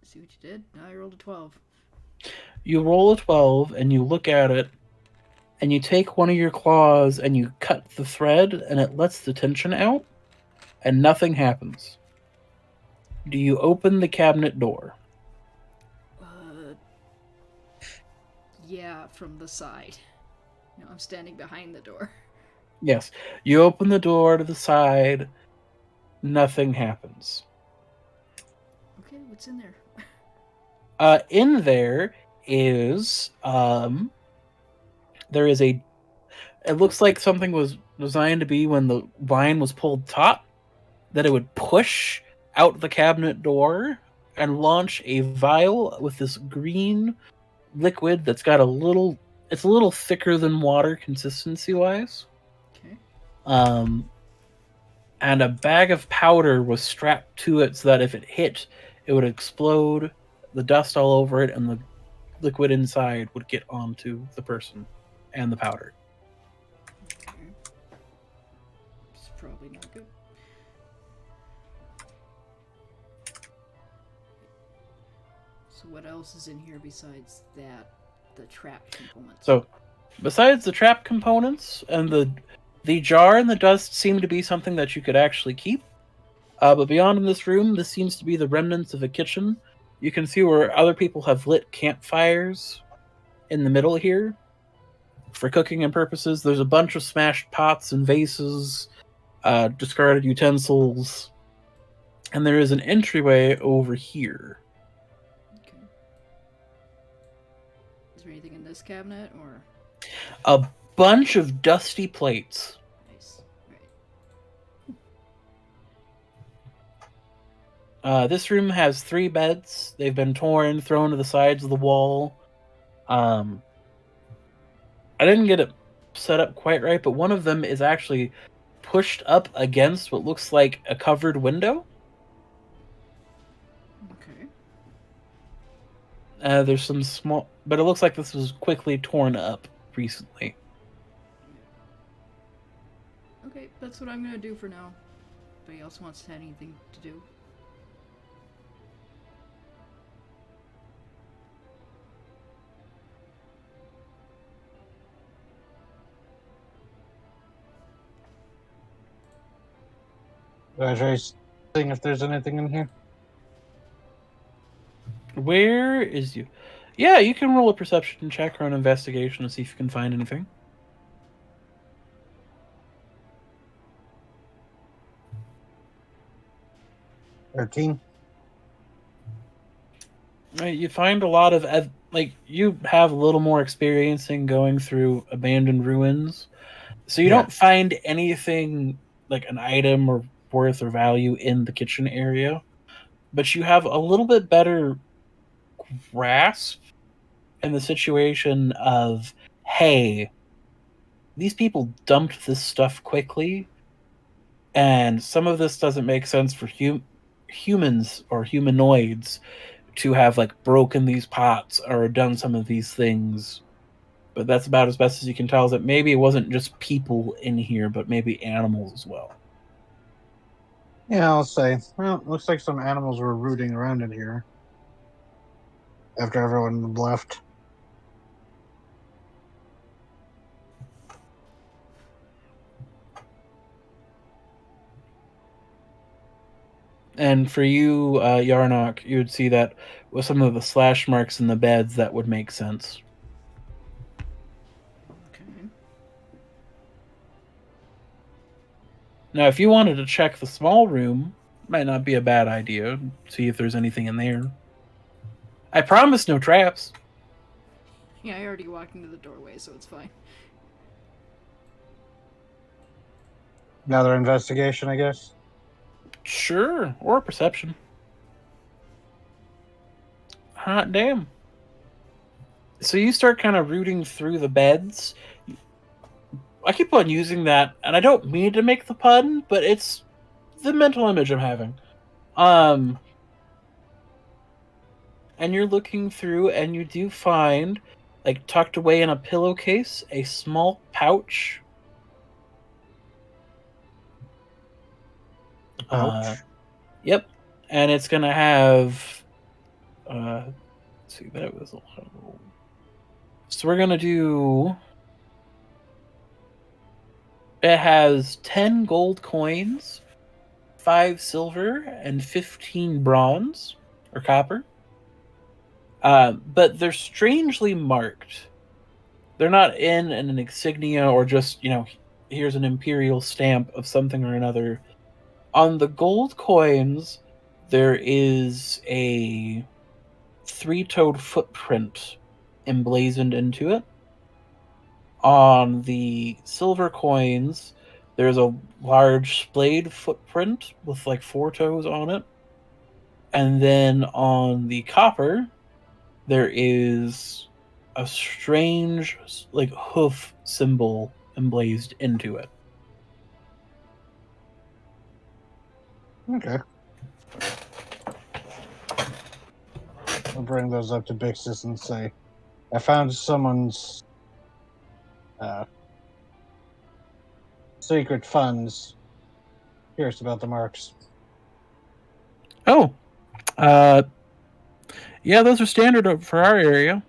See what you did? Now I rolled a 12. You roll a 12 and you look at it and you take one of your claws and you cut the thread and it lets the tension out and nothing happens. Do you open the cabinet door? Yeah, from the side. No, I'm standing behind the door. Yes. You open the door to the side. Nothing happens. Okay, what's in there? In there is there is a. It looks like something was designed to be when the line was pulled taut, that it would push out the cabinet door and launch a vial with this green liquid that's got it's a little thicker than water consistency wise. Okay. And a bag of powder was strapped to it so that if it hit, it would explode, the dust all over it, and the liquid inside would get onto the person and the powder. Okay. It's probably not good. So what else is in here besides that? The trap component. So, besides the trap components and the jar and the dust seem to be something that you could actually keep. But beyond in this room, this seems to be the remnants of a kitchen. You can see where other people have lit campfires in the middle here for cooking and purposes. There's a bunch of smashed pots and vases, discarded utensils, and there is an entryway over here. Okay. Is there anything in this cabinet or? A bunch of dusty plates. Nice. Right. This room has 3 beds. They've been torn, thrown to the sides of the wall. I didn't get it set up quite right, but one of them is actually pushed up against what looks like a covered window. Okay. There's some small, but it looks like this was quickly torn up recently. Okay, that's what I'm gonna do for now. Anybody else wants to have anything to do? I try seeing if there's anything in here. Where is you? Yeah, you can roll a perception check or an investigation to see if you can find anything. $13. You find a lot of you have a little more experience in going through abandoned ruins, so you don't find anything like an item or worth or value in the kitchen area, but you have a little bit better grasp in the situation of, hey, these people dumped this stuff quickly, and some of this doesn't make sense for humans or humanoids to have like broken these pots or done some of these things. But that's about as best as you can tell, is that maybe it wasn't just people in here, but maybe animals as well. Yeah, I'll say. Well, it looks like some animals were rooting around in here after everyone left. And for you, Yarnock, you would see that with some of the slash marks in the beds, that would make sense. Okay. Now, if you wanted to check the small room, might not be a bad idea. See if there's anything in there. I promise no traps. Yeah, I already walked into the doorway, so it's fine. Another investigation, I guess. Sure, or perception. Hot damn. So you start kind of rooting through the beds. I keep on using that, and I don't mean to make the pun, but it's the mental image I'm having. And you're looking through, and you do find, like, tucked away in a pillowcase, a small pouch. Ouch. Yep. And it's gonna have let's see, that was a little. So we're gonna do, it has 10 gold coins, 5 silver, and 15 bronze or copper. But they're strangely marked. They're not in an insignia or just, here's an imperial stamp of something or another. On the gold coins, there is a 3-toed footprint emblazoned into it. On the silver coins, there's a large splayed footprint with like 4 toes on it. And then on the copper, there is a strange like hoof symbol emblazed into it. Okay. I'll bring those up to Bixus and say, I found someone's secret funds. Curious about the marks. Oh, yeah, those are standard for our area.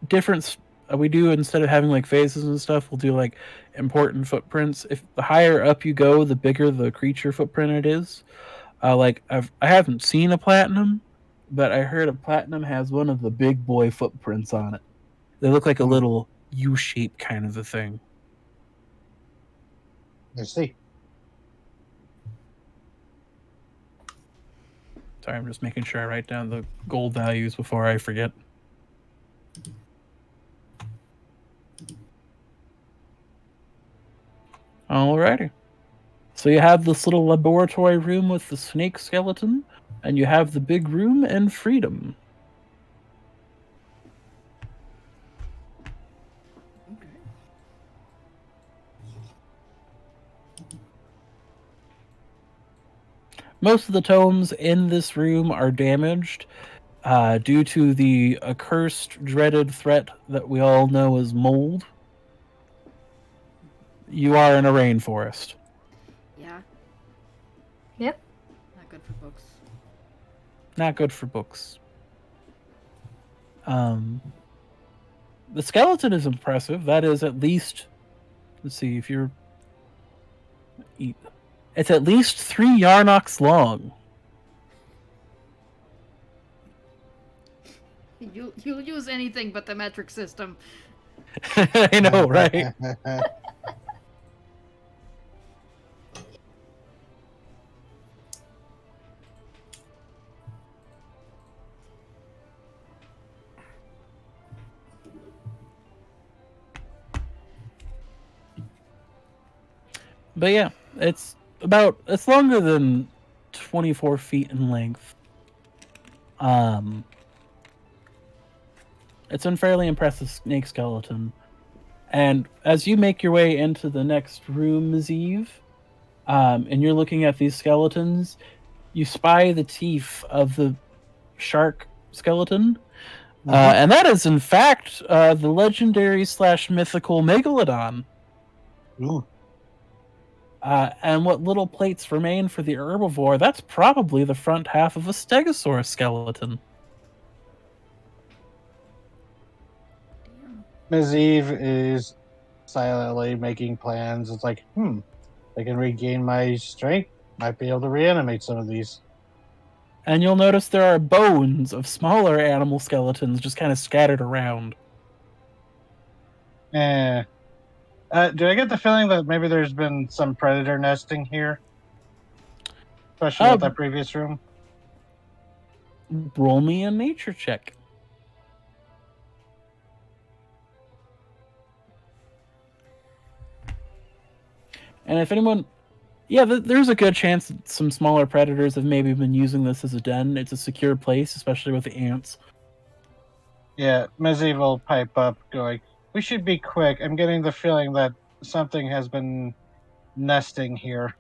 Difference we do, instead of having like phases and stuff, we'll do like important footprints. If the higher up you go, the bigger the creature footprint it is. Like I haven't seen a platinum, but I heard a platinum has one of the big boy footprints on it. They look like a little U shape kind of a thing. I see. Sorry, I'm just making sure I write down the gold values before I forget. Alrighty. So you have this little laboratory room with the snake skeleton, and you have the big room and freedom. Most of the tomes in this room are damaged due to the accursed, dreaded threat that we all know as mold. You are in a rainforest. Yeah. Yep. Not good for books. Not good for books. The skeleton is impressive. That is at least... Let's see, if you're... It's at least 3 Yarnoks long. You'll use anything but the metric system. I know, right? But yeah, it's longer than 24 feet in length. It's a fairly impressive snake skeleton. And as you make your way into the next room, Ziv, and you're looking at these skeletons, you spy the teeth of the shark skeleton. And that is, in fact, the legendary / mythical Megalodon. Ooh. And what little plates remain for the herbivore, that's probably the front half of a stegosaurus skeleton. Ms. Eve is silently making plans. It's like, I can regain my strength. Might be able to reanimate some of these. And you'll notice there are bones of smaller animal skeletons just kind of scattered around. Do I get the feeling that maybe there's been some predator nesting here? Especially with that previous room? Roll me a nature check. And if anyone... Yeah, there's a good chance that some smaller predators have maybe been using this as a den. It's a secure place, especially with the ants. Yeah, Mizzy will pipe up, going, "We should be quick. I'm getting the feeling that something has been nesting here."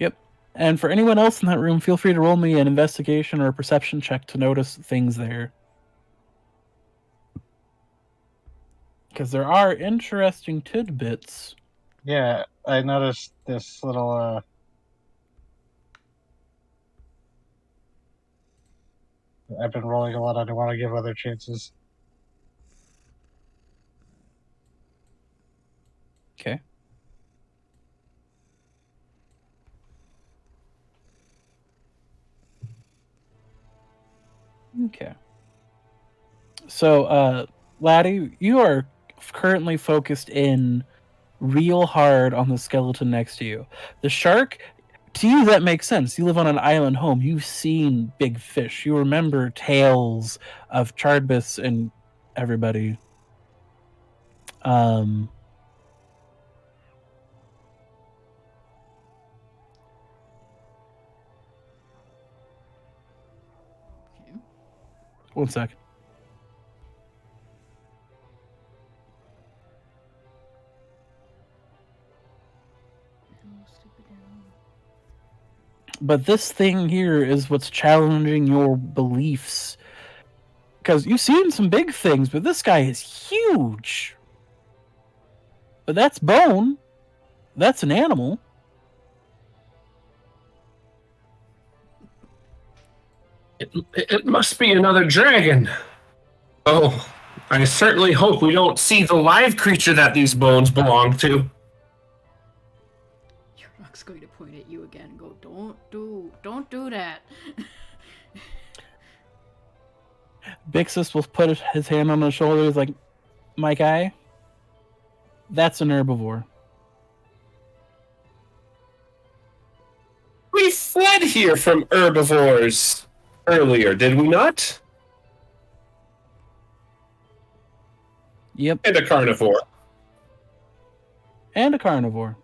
Yep. And for anyone else in that room, feel free to roll me an investigation or a perception check to notice things there. Because there are interesting tidbits. Yeah, I noticed this little, I've been rolling a lot. I don't want to give other chances. Okay. Okay. So, Laddie, you are currently focused in real hard on the skeleton next to you. The shark, to you that makes sense. You live on an island home. You've seen big fish. You remember tales of Chardbus and everybody. Okay. One second. But this thing here is what's challenging your beliefs. Because you've seen some big things, but this guy is huge. But that's bone. That's an animal. It must be another dragon. Oh, I certainly hope we don't see the live creature that these bones belong to. Yurok's going to point at you again and go, don't do that. Bixus will put his hand on his shoulder. He's like, my guy, that's an herbivore. We fled here from herbivores earlier, did we not? Yep. And a carnivore. And a carnivore.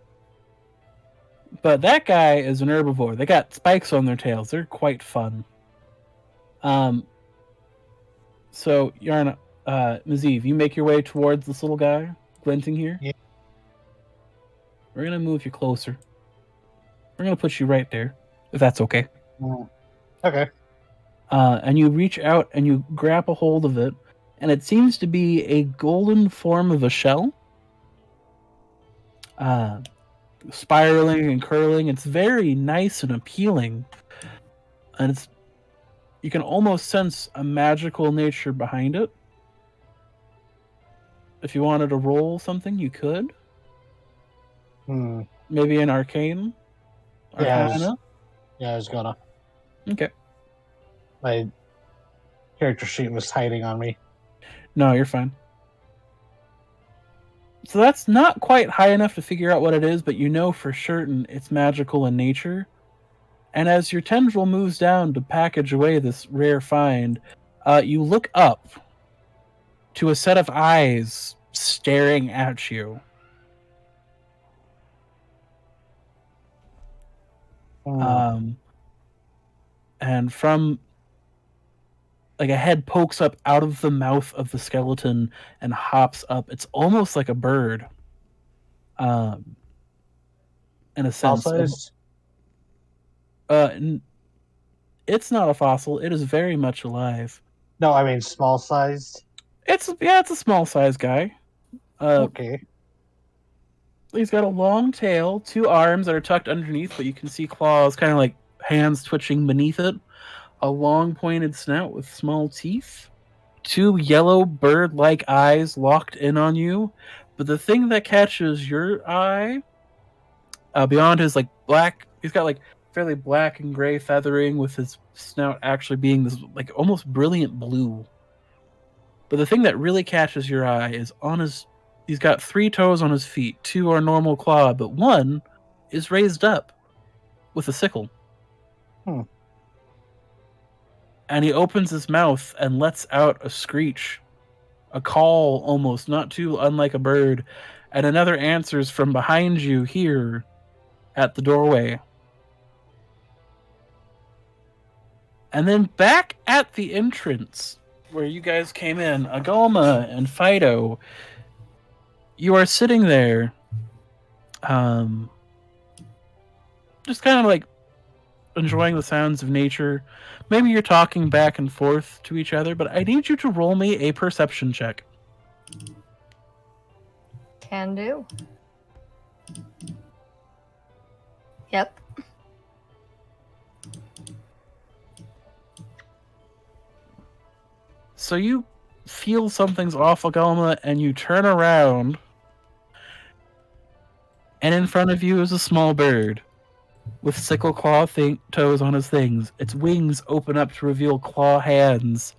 But that guy is an herbivore. They got spikes on their tails. They're quite fun. So, Yarna, Maziv, you make your way towards this little guy glinting here. Yeah. We're going to move you closer. We're going to put you right there, if that's okay. Okay. And you reach out and you grab a hold of it, and it seems to be a golden form of a shell. Spiraling and curling. It's very nice and appealing. And you can almost sense a magical nature behind it. If you wanted to roll something, you could. Maybe an arcane. Yeah, I was gonna. Okay. My character sheet was hiding on me. No, you're fine. So that's not quite high enough to figure out what it is, but you know for certain it's magical in nature. And as your tendril moves down to package away this rare find, you look up to a set of eyes staring at you. And from like a head pokes up out of the mouth of the skeleton and hops up. It's almost like a bird. In a sense. Fossil-sized? It's not a fossil. It is very much alive. No, I mean small sized. It's a small sized guy. Okay. He's got a long tail, 2 arms that are tucked underneath, but you can see claws, kind of like hands twitching beneath it. A long pointed snout with small teeth. 2 yellow bird-like eyes locked in on you. But the thing that catches your eye, beyond his like black, he's got like fairly black and gray feathering, with his snout actually being this like almost brilliant blue. But the thing that really catches your eye is he's got 3 toes on his feet. 2 are normal claw, but 1 is raised up with a sickle. And he opens his mouth and lets out a screech. A call almost, not too unlike a bird. And another answers from behind you here at the doorway. And then back at the entrance where you guys came in, Agoma and Fido, you are sitting there, just kind of like enjoying the sounds of nature. Maybe you're talking back and forth to each other, but I need you to roll me a perception check. Can do. Yep. So you feel something's off, Agoma, and you turn around, and in front of you is a small bird with sickle claw toes on his things. Its wings open up to reveal claw hands,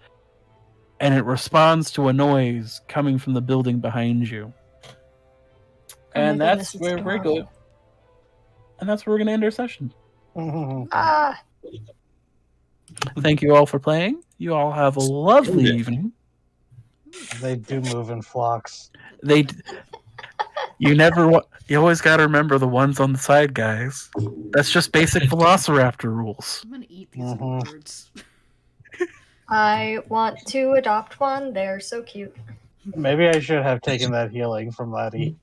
and it responds to a noise coming from the building behind you. And that's where we're going. And that's where we're going to end our session. Thank you all for playing. You all have a lovely evening. They do move in flocks. You always got to remember the ones on the side, guys. That's just basic Velociraptor rules. I'm gonna eat these little birds. I want to adopt one. They're so cute. Maybe I should have taken that healing from Laddie.